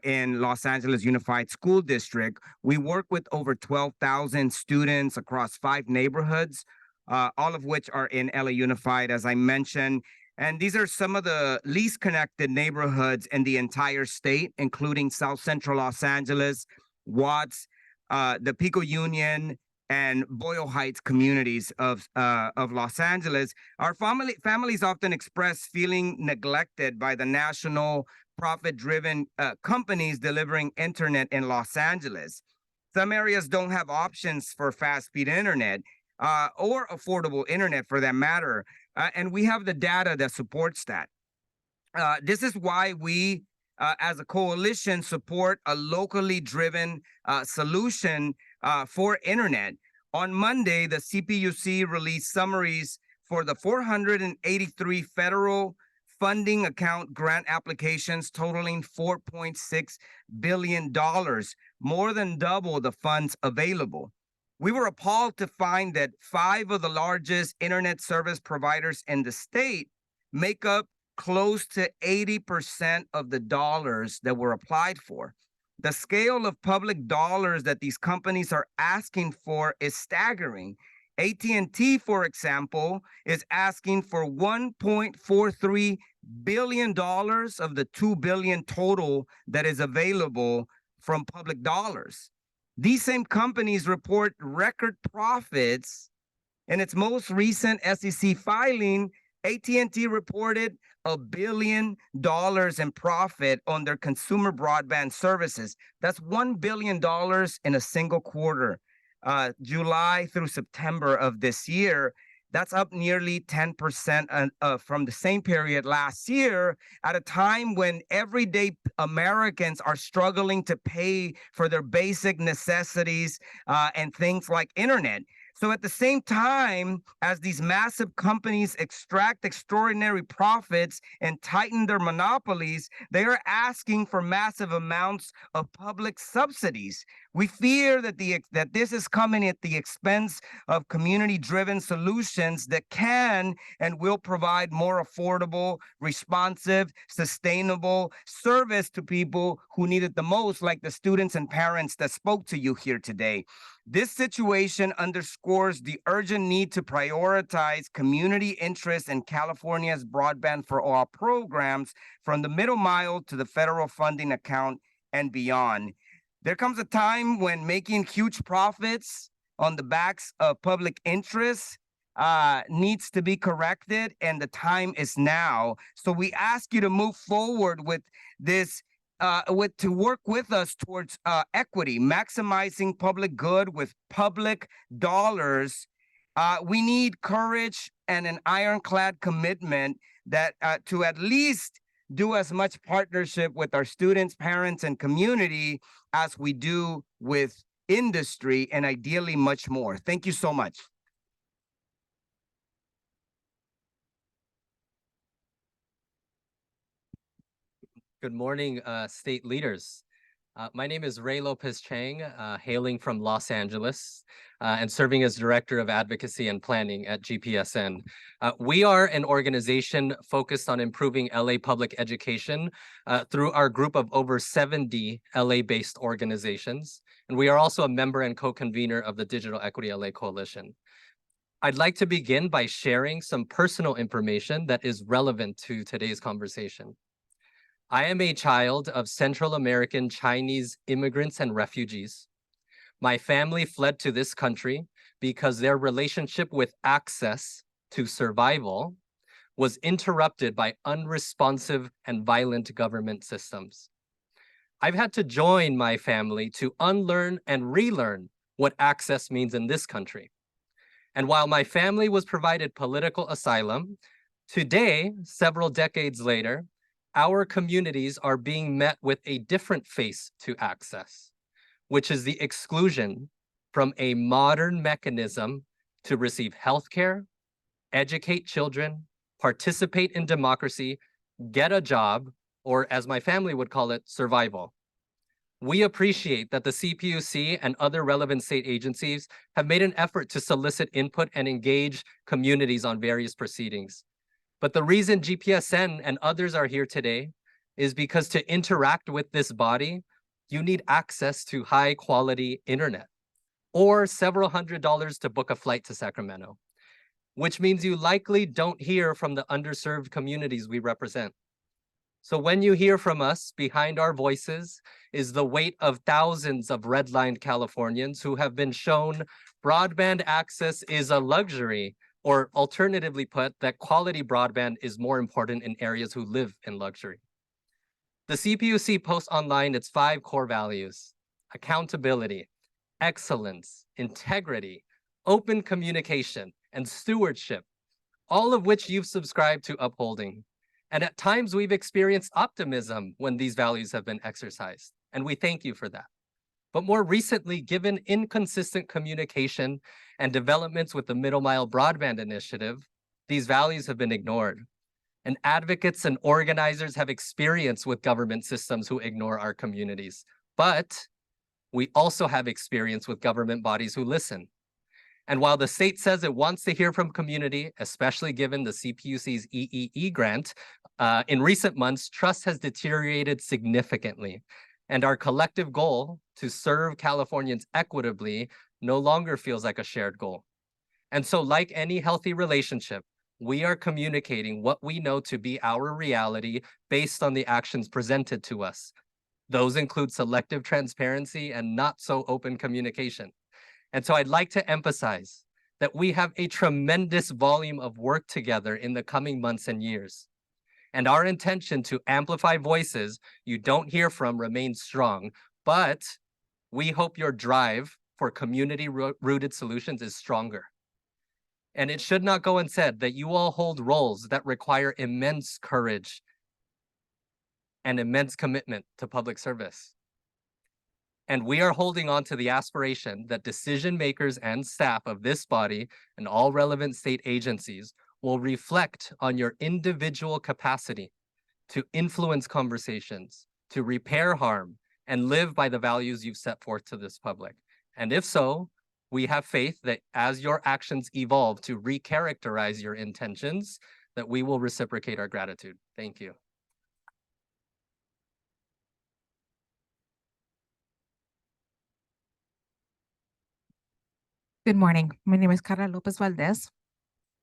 in Los Angeles Unified School District. We work with over 12,000 students across 5 neighborhoods, all of which are in LA Unified, as I mentioned. And these are some of the least connected neighborhoods in the entire state, including South Central Los Angeles, Watts, the Pico Union, and Boyle Heights communities of Los Angeles. Our families often express feeling neglected by the national profit-driven companies delivering internet in Los Angeles. Some areas don't have options for fast-speed internet or affordable internet for that matter, and we have the data that supports that. This is why we, as a coalition, support a locally driven solution for internet. On Monday, the CPUC released summaries for the 483 federal funding account grant applications totaling $4.6 billion, more than double the funds available. We were appalled to find that 5 of the largest internet service providers in the state make up close to 80% of the dollars that were applied for. The scale of public dollars that these companies are asking for is staggering. AT&T, for example, is asking for $1.43 billion of the $2 billion total that is available from public dollars. These same companies report record profits. In its most recent SEC filing, AT&T reported $1 billion in profit on their consumer broadband services. That's $1 billion in a single quarter. July through September of this year, that's up nearly 10% from the same period last year, at a time when everyday Americans are struggling to pay for their basic necessities and things like internet. So at the same time as these massive companies extract extraordinary profits and tighten their monopolies, they are asking for massive amounts of public subsidies. We fear that this is coming at the expense of community-driven solutions that can and will provide more affordable, responsive, sustainable service to people who need it the most, like the students and parents that spoke to you here today. This situation underscores the urgent need to prioritize community interests in California's Broadband for All programs, from the middle mile to the federal funding account and beyond. There comes a time when making huge profits on the backs of public interests needs to be corrected, and the time is now. So we ask you to move forward with this, to work with us towards equity, maximizing public good with public dollars. We need courage and an ironclad commitment that to at least do as much partnership with our students, parents, and community as we do with industry, and ideally much more. Thank you so much. Good morning, state leaders. My name is Ray Lopez Chang, hailing from Los Angeles and serving as Director of Advocacy and Planning at GPSN. We are an organization focused on improving LA public education through our group of over 70 LA-based organizations. And we are also a member and co-convener of the Digital Equity LA Coalition. I'd like to begin by sharing some personal information that is relevant to today's conversation. I am a child of Central American Chinese immigrants and refugees. My family fled to this country because their relationship with access to survival was interrupted by unresponsive and violent government systems. I've had to join my family to unlearn and relearn what access means in this country. And while my family was provided political asylum, today, several decades later, our communities are being met with a different face to access, which is the exclusion from a modern mechanism to receive healthcare, educate children, participate in democracy, get a job, or as my family would call it, survival. We appreciate that the CPUC and other relevant state agencies have made an effort to solicit input and engage communities on various proceedings. But the reason GPSN and others are here today is because to interact with this body, you need access to high quality internet or several $100s to book a flight to Sacramento, which means you likely don't hear from the underserved communities we represent. So when you hear from us, behind our voices is the weight of thousands of redlined Californians who have been shown broadband access is a luxury, or alternatively put, that quality broadband is more important in areas who live in luxury. The CPUC posts online its 5 core values: accountability, excellence, integrity, open communication, and stewardship, all of which you've subscribed to upholding. And at times we've experienced optimism when these values have been exercised, and we thank you for that. But more recently, given inconsistent communication and developments with the Middle Mile Broadband Initiative, these values have been ignored. And advocates and organizers have experience with government systems who ignore our communities. But we also have experience with government bodies who listen. And while the state says it wants to hear from community, especially given the CPUC's EEE grant, in recent months, trust has deteriorated significantly. And our collective goal to serve Californians equitably no longer feels like a shared goal. And so, like any healthy relationship, we are communicating what we know to be our reality based on the actions presented to us. Those include selective transparency and not so open communication. And so I'd like to emphasize that we have a tremendous volume of work together in the coming months and years. And our intention to amplify voices you don't hear from remains strong, but we hope your drive for community-rooted solutions is stronger. And it should not go unsaid that you all hold roles that require immense courage and immense commitment to public service. And we are holding on to the aspiration that decision makers and staff of this body and all relevant state agencies will reflect on your individual capacity to influence conversations, to repair harm, and live by the values you've set forth to this public. And if so, we have faith that as your actions evolve to recharacterize your intentions, that we will reciprocate our gratitude. Thank you. Good morning. My name is Carla Lopez Valdez,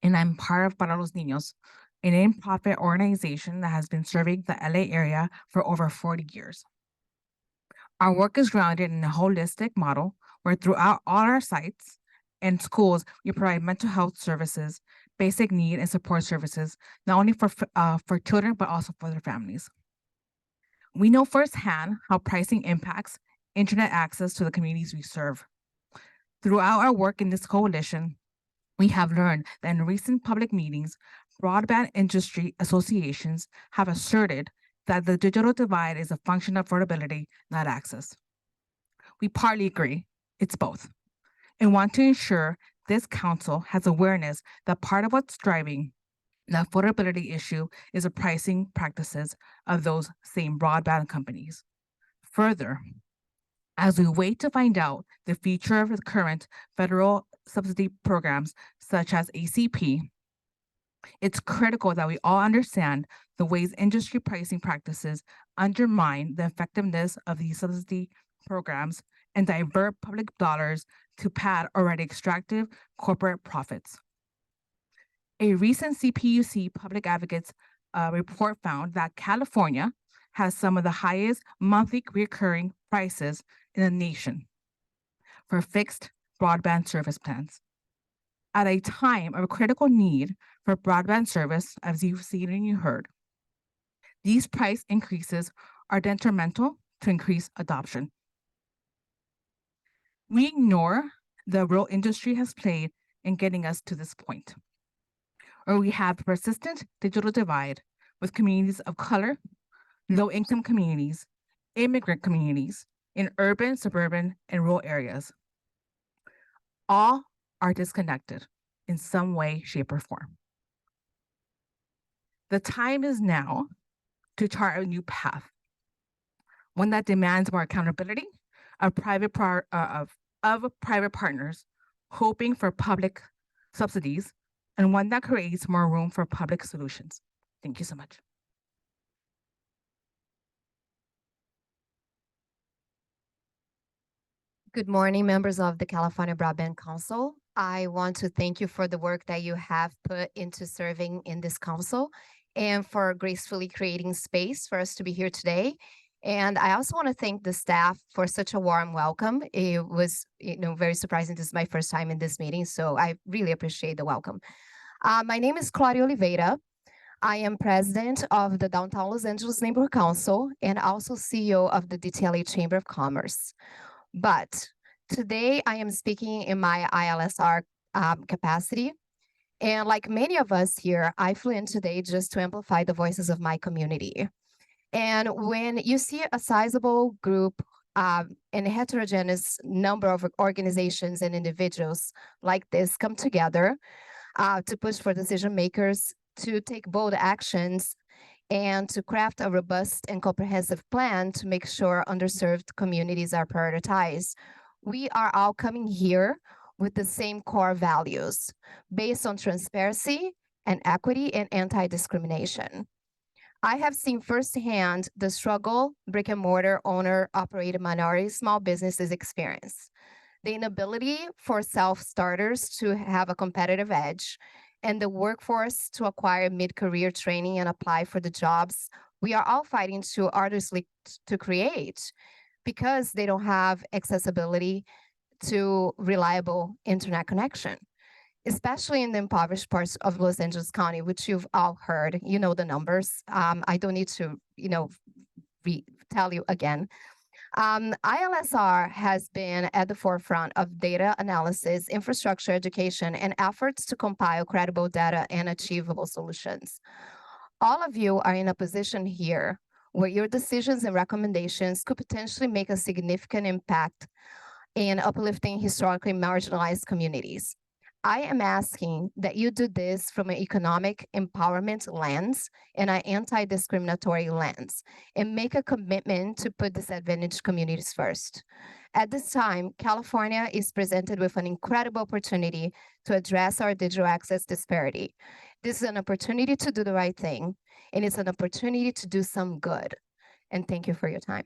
and I'm part of Para los Niños, a nonprofit organization that has been serving the LA area for over 40 years. Our work is grounded in a holistic model where throughout all our sites and schools, we provide mental health services, basic need and support services, not only for children, but also for their families. We know firsthand how pricing impacts internet access to the communities we serve. Throughout our work in this coalition, we have learned that in recent public meetings, broadband industry associations have asserted that the digital divide is a function of affordability, not access. We partly agree, it's both, and want to ensure this council has awareness that part of what's driving the affordability issue is the pricing practices of those same broadband companies. Further, as we wait to find out the future of the current federal subsidy programs such as ACP, it's critical that we all understand the ways industry pricing practices undermine the effectiveness of these subsidy programs and divert public dollars to pad already extractive corporate profits. A recent CPUC Public Advocates report found that California has some of the highest monthly recurring prices in the nation for fixed broadband service plans. At a time of critical need for broadband service, as you've seen and you heard, these price increases are detrimental to increase adoption. We ignore the role industry has played in getting us to this point, where we have a persistent digital divide with communities of color, low-income communities, immigrant communities in urban, suburban, and rural areas. All are disconnected in some way, shape, or form. The time is now to chart a new path, one that demands more accountability of private partners hoping for public subsidies, and one that creates more room for public solutions. Thank you so much. Good morning, members of the California Broadband Council. I want to thank you for the work that you have put into serving in this council and for gracefully creating space for us to be here today. And I also want to thank the staff for such a warm welcome. It was, very surprising. This is my first time in this meeting, so I really appreciate the welcome. My name is Claudia Oliveira. I am president of the Downtown Los Angeles Neighborhood Council and also CEO of the DTLA Chamber of Commerce. But today I am speaking in my ILSR capacity. And like many of us here, I flew in today just to amplify the voices of my community. And when you see a sizable group and a heterogeneous number of organizations and individuals like this come together to push for decision makers to take bold actions and to craft a robust and comprehensive plan to make sure underserved communities are prioritized, we are all coming here with the same core values based on transparency and equity and anti-discrimination. I have seen firsthand the struggle brick and mortar owner operated minority small businesses experience, the inability for self-starters to have a competitive edge, and the workforce to acquire mid-career training and apply for the jobs we are all fighting to arduously to create because they don't have accessibility to reliable internet connection, especially in the impoverished parts of Los Angeles County, which you've all heard. You know the numbers. I don't need to, tell you again. ILSR has been at the forefront of data analysis, infrastructure education, and efforts to compile credible data and achievable solutions. All of you are in a position here where your decisions and recommendations could potentially make a significant impact in uplifting historically marginalized communities. I am asking that you do this from an economic empowerment lens and an anti-discriminatory lens, and make a commitment to put disadvantaged communities first. At this time, California is presented with an incredible opportunity to address our digital access disparity. This is an opportunity to do the right thing, and it's an opportunity to do some good. And thank you for your time.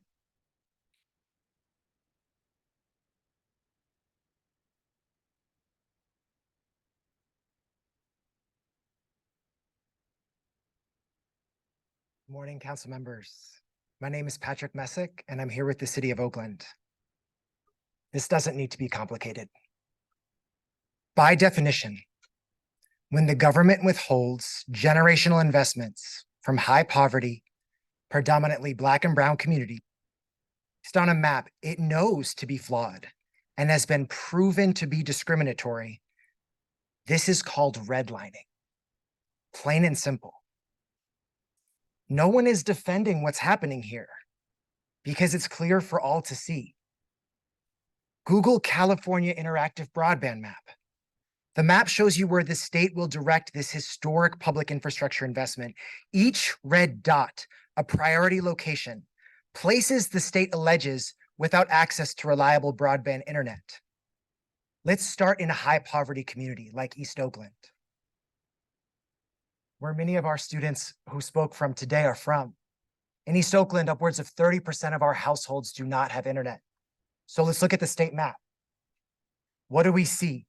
Morning, council members. My name is Patrick Messick, and I'm here with the city of Oakland. This doesn't need to be complicated. By definition, when the government withholds generational investments from high poverty, predominantly Black and brown communities, based on a map it knows to be flawed and has been proven to be discriminatory, this is called redlining. Plain and simple. No one is defending what's happening here because it's clear for all to see. Google California Interactive Broadband Map. The map shows you where the state will direct this historic public infrastructure investment. Each red dot, a priority location, places the state alleges without access to reliable broadband internet. Let's start in a high poverty community like East Oakland, where many of our students who spoke from today are from. In East Oakland, upwards of 30% of our households do not have internet. So let's look at the state map. What do we see?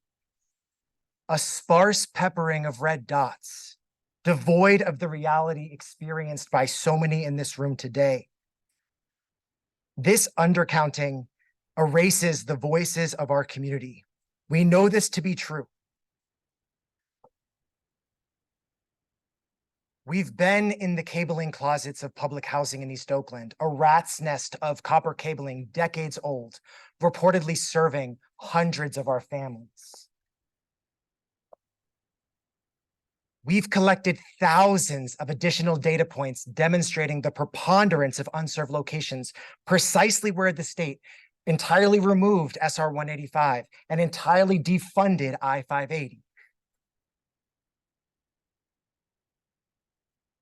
A sparse peppering of red dots, devoid of the reality experienced by so many in this room today. This undercounting erases the voices of our community. We know this to be true. We've been in the cabling closets of public housing in East Oakland, a rat's nest of copper cabling decades old, reportedly serving hundreds of our families. We've collected thousands of additional data points demonstrating the preponderance of unserved locations precisely where the state entirely removed SR 185 and entirely defunded I-580.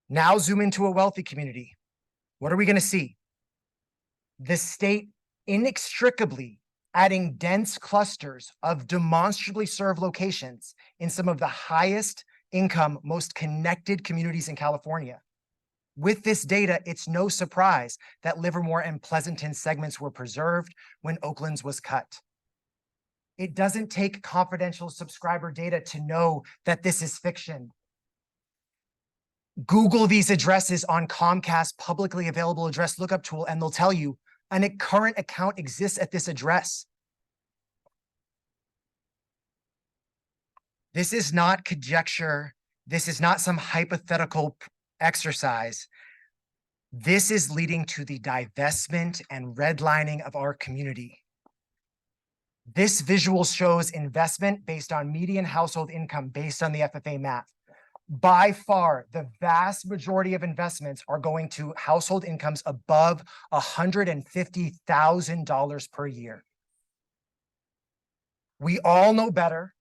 Now zoom into a wealthy community. What are we going to see? The state inextricably adding dense clusters of demonstrably served locations in some of the highest income, most connected communities in California. With this data, it's no surprise that Livermore and Pleasanton segments were preserved when Oakland's was cut. It doesn't take confidential subscriber data to know that this is fiction. Google these addresses on Comcast publicly available address lookup tool, and they'll tell you a current account exists at this address. This is not conjecture. This is not some hypothetical exercise. This is leading to the divestment and redlining of our community. This visual shows investment based on median household income based on the FFA map. By far, the vast majority of investments are going to household incomes above $150,000 per year. We all know better.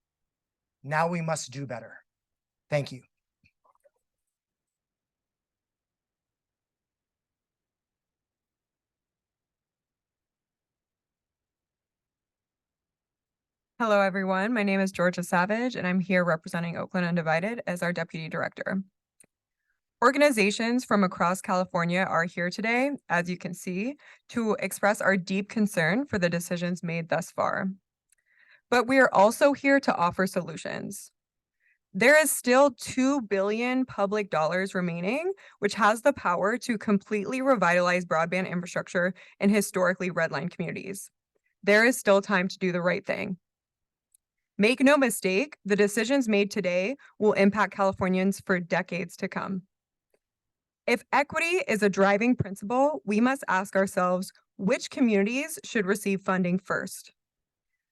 Now we must do better. Thank you. Hello, everyone. My name is Georgia Savage, and I'm here representing Oakland Undivided as our Deputy Director. Organizations from across California are here today, as you can see, to express our deep concern for the decisions made thus far. But we are also here to offer solutions. There is still $2 billion public dollars remaining, which has the power to completely revitalize broadband infrastructure in historically redlined communities. There is still time to do the right thing. Make no mistake, the decisions made today will impact Californians for decades to come. If equity is a driving principle, we must ask ourselves, which communities should receive funding first?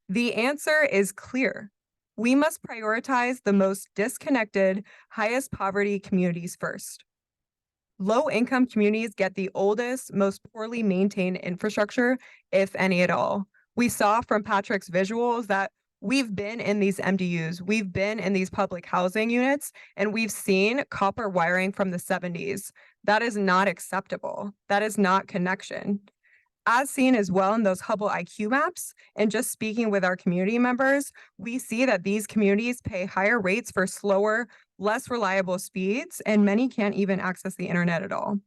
The answer is clear. We must prioritize the most disconnected, highest poverty communities first. Low-income communities get the oldest, most poorly maintained infrastructure, if any at all. We saw from Patrick's visuals that we've been in these MDUs, we've been in these public housing units, and we've seen copper wiring from the 70s. That is not acceptable. That is not connection. As seen as well in those Hubble IQ maps, and just speaking with our community members, we see that these communities pay higher rates for slower, less reliable speeds, and many can't even access the internet at all.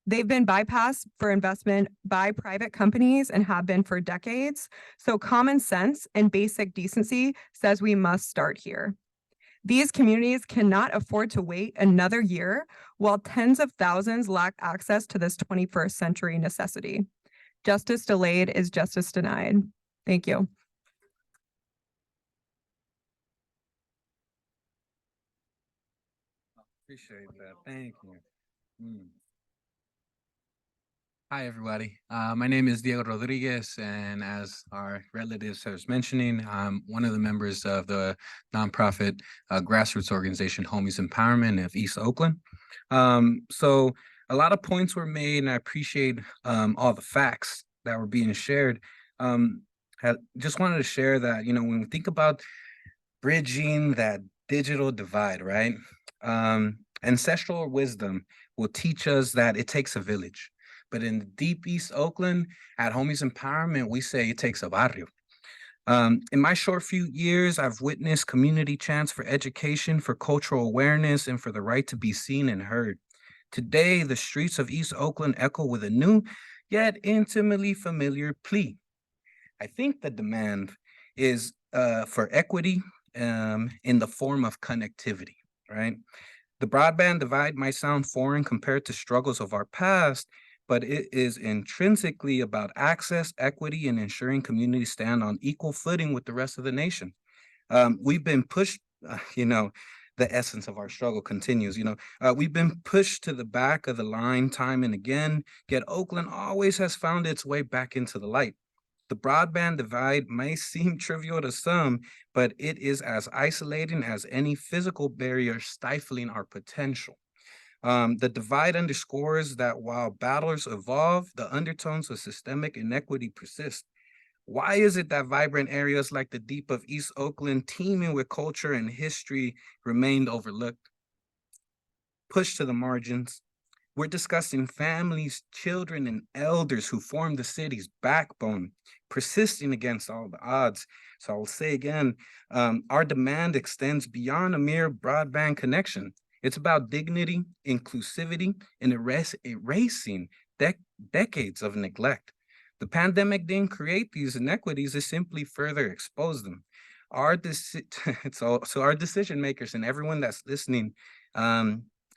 They've been bypassed for investment by private companies and have been for decades. So common sense and basic decency says we must start here. These communities cannot afford to wait another year while tens of thousands lack access to this 21st century necessity. Justice delayed is justice denied. Thank you. Appreciate that. Thank you. Hi, everybody. My name is Diego Rodriguez, and as our relatives was mentioning, I'm one of the members of the nonprofit grassroots organization Homies Empowerment of East Oakland. So a lot of points were made, and I appreciate all the facts that were being shared. Just wanted to share that, you know, when we think about bridging that digital divide, right? Ancestral wisdom will teach us that it takes a village. But in the deep East Oakland, at Homies Empowerment, we say it takes a barrio. In my short few years, I've witnessed community chants for education, for cultural awareness, and for the right to be seen and heard. Today, the streets of East Oakland echo with a new, yet intimately familiar plea. I think the demand is for equity in the form of connectivity, right? The broadband divide might sound foreign compared to struggles of our past, but it is intrinsically about access, equity, and ensuring communities stand on equal footing with the rest of the nation. We've been pushed, the essence of our struggle continues, we've been pushed to the back of the line time and again, yet Oakland always has found its way back into the light. The broadband divide may seem trivial to some, but it is as isolating as any physical barrier stifling our potential. The divide underscores that while battles evolve, the undertones of systemic inequity persist. Why is it that vibrant areas like the deep of East Oakland, teeming with culture and history, remained overlooked, pushed to the margins? We're discussing families, children, and elders who form the city's backbone, persisting against all the odds. So I'll say again, our demand extends beyond a mere broadband connection. It's about dignity, inclusivity, and erasing decades of neglect. The pandemic didn't create these inequities, it simply further exposed them. Our decision makers and everyone that's listening,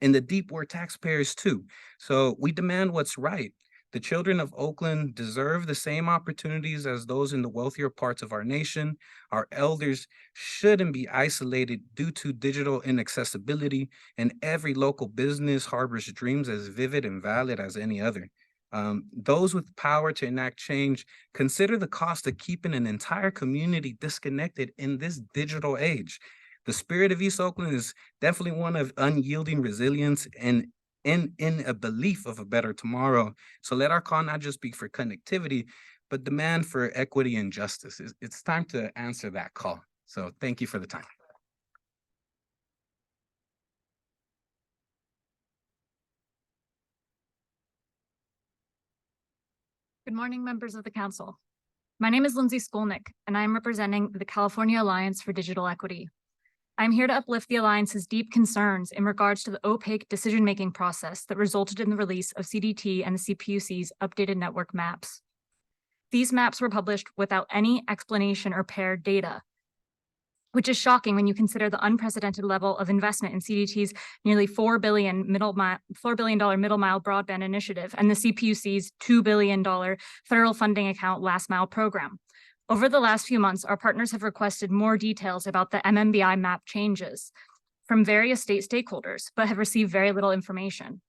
in the deep, we're taxpayers too. So we demand what's right. The children of Oakland deserve the same opportunities as those in the wealthier parts of our nation. Our elders shouldn't be isolated due to digital inaccessibility, and every local business harbors dreams as vivid and valid as any other. Those with power to enact change consider the cost of keeping an entire community disconnected in this digital age. The spirit of East Oakland is definitely one of unyielding resilience and in a belief of a better tomorrow. So let our call not just be for connectivity, but demand for equity and justice. It's time to answer that call. So thank you for the time. Good morning, members of the council. My name is Lindsay Skolnick, and I am representing the California Alliance for Digital Equity. I'm here to uplift the Alliance's deep concerns in regards to the opaque decision-making process that resulted in the release of CDT and the CPUC's updated network maps. These maps were published without any explanation or paired data, which is shocking when you consider the unprecedented level of investment in CDT's nearly $4 billion middle mile broadband initiative and the CPUC's $2 billion federal funding account last mile program. Over the last few months, our partners have requested more details about the MMBI map changes from various state stakeholders, but have received very little information.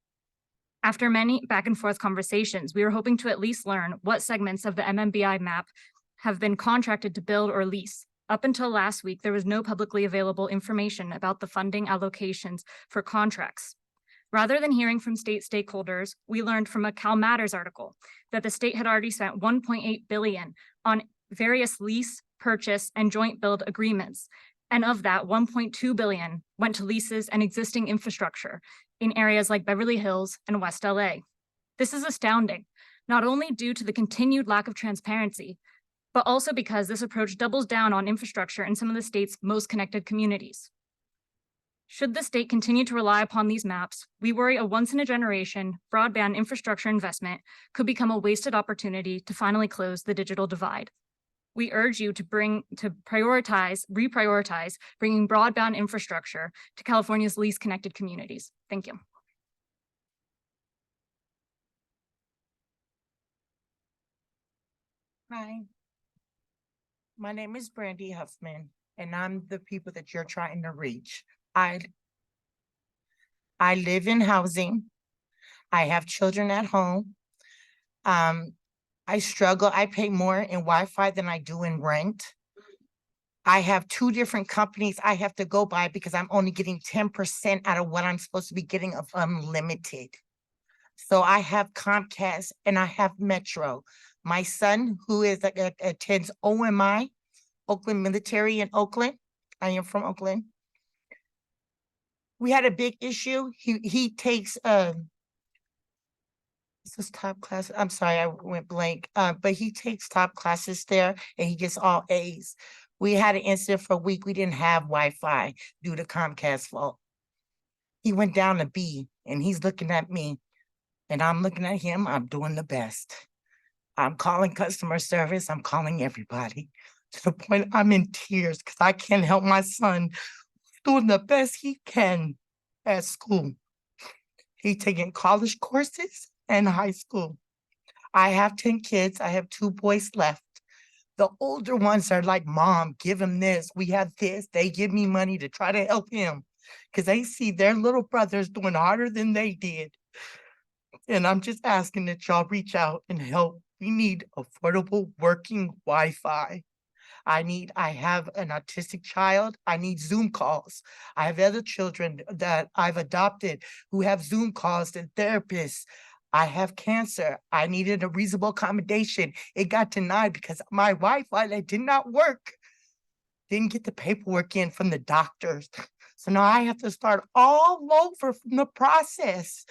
After many back and forth conversations, we were hoping to at least learn what segments of the MMBI map have been contracted to build or lease. Up until last week, there was no publicly available information about the funding allocations for contracts. Rather than hearing from state stakeholders, we learned from a Cal Matters article that the state had already spent $1.8 billion on various lease, purchase, and joint build agreements. And of that, $1.2 billion went to leases and existing infrastructure in areas like Beverly Hills and West LA. This is astounding, not only due to the continued lack of transparency, but also because this approach doubles down on infrastructure in some of the state's most connected communities. Should the state continue to rely upon these maps, we worry a once-in-a-generation broadband infrastructure investment could become a wasted opportunity to finally close the digital divide. We urge you to reprioritize bringing broadband infrastructure to California's least connected communities. Thank you. Hi, my name is Brandy Huffman, and I'm the people that you're trying to reach. I live in housing. I have children at home. I struggle. I pay more in Wi-Fi than I do in rent. I have 2 different companies I have to go by because I'm only getting 10% out of what I'm supposed to be getting of unlimited. So I have Comcast and I have Metro. My son, who attends OMI, Oakland Military in Oakland. I am from Oakland. We had a big issue. He takes This is top class. I'm sorry, I went blank. But he takes top classes there and he gets all A's. We had an incident for a week. We didn't have Wi-Fi due to Comcast fault. He went down to B and he's looking at me and I'm looking at him. I'm doing the best. I'm calling customer service. I'm calling everybody to the point I'm in tears because I can't help my son doing the best he can at school. He's taking college courses and high school. I have 10 kids. I have 2 boys left. The older ones are like, Mom, give him this. We have this. They give me money to try to help him because they see their little brothers doing harder than they did. And I'm just asking that y'all reach out and help. We need affordable working Wi-Fi. I have an autistic child. I need Zoom calls. I have other children that I've adopted who have Zoom calls and therapists. I have cancer. I needed a reasonable accommodation. It got denied because my Wi-Fi that did not work didn't get the paperwork in from the doctors. So now I have to start all over from the process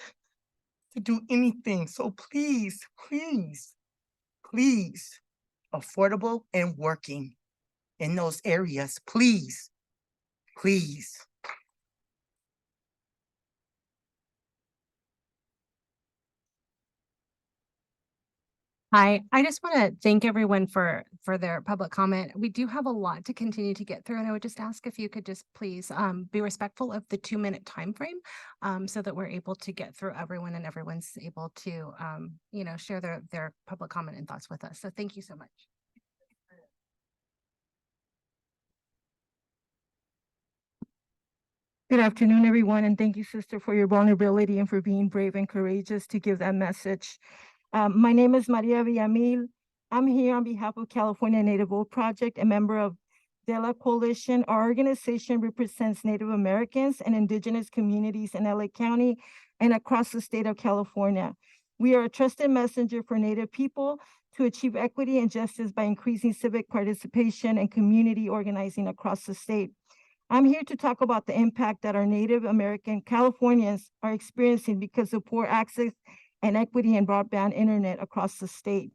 to do anything. So please, please, please, affordable and working in those areas, please, please. Hi, I just want to thank everyone for their public comment. We do have a lot to continue to get through, and I would just ask if you could just please be respectful of the 2-minute time frame, so that we're able to get through everyone and everyone's able to share their public comment and thoughts with us. So thank you so much. Good afternoon, everyone, and thank you, sister, for your vulnerability and for being brave and courageous to give that message. My name is Maria Villamil. I'm here on behalf of California Native Vote Project, a member of De La Coalition. Our organization represents Native Americans and indigenous communities in LA County and across the state of California. We are a trusted messenger for Native people to achieve equity and justice by increasing civic participation and community organizing across the state. I'm here to talk about the impact that our Native American Californians are experiencing because of poor access and equity in broadband internet across the state.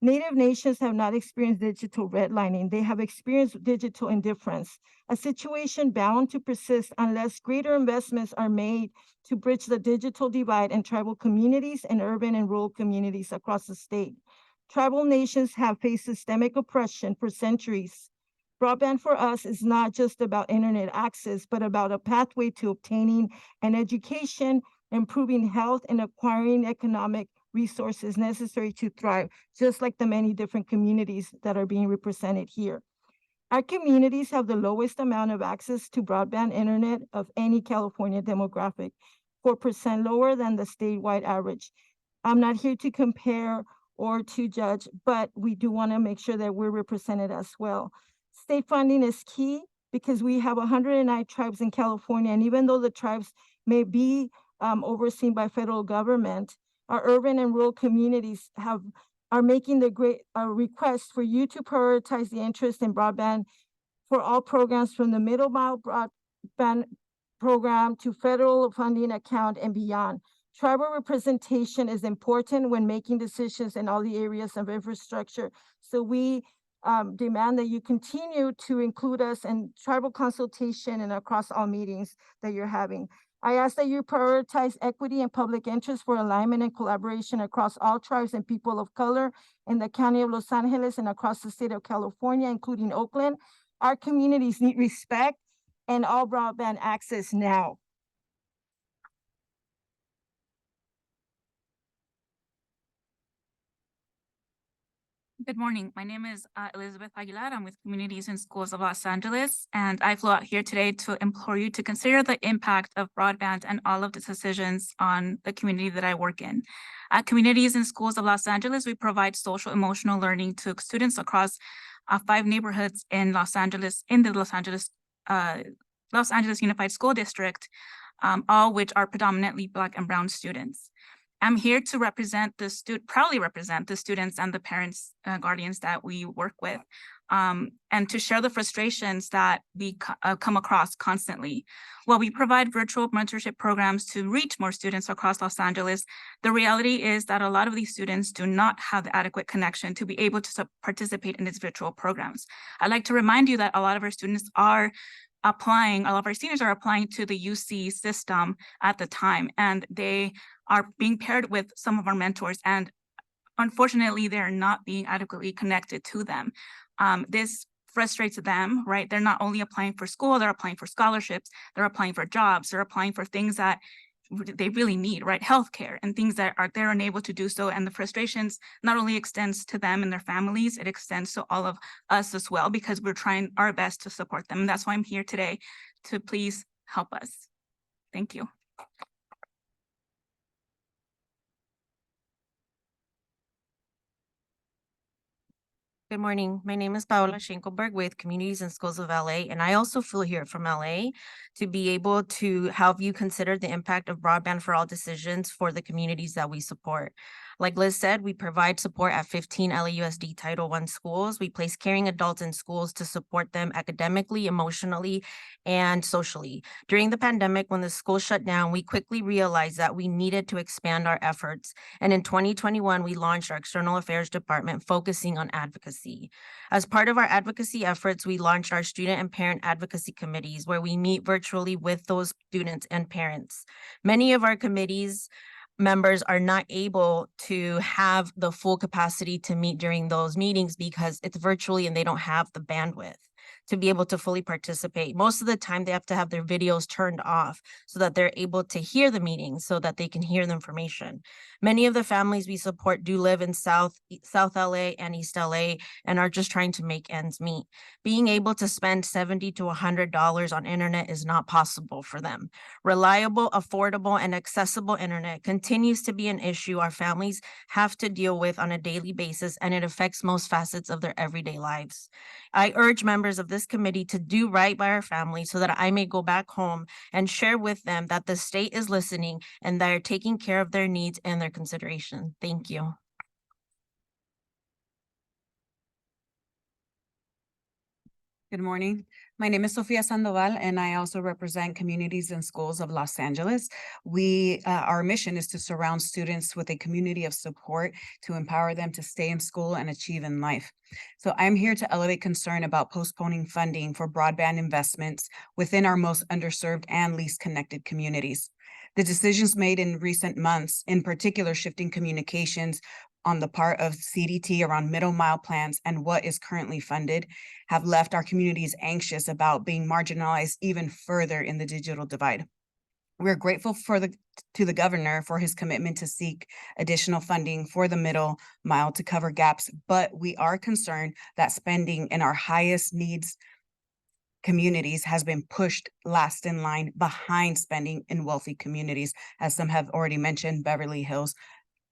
Native nations have not experienced digital redlining. They have experienced digital indifference, a situation bound to persist unless greater investments are made to bridge the digital divide in tribal communities and urban and rural communities across the state. Tribal nations have faced systemic oppression for centuries. Broadband for us is not just about internet access, but about a pathway to obtaining an education, improving health, and acquiring economic resources necessary to thrive, just like the many different communities that are being represented here. Our communities have the lowest amount of access to broadband internet of any California demographic, 4% lower than the statewide average. I'm not here to compare or to judge, but we do want to make sure that we're represented as well. State funding is key because we have 109 tribes in California, and even though the tribes may be overseen by federal government, our urban and rural communities are making the great request for you to prioritize the interest in broadband for all programs from the middle mile broadband program to federal funding account and beyond. Tribal representation is important when making decisions in all the areas of infrastructure. So we demand that you continue to include us in tribal consultation and across all meetings that you're having. I ask that you prioritize equity and public interest for alignment and collaboration across all tribes and people of color in the County of Los Angeles and across the state of California, including Oakland. Our communities need respect and all broadband access now. Good morning. My name is Elizabeth Aguilar. I'm with Communities and Schools of Los Angeles, and I flew out here today to implore you to consider the impact of broadband and all of the decisions on the community that I work in. At Communities and Schools of Los Angeles, we provide social emotional learning to students across 5 neighborhoods in Los Angeles, in the Los Angeles Unified School District, all which are predominantly Black and Brown students. I'm here to represent proudly represent the students and the parents, guardians that we work with, and to share the frustrations that we come across constantly. While we provide virtual mentorship programs to reach more students across Los Angeles, the reality is that a lot of these students do not have the adequate connection to be able to participate in these virtual programs. I'd like to remind you that a lot of our students are applying, all of our seniors are applying to the UC system at the time, and they are being paired with some of our mentors, and unfortunately, they're not being adequately connected to them. This frustrates them, right? They're not only applying for school, they're applying for scholarships, they're applying for jobs, they're applying for things that they really need, right? Healthcare and things that they're unable to do so. And the frustrations not only extends to them and their families, it extends to all of us as well, because we're trying our best to support them. And that's why I'm here today, to please help us. Thank you. Good morning. My name is Paola Schenkelberg with Communities and Schools of LA, and I also flew here from LA to be able to help you consider the impact of broadband for all decisions for the communities that we support. Like Liz said, we provide support at 15 LAUSD Title I schools. We place caring adults in schools to support them academically, emotionally, and socially. During the pandemic, when the school shut down, we quickly realized that we needed to expand our efforts. And in 2021, we launched our External Affairs Department focusing on advocacy. As part of our advocacy efforts, we launched our student and parent advocacy committees, where we meet virtually with those students and parents. Many of our committees members are not able to have the full capacity to meet during those meetings because it's virtually and they don't have the bandwidth to be able to fully participate. Most of the time they have to have their videos turned off so that they're able to hear the meetings, so that they can hear the information. Many of the families we support do live in South LA and East LA and are just trying to make ends meet. Being able to spend $70 to $100 on internet is not possible for them. Reliable, affordable, and accessible internet continues to be an issue our families have to deal with on a daily basis, and it affects most facets of their everyday lives. I urge members of this committee to do right by our families so that I may go back home and share with them that the state is listening and they are taking care of their needs and their consideration. Thank you. Good morning. My name is Sofia Sandoval, and I also represent Communities and Schools of Los Angeles. Our mission is to surround students with a community of support to empower them to stay in school and achieve in life. So I'm here to elevate concern about postponing funding for broadband investments within our most underserved and least connected communities. The decisions made in recent months, in particular shifting communications on the part of CDT around middle mile plans and what is currently funded, have left our communities anxious about being marginalized even further in the digital divide. We're grateful to the governor for his commitment to seek additional funding for the middle mile to cover gaps, but we are concerned that spending in our highest needs communities has been pushed last in line behind spending in wealthy communities, as some have already mentioned, Beverly Hills,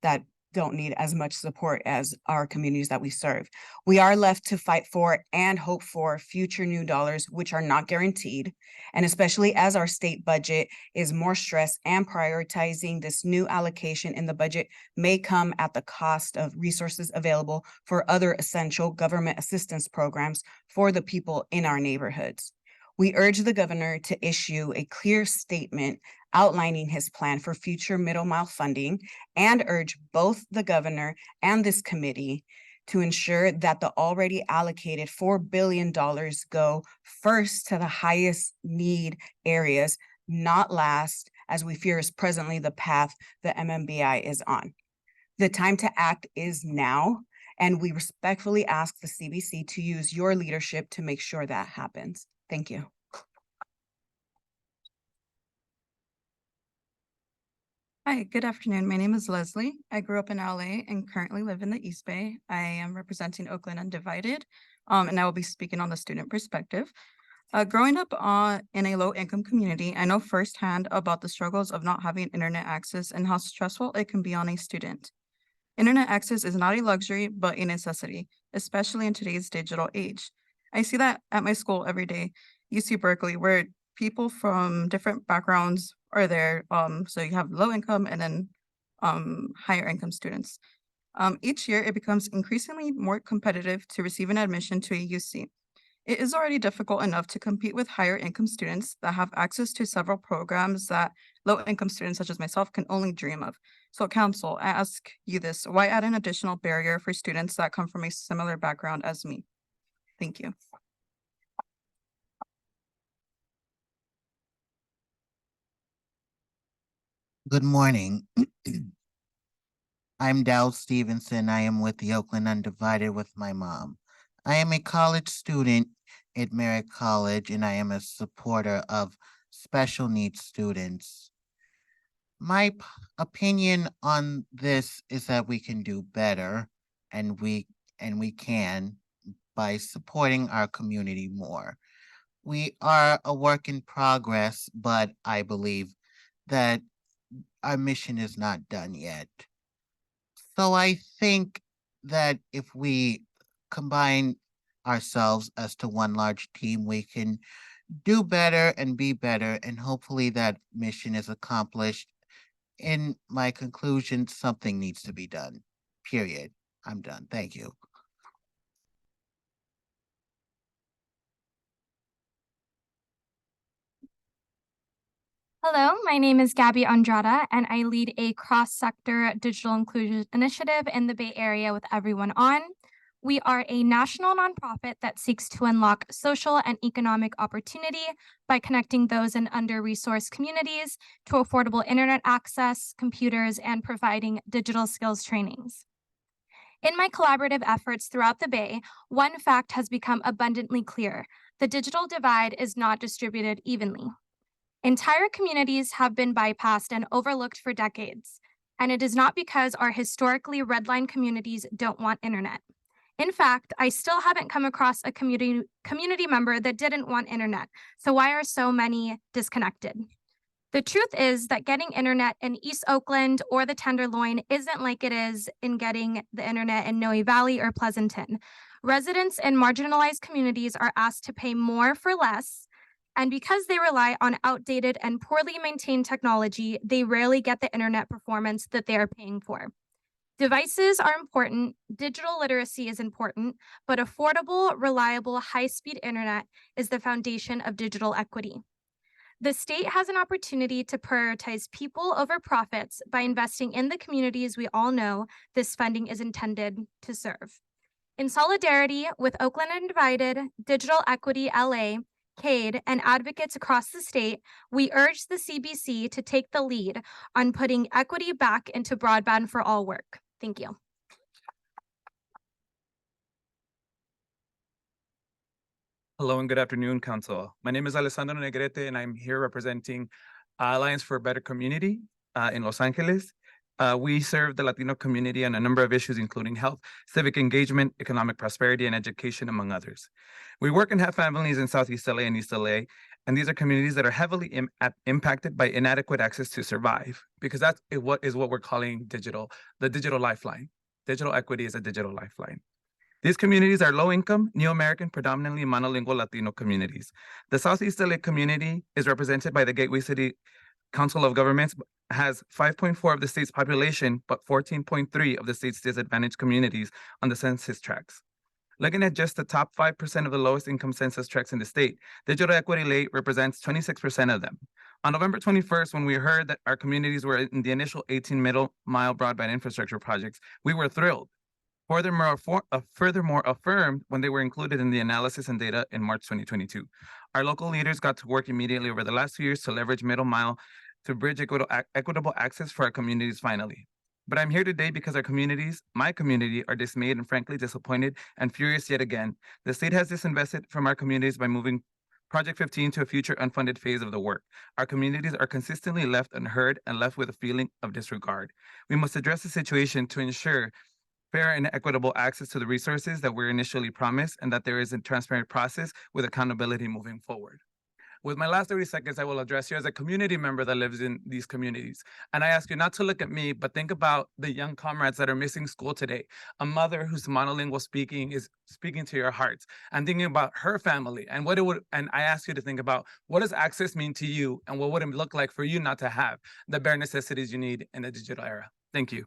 that don't need as much support as our communities that we serve. We are left to fight for and hope for future new dollars, which are not guaranteed. And especially as our state budget is more stressed, and prioritizing this new allocation in the budget may come at the cost of resources available for other essential government assistance programs for the people in our neighborhoods. We urge the governor to issue a clear statement outlining his plan for future middle mile funding, and urge both the governor and this committee to ensure that the already allocated $4 billion go first to the highest need areas, not last, as we fear is presently the path the MMBI is on. The time to act is now, and we respectfully ask the CBC to use your leadership to make sure that happens. Thank you. Hi, good afternoon. My name is Leslie. I grew up in LA and currently live in the East Bay. I am representing Oakland Undivided, and I will be speaking on the student perspective. Growing up in a low-income community, I know firsthand about the struggles of not having internet access and how stressful it can be on a student. Internet access is not a luxury, but a necessity, especially in today's digital age. I see that at my school every day, UC Berkeley, where people from different backgrounds are there. So you have low income and then higher income students. Each year, it becomes increasingly more competitive to receive an admission to a UC. It is already difficult enough to compete with higher income students that have access to several programs that low income students such as myself can only dream of. So council, I ask you this, why add an additional barrier for students that come from a similar background as me? Thank you. Good morning. I'm Dal Stevenson. I am with the Oakland Undivided with my mom. I am a college student at Merritt College, and I am a supporter of special needs students. My opinion on this is that we can do better, and we can by supporting our community more. We are a work in progress, but I believe that our mission is not done yet. So I think that if we combine ourselves as to one large team, we can do better and be better, and hopefully that mission is accomplished. In my conclusion, something needs to be done. Period. I'm done. Thank you. Hello, my name is Gabby Andrada, and I lead a cross-sector digital inclusion initiative in the Bay Area with Everyone On. We are a national nonprofit that seeks to unlock social and economic opportunity by connecting those in under-resourced communities to affordable internet access, computers, and providing digital skills trainings. In my collaborative efforts throughout the Bay, one fact has become abundantly clear: the digital divide is not distributed evenly. Entire communities have been bypassed and overlooked for decades, and it is not because our historically redline communities don't want internet. In fact, I still haven't come across a community member that didn't want internet, so why are so many disconnected? The truth is that getting internet in East Oakland or the Tenderloin isn't like it is in getting the internet in Noe Valley or Pleasanton. Residents in marginalized communities are asked to pay more for less, and because they rely on outdated and poorly maintained technology, they rarely get the internet performance that they are paying for. Devices are important, digital literacy is important, but affordable, reliable, high-speed internet is the foundation of digital equity. The state has an opportunity to prioritize people over profits by investing in the communities we all know this funding is intended to serve. In solidarity with Oakland Undivided, Digital Equity LA, CADE, and advocates across the state, we urge the CBC to take the lead on putting equity back into broadband for all work. Thank you. Hello and good afternoon, Council. My name is Alessandro Negrete, and I'm here representing Alliance for a Better Community in Los Angeles. We serve the Latino community on a number of issues, including health, civic engagement, economic prosperity, and education, among others. We work and have families in Southeast LA and East LA, and these are communities that are heavily impacted by inadequate access to survive, because that's what we're calling the digital lifeline. Digital equity is a digital lifeline. These communities are low-income, Neo-American, predominantly monolingual Latino communities. The Southeast LA community is represented by the Gateway City Council of Governments, has 5.4 of the state's population, but 14.3 of the state's disadvantaged communities on the census tracts. Looking at just the top 5% of the lowest income census tracts in the state, Digital Equity LA represents 26% of them. On November 21st, when we heard that our communities were in the initial 18 middle mile broadband infrastructure projects, we were thrilled. Furthermore affirmed when they were included in the analysis and data in March 2022. Our local leaders got to work immediately over the last 2 years to leverage middle mile to bridge equitable access for our communities finally. But I'm here today because our communities, my community, are dismayed and frankly disappointed and furious yet again. The state has disinvested from our communities by moving Project 15 to a future unfunded phase of the work. Our communities are consistently left unheard and left with a feeling of disregard. We must address the situation to ensure fair and equitable access to the resources that were initially promised, and that there is a transparent process with accountability moving forward. With my last 30 seconds, I will address you as a community member that lives in these communities. And I ask you not to look at me, but think about the young comrades that are missing school today. A mother who's monolingual speaking is speaking to your hearts, and thinking about her family and and I ask you to think about, what does access mean to you, and what would it look like for you not to have the bare necessities you need in the digital era? Thank you.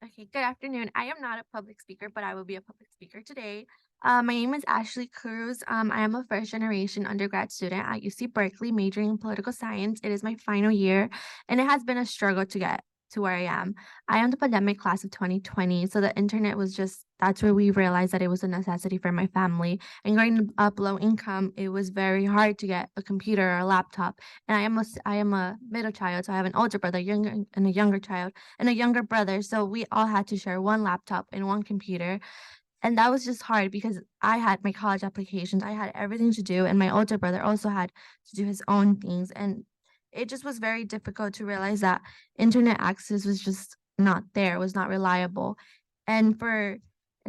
Okay, good afternoon. I am not a public speaker, but I will be a public speaker today. My name is Ashley Cruz. I am a first generation undergrad student at UC Berkeley, majoring in political science. It is my final year, and it has been a struggle to get to where I am. I am the pandemic class of 2020, so the internet was just, that's where we realized that it was a necessity for my family. And growing up low income, it was very hard to get a computer or a laptop. And I am a middle child, so I have an older brother, and a younger child, and a younger brother. So we all had to share one laptop and one computer. And that was just hard because I had my college applications, I had everything to do, and my older brother also had to do his own things. And it just was very difficult to realize that internet access was just not there, was not reliable. And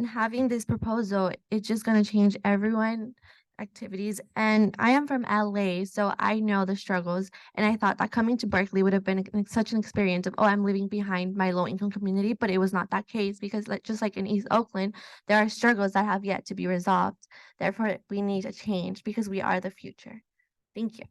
having this proposal, it's just gonna change everyone activities. And I am from LA, so I know the struggles. And I thought that coming to Berkeley would have been such an experience of, oh, I'm leaving behind my low income community, but it was not that case because just like in East Oakland, there are struggles that have yet to be resolved. Therefore, we need a change because we are the future. Thank you.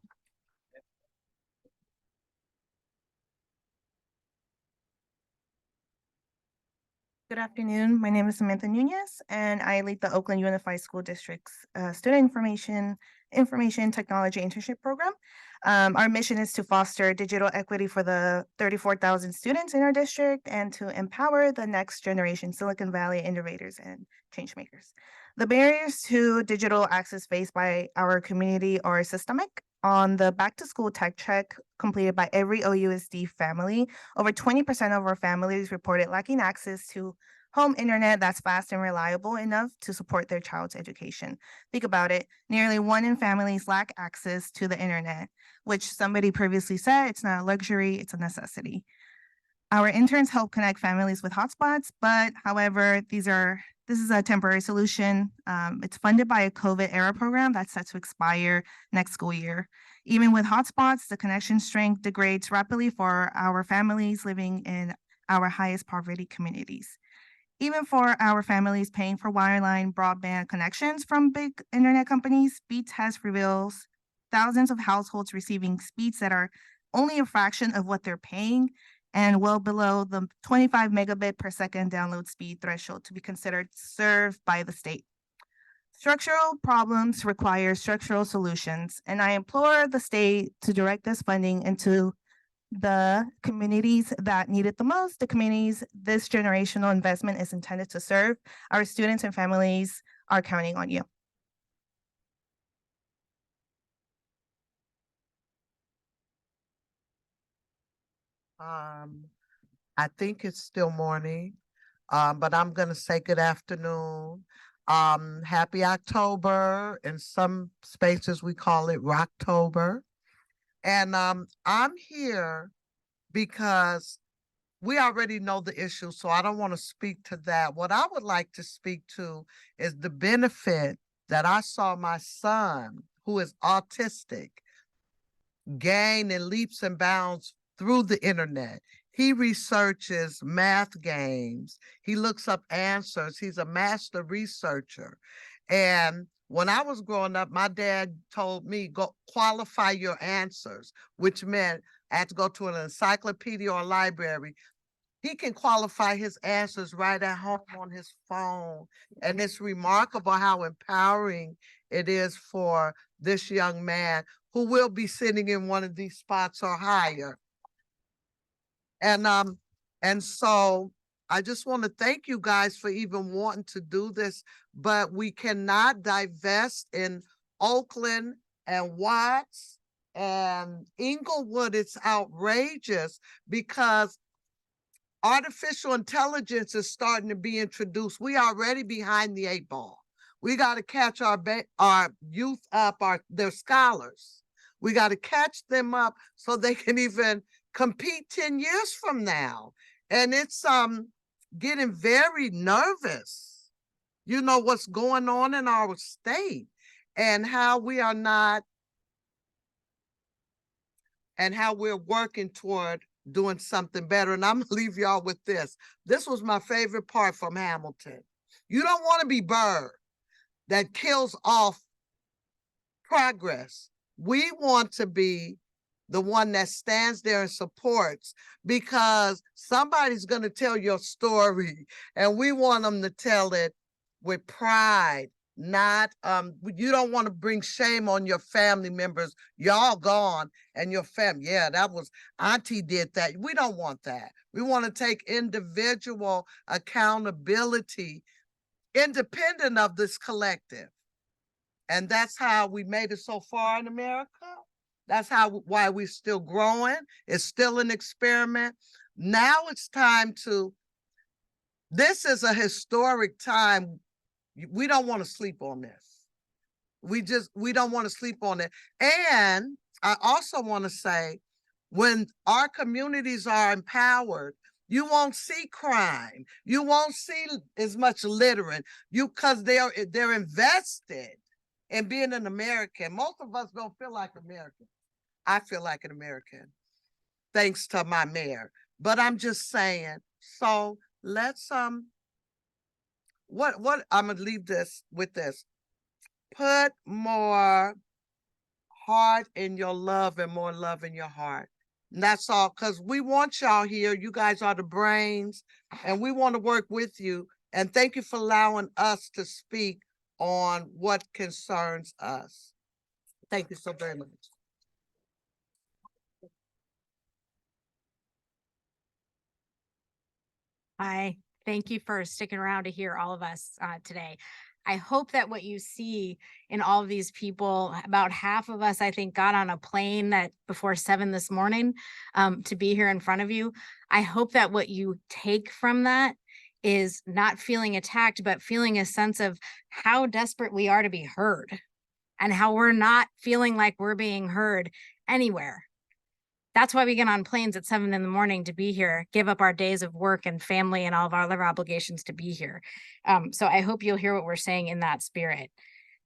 Good afternoon. My name is Samantha Nunez, and I lead the Oakland Unified School District's Student Information Technology Internship Program. Our mission is to foster digital equity for the 34,000 students in our district and to empower the next generation Silicon Valley innovators and change makers. The barriers to digital access faced by our community are systemic. On the back to school tech check completed by every OUSD family, over 20% of our families reported lacking access to home internet that's fast and reliable enough to support their child's education. Think about it. Nearly 1 in families lack access to the internet, which somebody previously said it's not a luxury, it's a necessity. Our interns help connect families with hotspots, but however, this is a temporary solution. It's funded by a COVID era program that's set to expire next school year. Even with hotspots, the connection strength degrades rapidly for our families living in our highest poverty communities. Even for our families paying for wireline broadband connections from big internet companies, Speed Test reveals thousands of households receiving speeds that are only a fraction of what they're paying and well below the 25 megabit per second download speed threshold to be considered served by the state. Structural problems require structural solutions, and I implore the state to direct this funding into the communities that need it the most, the communities this generational investment is intended to serve. Our students and families are counting on you. I think it's still morning, but I'm gonna say good afternoon. Happy October. In some spaces, we call it Rocktober. And I'm here because we already know the issue, so I don't want to speak to that. What I would like to speak to is the benefit that I saw my son, who is autistic, gain in leaps and bounds through the internet. He researches math games. He looks up answers. He's a master researcher. And when I was growing up, my dad told me, go qualify your answers, which meant I had to go to an encyclopedia or library. He can qualify his answers right at home on his phone. And it's remarkable how empowering it is for this young man who will be sitting in one of these spots or higher. And so I just want to thank you guys for even wanting to do this, but we cannot divest in Oakland and Watts and Inglewood. It's outrageous because artificial intelligence is starting to be introduced. We are already behind the 8 ball. We got to catch our youth up, their scholars. We got to catch them up so they can even compete 10 years from now. And it's getting very nervous, you know, what's going on in our state and how we are not, and how we're working toward doing something better. And I'm gonna leave y'all with this. This was my favorite part from Hamilton. You don't want to be bird that kills off progress. We want to be the one that stands there and supports, because somebody's going to tell your story and we want them to tell it with pride. Not you don't want to bring shame on your family members. Y'all gone and your family, yeah, that was auntie did that. We don't want that. We want to take individual accountability independent of this collective. And that's how we made it so far in America. That's why we're still growing. It's still an experiment. Now it's time to, this is a historic time. We don't want to sleep on this. We don't want to sleep on it. And I also want to say, when our communities are empowered, you won't see crime. You won't see as much littering. Because they're invested in being an American. Most of us don't feel like Americans. I feel like an American, thanks to my mayor. But I'm just saying, so let's what I'm gonna leave this with this. Put more heart in your love and more love in your heart. And that's all, because we want y'all here. You guys are the brains, and we want to work with you. And thank you for allowing us to speak on what concerns us. Thank you so very much. Hi, thank you for sticking around to hear all of us today. I hope that what you see in all of these people, about half of us, I think, got on a plane before 7 this morning to be here in front of you. I hope that what you take from that is not feeling attacked, but feeling a sense of how desperate we are to be heard and how we're not feeling like we're being heard anywhere. That's why we get on planes at 7 in the morning to be here, give up our days of work and family and all of our other obligations to be here. So I hope you'll hear what we're saying in that spirit.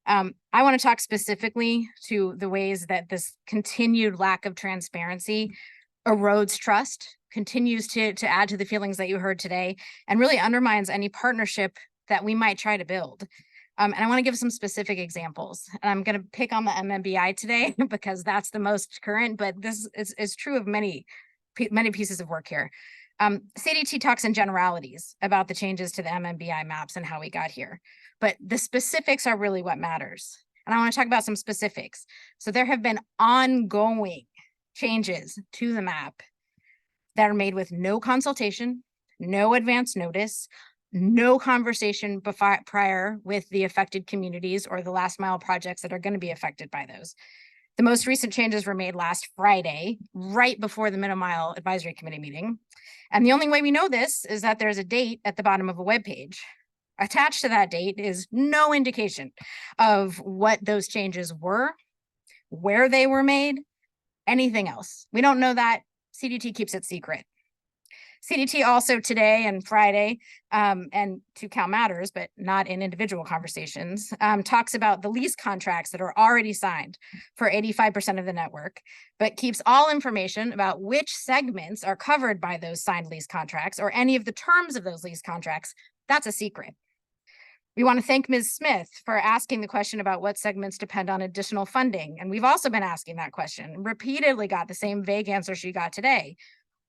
I want to talk specifically to the ways that this continued lack of transparency erodes trust, continues to add to the feelings that you heard today, and really undermines any partnership that we might try to build. And I want to give some specific examples. And I'm going to pick on the MMBI today because that's the most current, but this is true of many pieces of work here. CDT talks in generalities about the changes to the MMBI maps and how we got here, but the specifics are really what matters. And I want to talk about some specifics. So there have been ongoing changes to the map that are made with no consultation, no advance notice, no conversation prior with the affected communities or the last mile projects that are going to be affected by those. The most recent changes were made last Friday, right before the Middle Mile Advisory Committee meeting. And the only way we know this is that there's a date at the bottom of a web page. Attached to that date is no indication of what those changes were, where they were made, anything else. We don't know that. CDT keeps it secret. CDT also today and Friday, and to Cal Matters, but not in individual conversations, talks about the lease contracts that are already signed for 85% of the network, but keeps all information about which segments are covered by those signed lease contracts or any of the terms of those lease contracts. That's a secret. We want to thank Ms. Smith for asking the question about what segments depend on additional funding. And we've also been asking that question, repeatedly got the same vague answer she got today.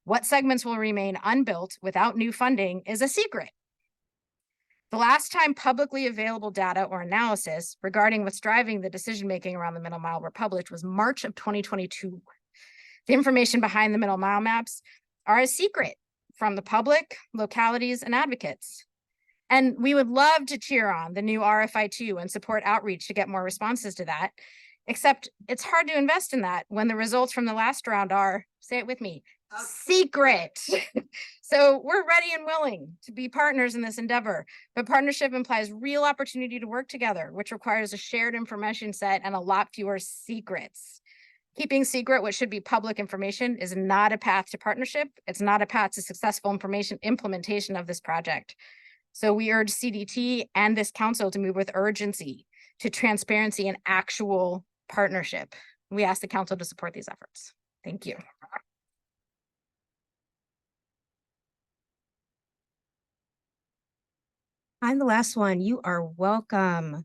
What segments will remain unbuilt without new funding is a secret. The last time publicly available data or analysis regarding what's driving the decision-making around the Middle Mile were published was March of 2022. The information behind the Middle Mile maps are a secret from the public, localities, and advocates. And we would love to cheer on the new RFI2 and support outreach to get more responses to that, except it's hard to invest in that when the results from the last round are, say it with me, secret. So we're ready and willing to be partners in this endeavor, but partnership implies real opportunity to work together, which requires a shared information set and a lot fewer secrets. Keeping secret what should be public information is not a path to partnership. It's not a path to successful implementation of this project. So we urge CDT and this council to move with urgency to transparency and actual partnership. We ask the council to support these efforts. Thank you. I'm the last one. You are welcome.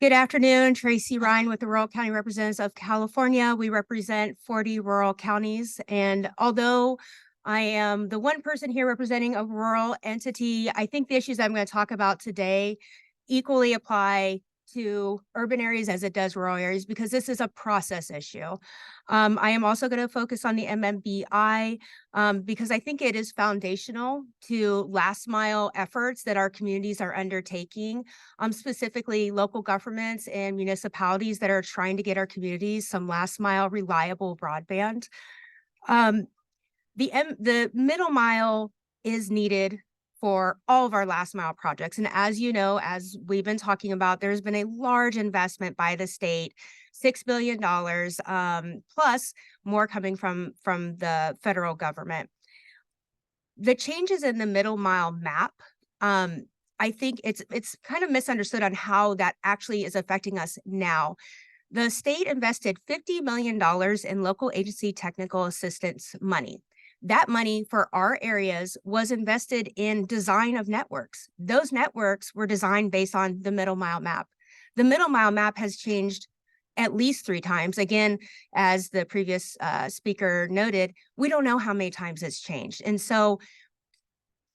Good afternoon, Tracy Ryan with the Rural County Representatives of California. We represent 40 rural counties. And although I am the one person here representing a rural entity, I think the issues I'm going to talk about today equally apply to urban areas as it does rural areas, because this is a process issue. I am also going to focus on the MMBI because I think it is foundational to last mile efforts that our communities are undertaking, specifically local governments and municipalities that are trying to get our communities some last mile reliable broadband. The middle mile is needed for all of our last mile projects. And as you know, as we've been talking about, there's been a large investment by the state, $6 billion, plus more coming from the federal government. The changes in the middle mile map, I think it's kind of misunderstood on how that actually is affecting us now. The state invested $50 million in local agency technical assistance money. That money for our areas was invested in design of networks. Those networks were designed based on the middle mile map. The middle mile map has changed at least 3 times. Again, as the previous speaker noted, we don't know how many times it's changed. And so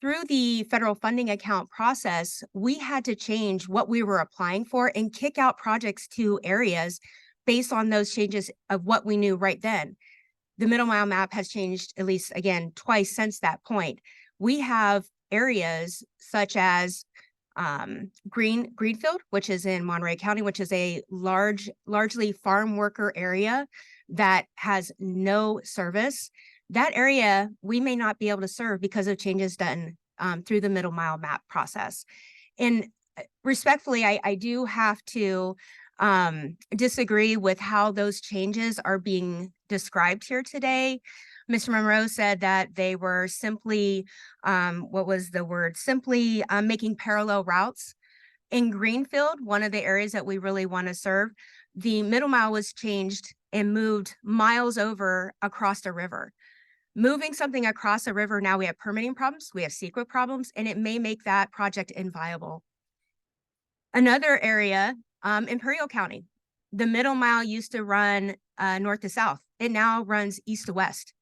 through the federal funding account process, we had to change what we were applying for and kick out projects to areas based on those changes of what we knew right then. The middle mile map has changed at least, again, twice since that point. We have areas such as Greenfield, which is in Monterey County, which is a largely farm worker area that has no service. That area we may not be able to serve because of changes done through the middle mile map process. And respectfully, I do have to disagree with how those changes are being described here today. Mr. Monroe said that they were simply, what was the word? Simply making parallel routes. In Greenfield, one of the areas that we really want to serve, the middle mile was changed and moved miles over across the river. Moving something across a river, now we have permitting problems, we have secret problems, and it may make that project inviable. Another area, Imperial County, the middle mile used to run north to south. It now runs east to west.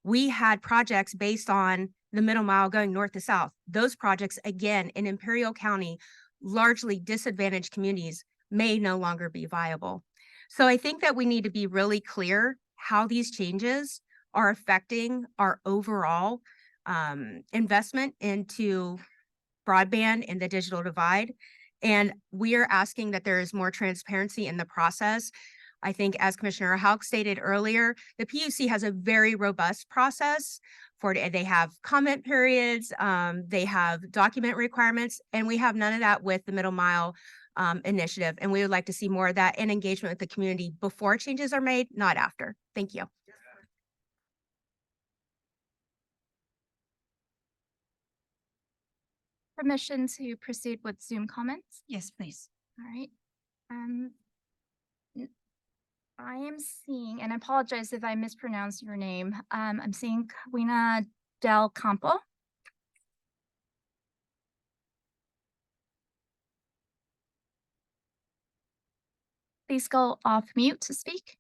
We had projects based on the middle mile going north to south. Those projects, again, in Imperial County, largely disadvantaged communities, may no longer be viable. So I think that we need to be really clear how these changes are affecting our overall investment into broadband and the digital divide. And we are asking that there is more transparency in the process. I think, as Commissioner Houck stated earlier, the PUC has a very robust process for it. They have comment periods, they have document requirements, and we have none of that with the middle mile initiative. And we would like to see more of that in engagement with the community before changes are made, not after. Thank you. Permission to proceed with Zoom comments? Yes, please. All right. I am seeing, and I apologize if I mispronounce your name. I'm seeing Kawina Del Campo. Please go off mute to speak.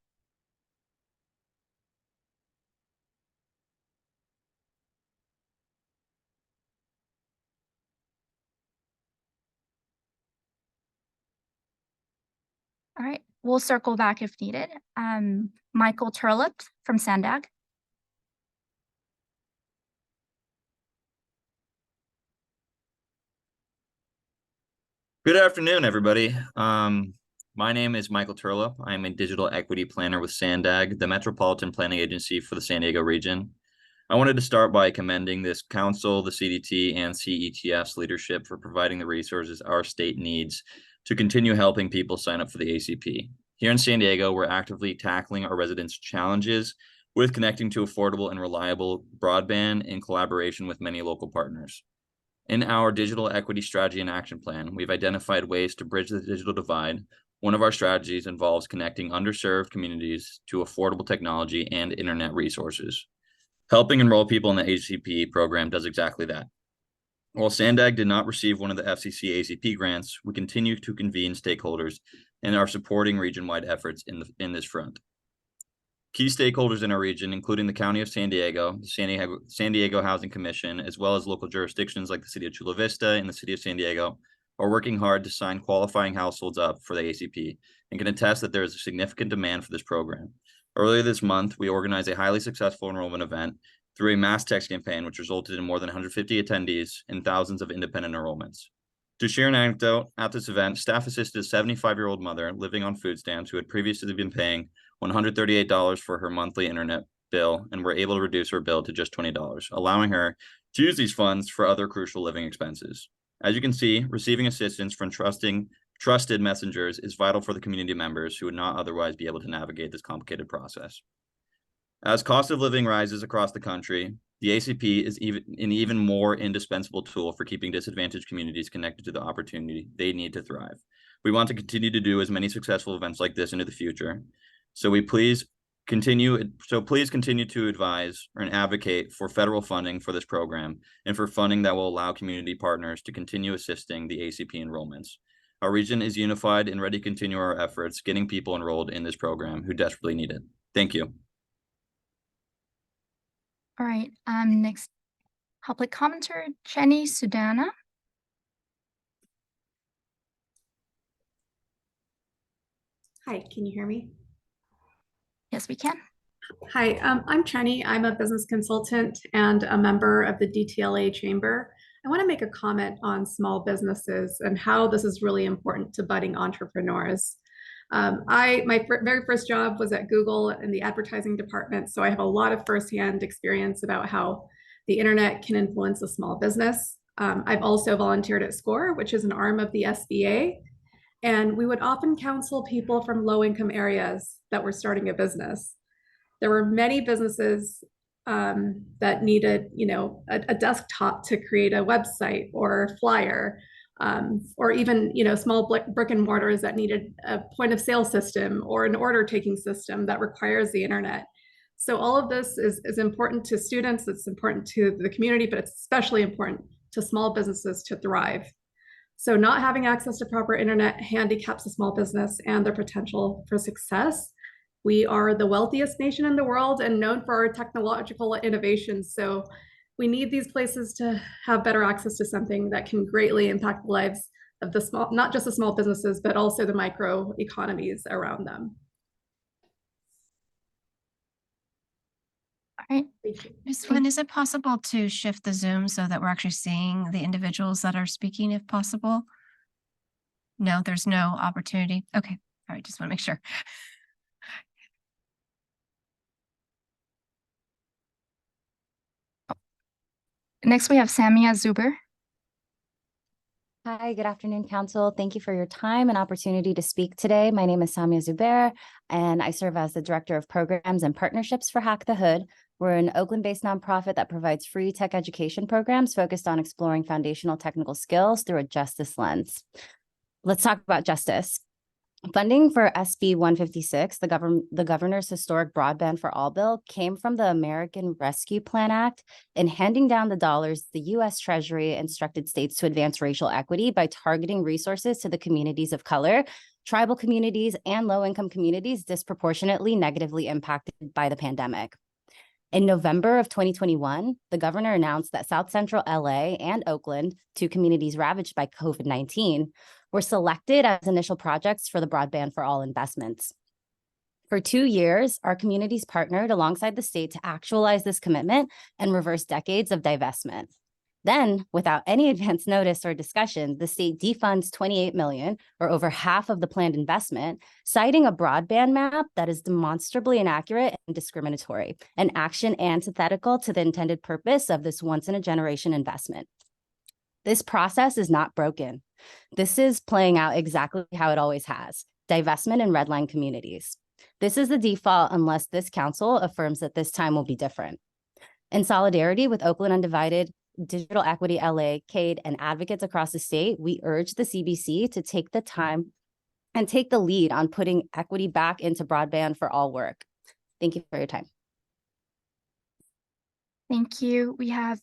All right, we'll circle back if needed. Michael Turlip from Sandag. Good afternoon, everybody. My name is Michael Turlip. I am a digital equity planner with Sandag, the Metropolitan Planning Agency for the San Diego region. I wanted to start by commending this council, the CDT, and CETF's leadership for providing the resources our state needs to continue helping people sign up for the ACP. Here in San Diego, we're actively tackling our residents' challenges with connecting to affordable and reliable broadband in collaboration with many local partners. In our digital equity strategy and action plan, we've identified ways to bridge the digital divide. One of our strategies involves connecting underserved communities to affordable technology and internet resources. Helping enroll people in the ACP program does exactly that. While Sandag did not receive one of the FCC ACP grants, we continue to convene stakeholders and are supporting region-wide efforts in this front. Key stakeholders in our region, including the County of San Diego, the San Diego Housing Commission, as well as local jurisdictions like the City of Chula Vista and the City of San Diego, are working hard to sign qualifying households up for the ACP and can attest that there is a significant demand for this program. Earlier this month, we organized a highly successful enrollment event through a mass text campaign, which resulted in more than 150 attendees and thousands of independent enrollments. To share an anecdote, at this event, staff assisted a 75-year-old mother living on food stamps who had previously been paying $138 for her monthly internet bill and were able to reduce her bill to just $20, allowing her to use these funds for other crucial living expenses. As you can see, receiving assistance from trusted messengers is vital for the community members who would not otherwise be able to navigate this complicated process. As cost of living rises across the country, the ACP is an even more indispensable tool for keeping disadvantaged communities connected to the opportunity they need to thrive. We want to continue to do as many successful events like this into the future. So please continue to advise and advocate for federal funding for this program and for funding that will allow community partners to continue assisting the ACP enrollments. Our region is unified and ready to continue our efforts getting people enrolled in this program who desperately need it. Thank you. All right, next public commenter, Jenny Sudana. Hi, can you hear me? Yes, we can. Hi, I'm Chenny. I'm a business consultant and a member of the DTLA Chamber. I want to make a comment on small businesses and how this is really important to budding entrepreneurs. My very first job was at Google in the advertising department, so I have a lot of firsthand experience about how the internet can influence a small business. I've also volunteered at SCORE, which is an arm of the SBA, and we would often counsel people from low-income areas that were starting a business. There were many businesses that needed, a desktop to create a website or a flyer, or even, small brick and mortars that needed a point of sale system or an order taking system that requires the internet. So all of this is important to students, it's important to the community, but it's especially important to small businesses to thrive. So not having access to proper internet handicaps a small business and their potential for success. We are the wealthiest nation in the world and known for our technological innovations. So we need these places to have better access to something that can greatly impact the lives of the small, not just the small businesses, but also the micro economies around them. All right. Ms. Lynn, is it possible to shift the Zoom so that we're actually seeing the individuals that are speaking if possible? No, there's no opportunity. Okay. All right. Just want to make sure. Next, we have Samia Zuber. Hi, good afternoon, Council. Thank you for your time and opportunity to speak today. My name is Samia Zubair, and I serve as the Director of Programs and Partnerships for Hack the Hood. We're an Oakland-based nonprofit that provides free tech education programs focused on exploring foundational technical skills through a justice lens. Let's talk about justice. Funding for SB 156, the governor's historic Broadband for All bill, came from the American Rescue Plan Act. In handing down the dollars, the U.S. Treasury instructed states to advance racial equity by targeting resources to the communities of color, tribal communities, and low-income communities disproportionately negatively impacted by the pandemic. In November of 2021, the governor announced that South Central LA and Oakland, two communities ravaged by COVID-19, were selected as initial projects for the Broadband for All investments. For 2 years, our communities partnered alongside the state to actualize this commitment and reverse decades of divestment. Then, without any advance notice or discussion, the state defunds $28 million, or over half of the planned investment, citing a broadband map that is demonstrably inaccurate and discriminatory, an action antithetical to the intended purpose of this once-in-a-generation investment. This process is not broken. This is playing out exactly how it always has, divestment in redline communities. This is the default unless this council affirms that this time will be different. In solidarity with Oakland Undivided, Digital Equity LA, CADE, and advocates across the state, we urge the CBC to take the time and take the lead on putting equity back into Broadband for All work. Thank you for your time. Thank you. We have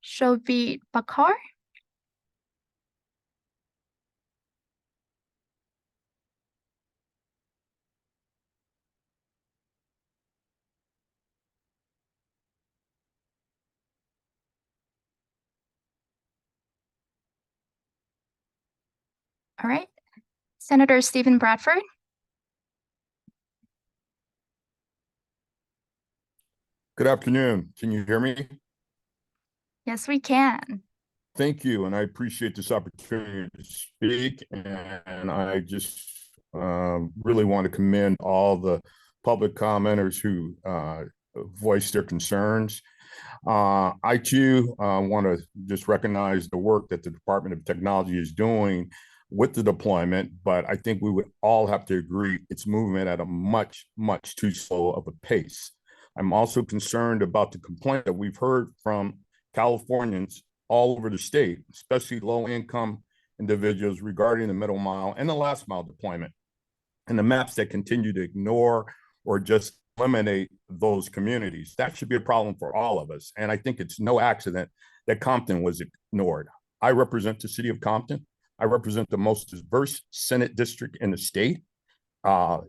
Shobi Bakar. All right. Senator Stephen Bradford. Good afternoon. Can you hear me? Yes, we can. Thank you, and I appreciate this opportunity to speak. And I just really want to commend all the public commenters who voiced their concerns. I too want to just recognize the work that the Department of Technology is doing with the deployment, but I think we would all have to agree it's moving at a much, much too slow of a pace. I'm also concerned about the complaint that we've heard from Californians all over the state, especially low-income individuals regarding the middle mile and the last mile deployment, and the maps that continue to ignore or just eliminate those communities. That should be a problem for all of us. And I think it's no accident that Compton was ignored. I represent the city of Compton. I represent the most diverse Senate district in the state.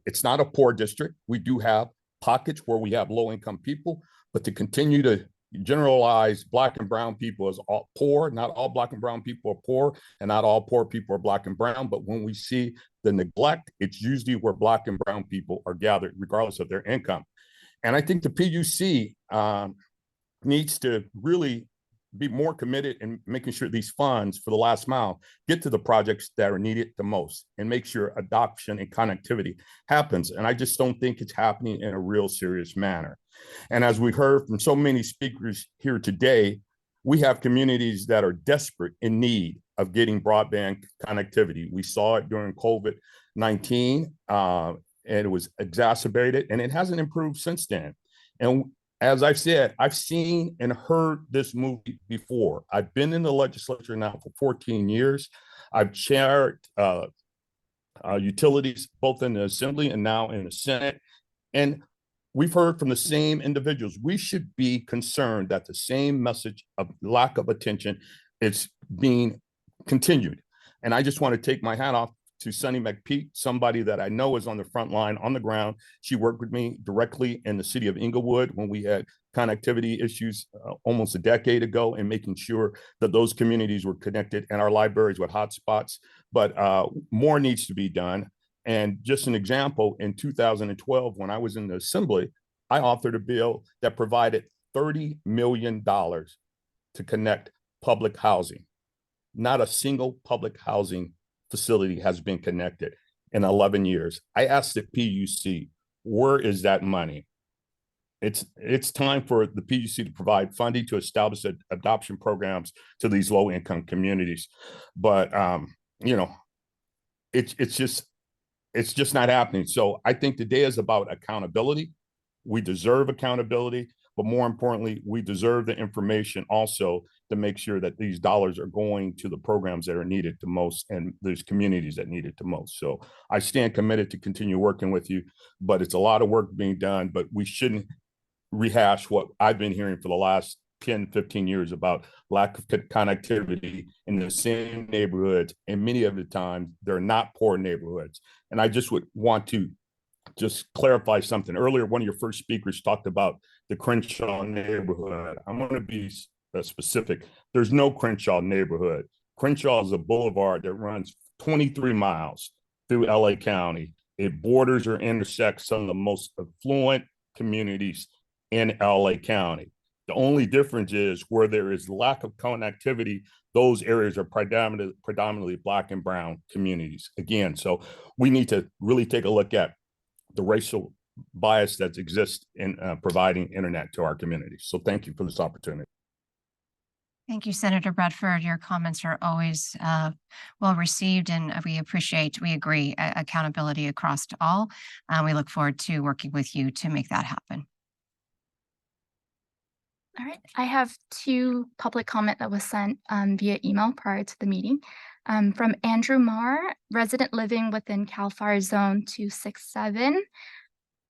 It's not a poor district. We do have pockets where we have low-income people, but to continue to generalize Black and brown people as all poor, not all Black and brown people are poor, and not all poor people are Black and brown. But when we see the neglect, it's usually where Black and brown people are gathered, regardless of their income. And I think the PUC needs to really be more committed in making sure these funds for the last mile get to the projects that are needed the most and make sure adoption and connectivity happens. And I just don't think it's happening in a real serious manner. And as we've heard from so many speakers here today, we have communities that are desperate in need of getting broadband connectivity. We saw it during COVID-19, and it was exacerbated, and it hasn't improved since then. And as I've said, I've seen and heard this movie before. I've been in the legislature now for 14 years. I've chaired utilities both in the Assembly and now in the Senate. And we've heard from the same individuals. We should be concerned that the same message of lack of attention is being continued. And I just want to take my hat off to Sunny McPeak, somebody that I know is on the front line, on the ground. She worked with me directly in the city of Inglewood when we had connectivity issues almost a decade ago, and making sure that those communities were connected and our libraries with hotspots. But more needs to be done. And just an example, in 2012, when I was in the Assembly, I authored a bill that provided $30 million to connect public housing. Not a single public housing facility has been connected in 11 years. I asked the PUC, where is that money? It's time for the PUC to provide funding to establish adoption programs to these low-income communities. But you know, it's just not happening. So I think today is about accountability. We deserve accountability, but more importantly, we deserve the information also to make sure that these dollars are going to the programs that are needed the most and those communities that need it the most. So I stand committed to continue working with you, but it's a lot of work being done, but we shouldn't rehash what I've been hearing for the last 10, 15 years about lack of connectivity in the same neighborhoods. And many of the times they're not poor neighborhoods. And I just would want to just clarify something. Earlier, one of your first speakers talked about the Crenshaw neighborhood. I'm going to be specific. There's no Crenshaw neighborhood. Crenshaw is a boulevard that runs 23 miles through LA County. It borders or intersects some of the most affluent communities in LA County. The only difference is where there is lack of connectivity, those areas are predominantly Black and brown communities. Again, so we need to really take a look at the racial bias that exists in providing internet to our communities. So thank you for this opportunity. Thank you, Senator Bradford. Your comments are always well received, and we agree, accountability across to all. We look forward to working with you to make that happen. All right, I have two public comment that was sent via email prior to the meeting. From Andrew Marr, resident living within CAL FIRE Zone 267.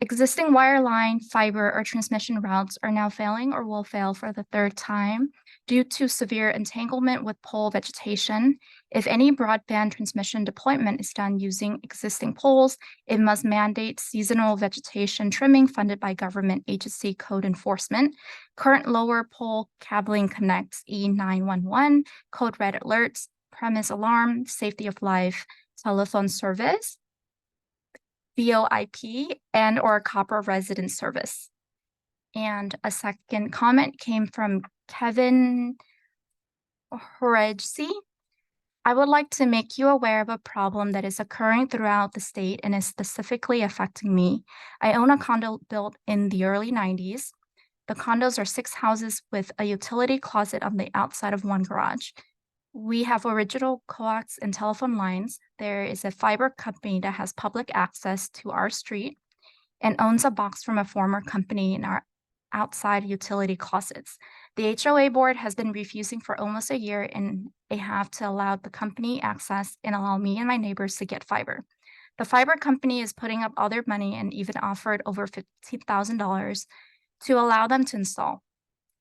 Existing wireline, fiber, or transmission routes are now failing or will fail for the third time due to severe entanglement with pole vegetation. If any broadband transmission deployment is done using existing poles, it must mandate seasonal vegetation trimming funded by government agency code enforcement. Current lower pole cabling connects E911, code red alerts, premise alarm, safety of life, telephone service, VoIP, and or copper resident service. And a second comment came from Kevin Horejsi. I would like to make you aware of a problem that is occurring throughout the state and is specifically affecting me. I own a condo built in the early 90s. The condos are 6 houses with a utility closet on the outside of one garage. We have original coax and telephone lines. There is a fiber company that has public access to our street and owns a box from a former company in our outside utility closets. The HOA board has been refusing for almost a year and they have to allow the company access and allow me and my neighbors to get fiber. The fiber company is putting up all their money and even offered over $15,000 to allow them to install.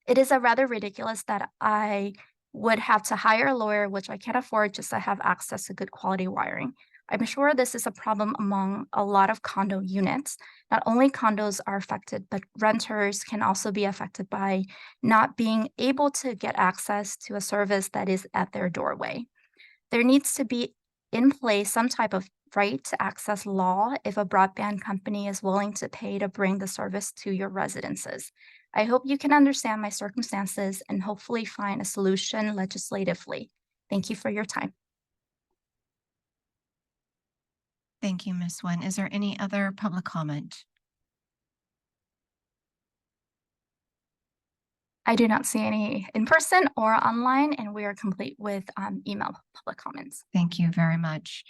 It is a rather ridiculous that I would have to hire a lawyer, which I can't afford just to have access to good quality wiring. I'm sure this is a problem among a lot of condo units. Not only condos are affected, but renters can also be affected by not being able to get access to a service that is at their doorway. There needs to be in place some type of right to access law if a broadband company is willing to pay to bring the service to your residences. I hope you can understand my circumstances and hopefully find a solution legislatively. Thank you for your time. Thank you, Ms. Nguyen. Is there any other public comment? I do not see any in person or online, and we are complete with email public comments. Thank you very much.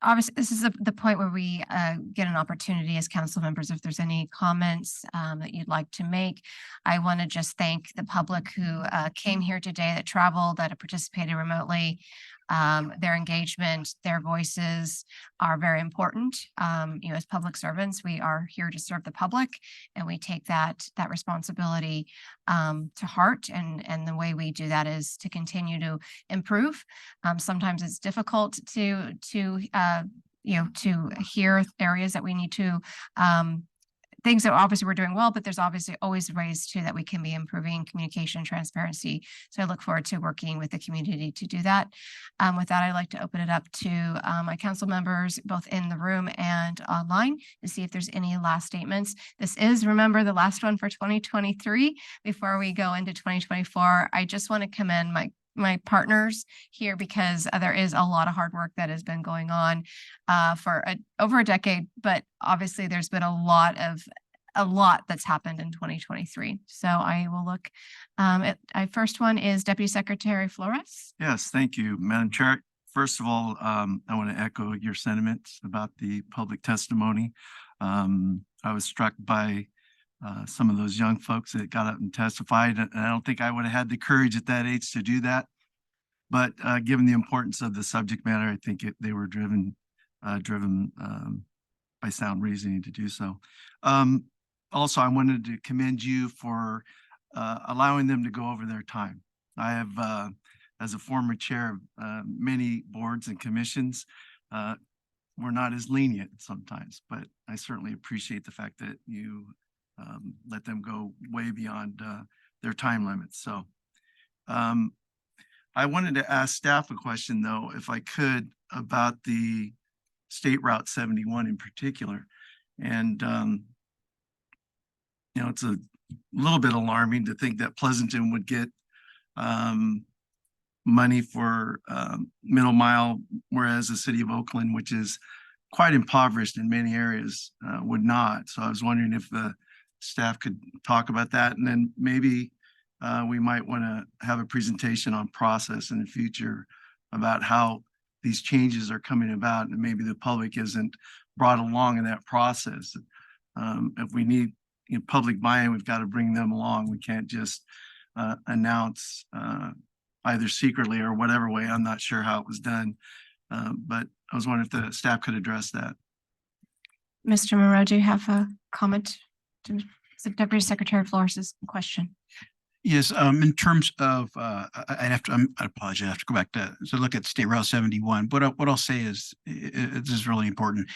Obviously, this is the point where we get an opportunity as council members. If there's any comments that you'd like to make, I want to just thank the public who came here today, that traveled, that have participated remotely. Their engagement, their voices are very important. As public servants, we are here to serve the public, and we take that responsibility to heart. And the way we do that is to continue to improve. Sometimes it's difficult to hear areas that we need to things that obviously we're doing well, but there's obviously always ways too that we can be improving communication, transparency. So I look forward to working with the community to do that. With that, I'd like to open it up to my council members, both in the room and online, to see if there's any last statements. This is, remember, the last one for 2023. Before we go into 2024, I just want to commend my partners here, because there is a lot of hard work that has been going on for over a decade, but obviously there's been a lot that's happened in 2023. So I will look first one is Deputy Secretary Flores. Yes, thank you, Madam Chair. First of all, I want to echo your sentiments about the public testimony. I was struck by some of those young folks that got up and testified. And I don't think I would have had the courage at that age to do that. But given the importance of the subject matter, I think they were driven by sound reasoning to do so. Also, I wanted to commend you for allowing them to go over their time. I have, as a former chair of many boards and commissions, we're not as lenient sometimes, but I certainly appreciate the fact that you let them go way beyond their time limits. So I wanted to ask staff a question, though, if I could, about the State Route 71 in particular. And, it's a little bit alarming to think that Pleasanton would get money for middle mile, whereas the city of Oakland, which is quite impoverished in many areas, would not. So I was wondering if the staff could talk about that, and then maybe we might want to have a presentation on process in the future about how these changes are coming about, and maybe the public isn't brought along in that process. If we need public buy-in, we've got to bring them along. We can't just announce either secretly or whatever way. I'm not sure how it was done, but I was wondering if the staff could address that. Mr. Moreau, do you have a comment to Deputy Secretary Flores' question? Yes, in terms of, I apologize, I have to go back to look at State Route 71. What I'll say is, this is really important.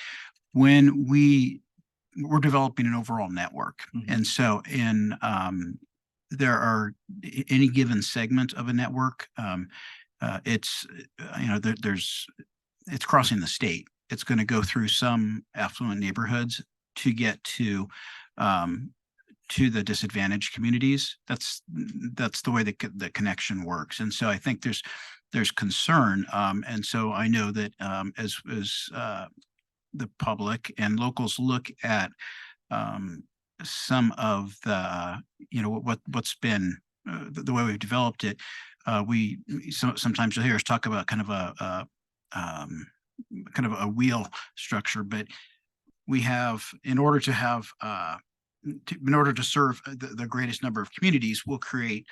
When we're developing an overall network, and so there are any given segment of a network, it's, it's crossing the state. It's going to go through some affluent neighborhoods to get to the disadvantaged communities. That's the way the connection works. And so I think there's concern. And so I know that as the public and locals look at some of the, what's been the way we've developed it, sometimes you'll hear us talk about kind of a wheel structure, but we have, in order to have in order to serve the greatest number of communities, we'll create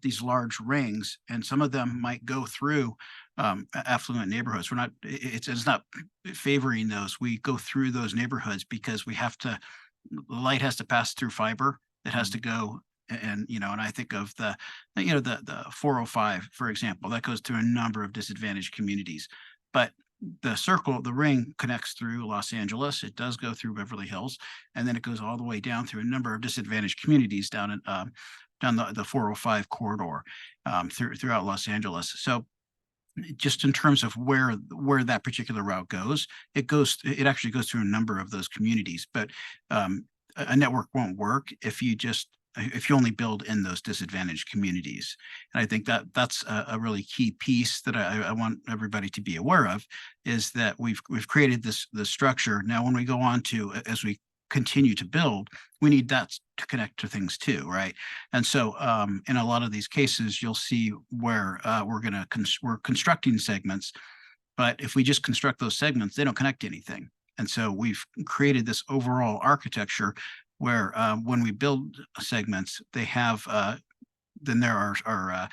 these large rings, and some of them might go through affluent neighborhoods. It's not favoring those. We go through those neighborhoods because we have to, the light has to pass through fiber. It has to go, and I think of the 405, for example, that goes through a number of disadvantaged communities. But the ring connects through Los Angeles. It does go through Beverly Hills, and then it goes all the way down through a number of disadvantaged communities down the 405 corridor throughout Los Angeles. So just in terms of where that particular route goes, it actually goes through a number of those communities. But a network won't work if you only build in those disadvantaged communities. And I think that's a really key piece that I want everybody to be aware of, is that we've created this structure. Now, when we go on to, as we continue to build, we need that to connect to things too, right? And so in a lot of these cases, you'll see where we're constructing segments, but if we just construct those segments, they don't connect to anything. And so we've created this overall architecture where when we build segments, they have then there are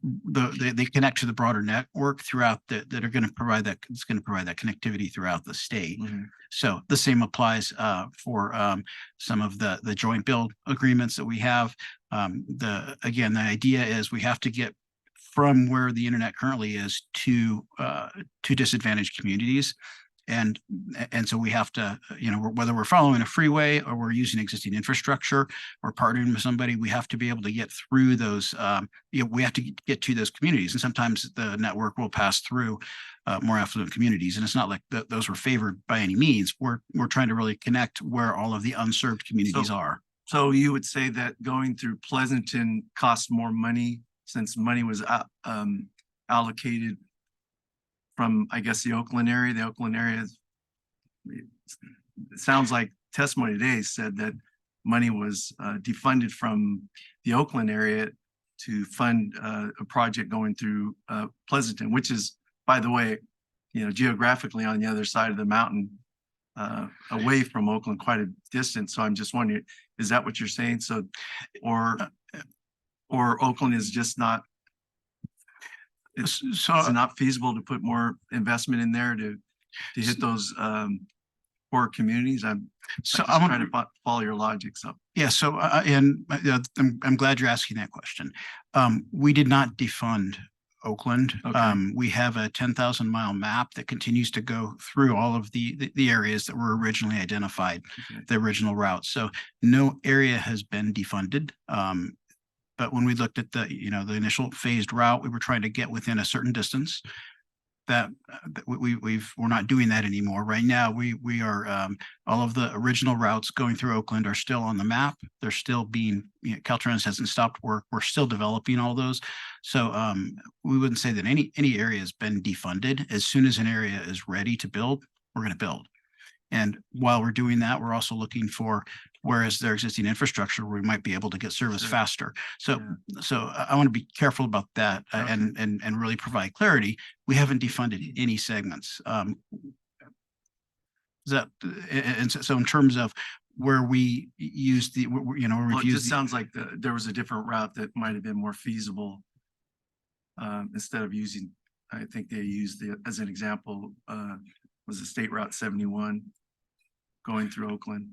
they connect to the broader network throughout that are going to provide that. It's going to provide that connectivity throughout the state. Mm-hmm. So the same applies for some of the joint build agreements that we have. The idea is we have to get from where the internet currently is to disadvantaged communities. And so we have to, whether we're following a freeway or we're using existing infrastructure or partnering with somebody, we have to be able to get through those. We have to get to those communities, and sometimes the network will pass through more affluent communities. And it's not like those were favored by any means. We're trying to really connect where all of the unserved communities are. So you would say that going through Pleasanton costs more money, since money was allocated from, I guess, the Oakland area. The Oakland area, it sounds like testimony today said that money was defunded from the Oakland area to fund a project going through Pleasanton, which is, by the way, geographically on the other side of the mountain, away from Oakland, quite a distance. So I'm just wondering, is that what you're saying? So, or Oakland is just not, it's not feasible to put more investment in there to hit those poor communities? I'm trying to follow your logic. So yeah. So I'm glad you're asking that question. We did not defund Oakland. Okay. We have a 10,000 mile map that continues to go through all of the areas that were originally identified, okay, the original route. So no area has been defunded. But when we looked at the initial phased route, we were trying to get within a certain distance. That we're not doing that anymore. Right now, we are all of the original routes going through Oakland are still on the map. They're still being, Caltrans hasn't stopped work. We're still developing all those. So we wouldn't say that any area has been defunded. As soon as an area is ready to build, we're going to build. And while we're doing that, we're also looking for where is their existing infrastructure where we might be able to get service faster. So I want to be careful about that and really provide clarity. We haven't defunded any segments. So in terms of where we use the, it just sounds like there was a different route that might have been more feasible instead of using, I think they used as an example, was the State Route 71 going through Oakland.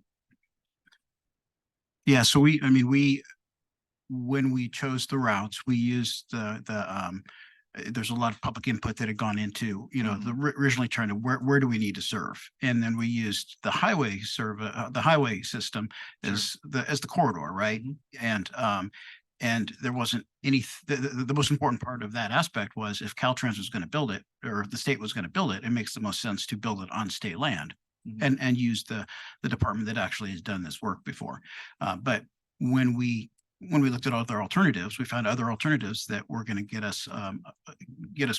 Yeah, so when we chose the routes, we used there's a lot of public input that had gone into, originally trying to where do we need to serve, and then we used the highway the highway system as the corridor, right? And And there wasn't any, the most important part of that aspect was if Caltrans was going to build it, or if the state was going to build it, it makes the most sense to build it on state land and use the department that actually has done this work before. But when we looked at other alternatives, we found other alternatives that were going to get us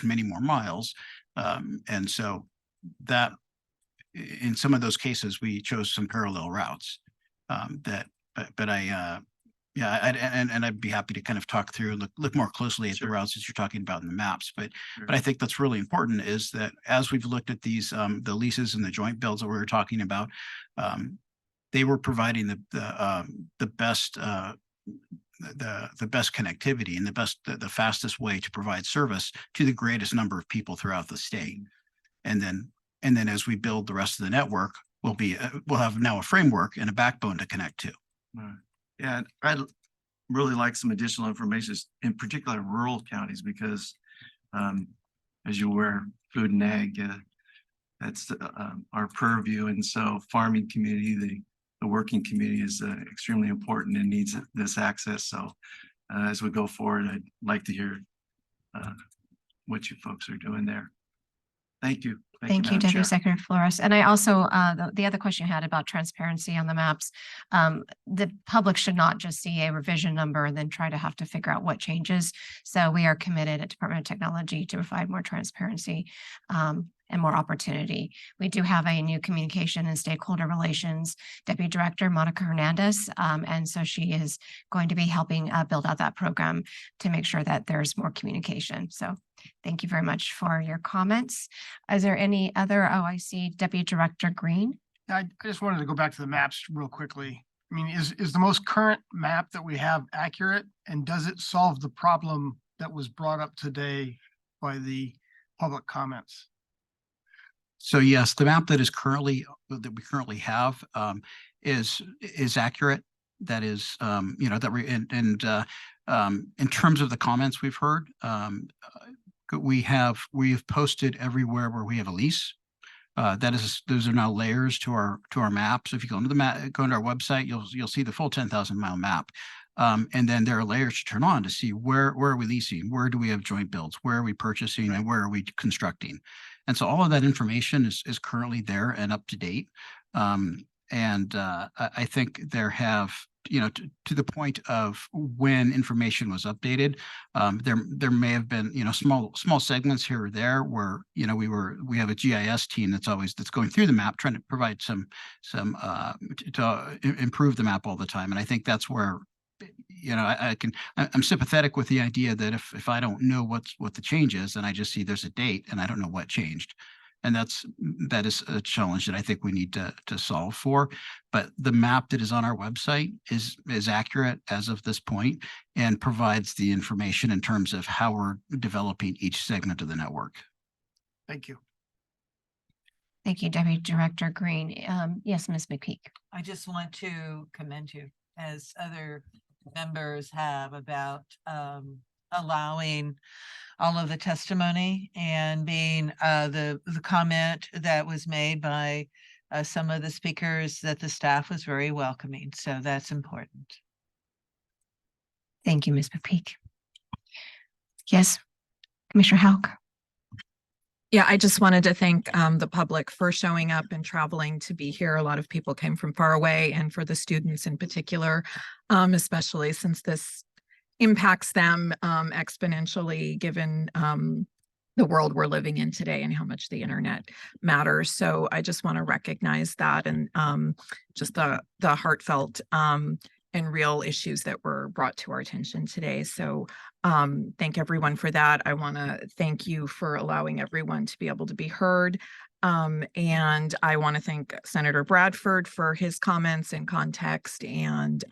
many more miles. And so that in some of those cases, we chose some parallel routes I'd be happy to kind of talk through, look more closely at the routes that you're talking about in the maps. But I think that's really important is that as we've looked at these, the leases and the joint builds that we were talking about, they were providing the best the best connectivity and the fastest way to provide service to the greatest number of people throughout the state. And then as we build the rest of the network, we'll have now a framework and a backbone to connect to. Right. Yeah, I'd really like some additional information, in particular rural counties, because as you're aware, food and ag, that's our purview. And so farming community, the working community is extremely important and needs this access. So as we go forward, I'd like to hear what you folks are doing there. Thank you. Thank you, Madam Deputy Chair. Secretary Flores. And I also, the other question you had about transparency on the maps, the public should not just see a revision number and then try to have to figure out what changes. So we are committed at Department of Technology to provide more transparency and more opportunity. We do have a new communication and stakeholder relations Deputy Director, Monica Hernandez. And so she is going to be helping build out that program to make sure that there's more communication. So thank you very much for your comments. Is there any other? Oh, I see Deputy Director Green. I just wanted to go back to the maps real quickly. I mean, is the most current map that we have accurate, and does it solve the problem that was brought up today by the public comments? So yes, the map that we currently have is accurate. That is, in terms of the comments we've heard, we have posted everywhere where we have a lease. Those are now layers to our map. So if you go into go into our website, you'll see the full 10,000 mile map. And then there are layers to turn on to see where are we leasing, where do we have joint builds, where are we purchasing, and where are we constructing. And so all of that information is currently there and up to date. I think there have, to the point of when information was updated, there may have been, small segments here or there where, we have a GIS team that's going through the map, trying to provide to improve the map all the time. And I think that's where, I'm sympathetic with the idea that if I don't know what the change is, and I just see there's a date and I don't know what changed. And that is a challenge that I think we need to solve for. But the map that is on our website is accurate as of this point and provides the information in terms of how we're developing each segment of the network. Thank you. Thank you, Deputy Director Green. Yes, Ms. McPeak. I just want to commend you, as other members have, about allowing all of the testimony and being the comment that was made by some of the speakers, that the staff was very welcoming. So that's important. Thank you, Ms. McPeak. Yes, Commissioner Hauk. Yeah, I just wanted to thank the public for showing up and traveling to be here. A lot of people came from far away, and for the students in particular, especially since this impacts them exponentially, given the world we're living in today and how much the internet matters. So I just want to recognize that, and just the heartfelt and real issues that were brought to our attention today. So thank everyone for that. I want to thank you for allowing everyone to be able to be heard. And I want to thank Senator Bradford for his comments and context, and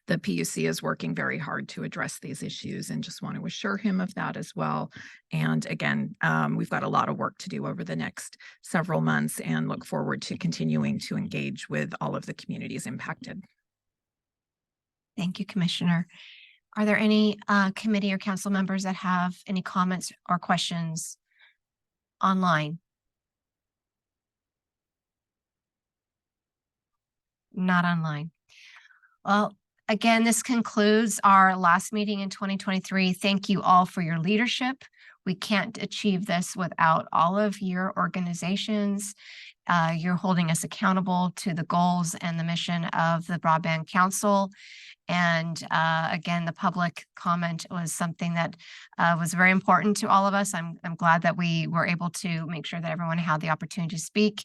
the PUC is working very hard to address these issues, and just want to assure him of that as well. And again, we've got a lot of work to do over the next several months, and look forward to continuing to engage with all of the communities impacted. Thank you, Commissioner. Are there any committee or council members that have any comments or questions online? Not online. Well, Again, this concludes our last meeting in 2023. Thank you all for your leadership. We can't achieve this without all of your organizations. You're holding us accountable to the goals and the mission of the Broadband Council. And again, the public comment was something that was very important to all of us. I'm glad that we were able to make sure that everyone had the opportunity to speak,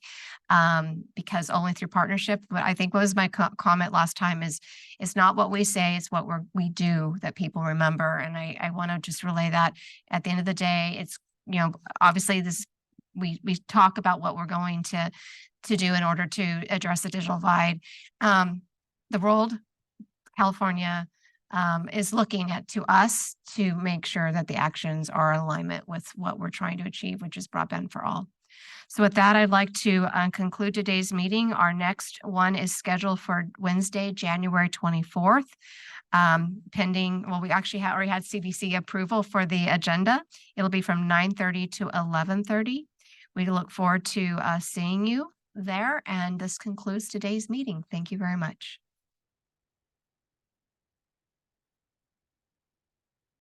because only through partnership. But I think what was my comment last time is it's not what we say, it's what we do that people remember. And I want to just relay that. At the end of the day, it's, you know, obviously this we talk about what we're going to do in order to address the digital divide. The world, California, is looking to us to make sure that the actions are in alignment with what we're trying to achieve, which is broadband for all. So with that, I'd like to conclude today's meeting. Our next one is scheduled for Wednesday, January 24th. Pending, well, we actually already had CBC approval for the agenda. It'll be from 9:30 to 11:30. We look forward to seeing you there. And this concludes today's meeting. Thank you very much.